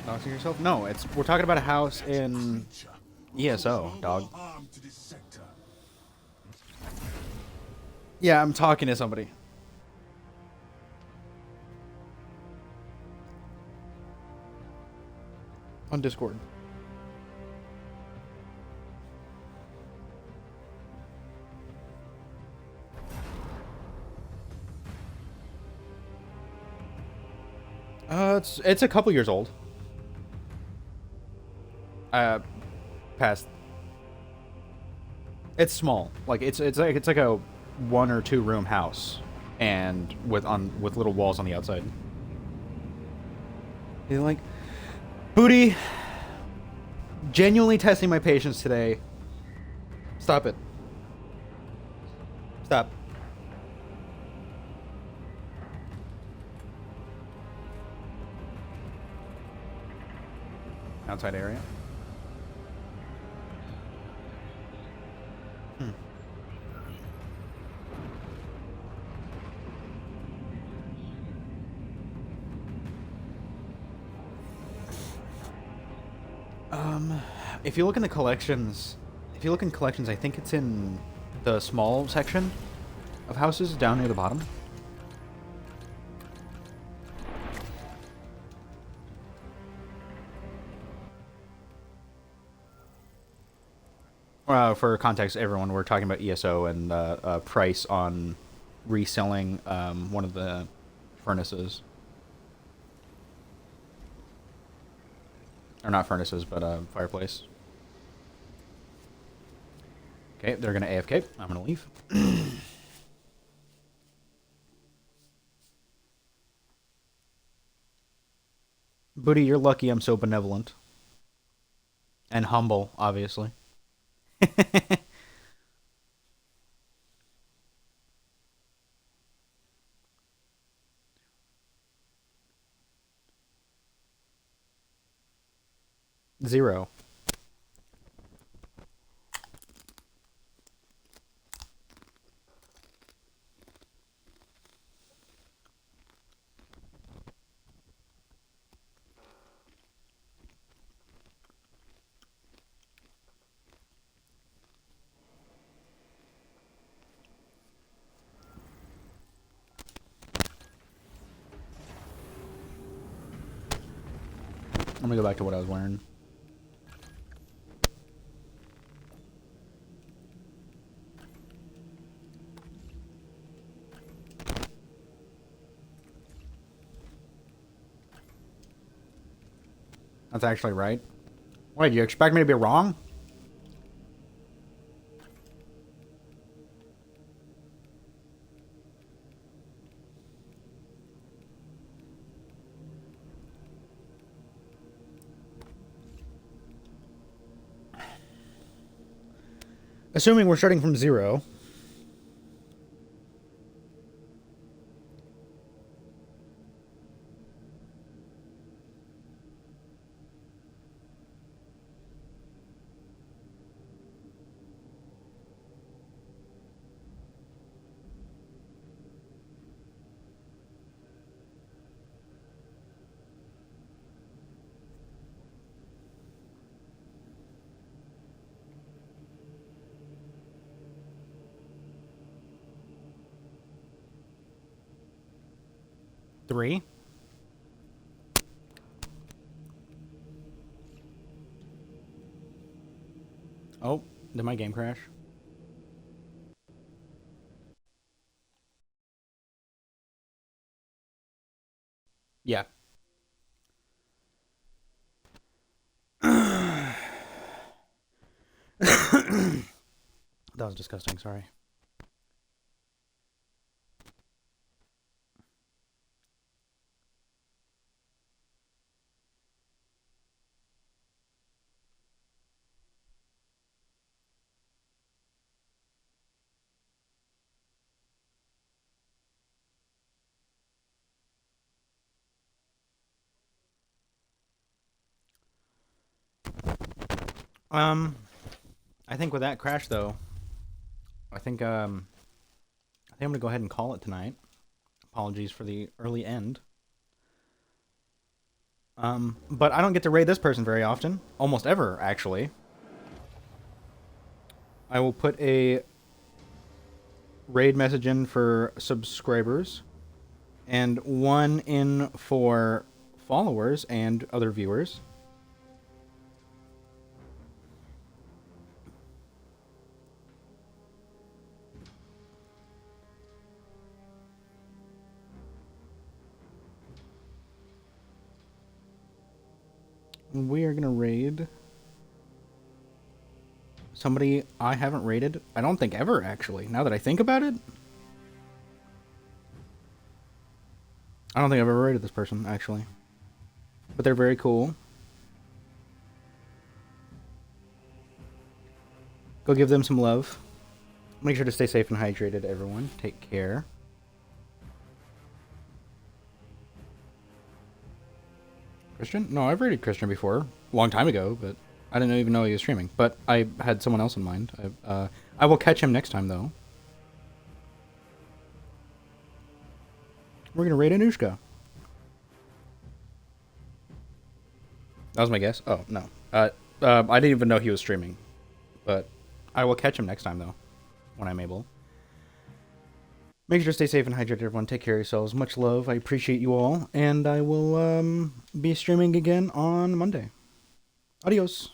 Doxing yourself? No, it's we're talking about a house in ESO, dog. Harm to this sector. Yeah, I'm talking to somebody on Discord. It's a couple years old. Uh, past. It's small. Like it's like a 1 or 2 room house, and with little walls on the outside. You're like, Booty, genuinely testing my patience today. Stop it. Stop. Outside area. If you look in the collections, I think it's in the small section of houses down near the bottom. For context, everyone, we're talking about ESO and price on reselling one of the furnaces. Or not furnaces, but fireplace. Okay, they're gonna AFK. I'm gonna leave. Booty, you're lucky I'm so benevolent. And humble, obviously. Zero. I'm gonna go back to what I was wearing. That's actually right. Wait, you expect me to be wrong? Assuming we're starting from 0. Three. Oh, did my game crash? Yeah. That was disgusting, sorry. Um, I think with that crash though, I think I'm gonna go ahead and call it tonight. Apologies for the early end. But I don't get to raid this person very often. Almost ever, actually. I will put a raid message in for subscribers and one in for followers and other viewers. We are gonna raid somebody I haven't raided. I don't think ever, actually. Now that I think about it, I don't think I've ever raided this person, actually. But they're very cool. Go give them some love. Make sure to stay safe and hydrated, everyone. Take care. Christian? No, I've rated Christian before. A long time ago, but I didn't even know he was streaming. But I had someone else in mind. I will catch him next time, though. We're going to raid Anushka. That was my guess? Oh, no. I didn't even know he was streaming. But I will catch him next time, though. When I'm able. Make sure to stay safe and hydrated, everyone. Take care of yourselves. Much love. I appreciate you all. And I will be streaming again on Monday. Adios.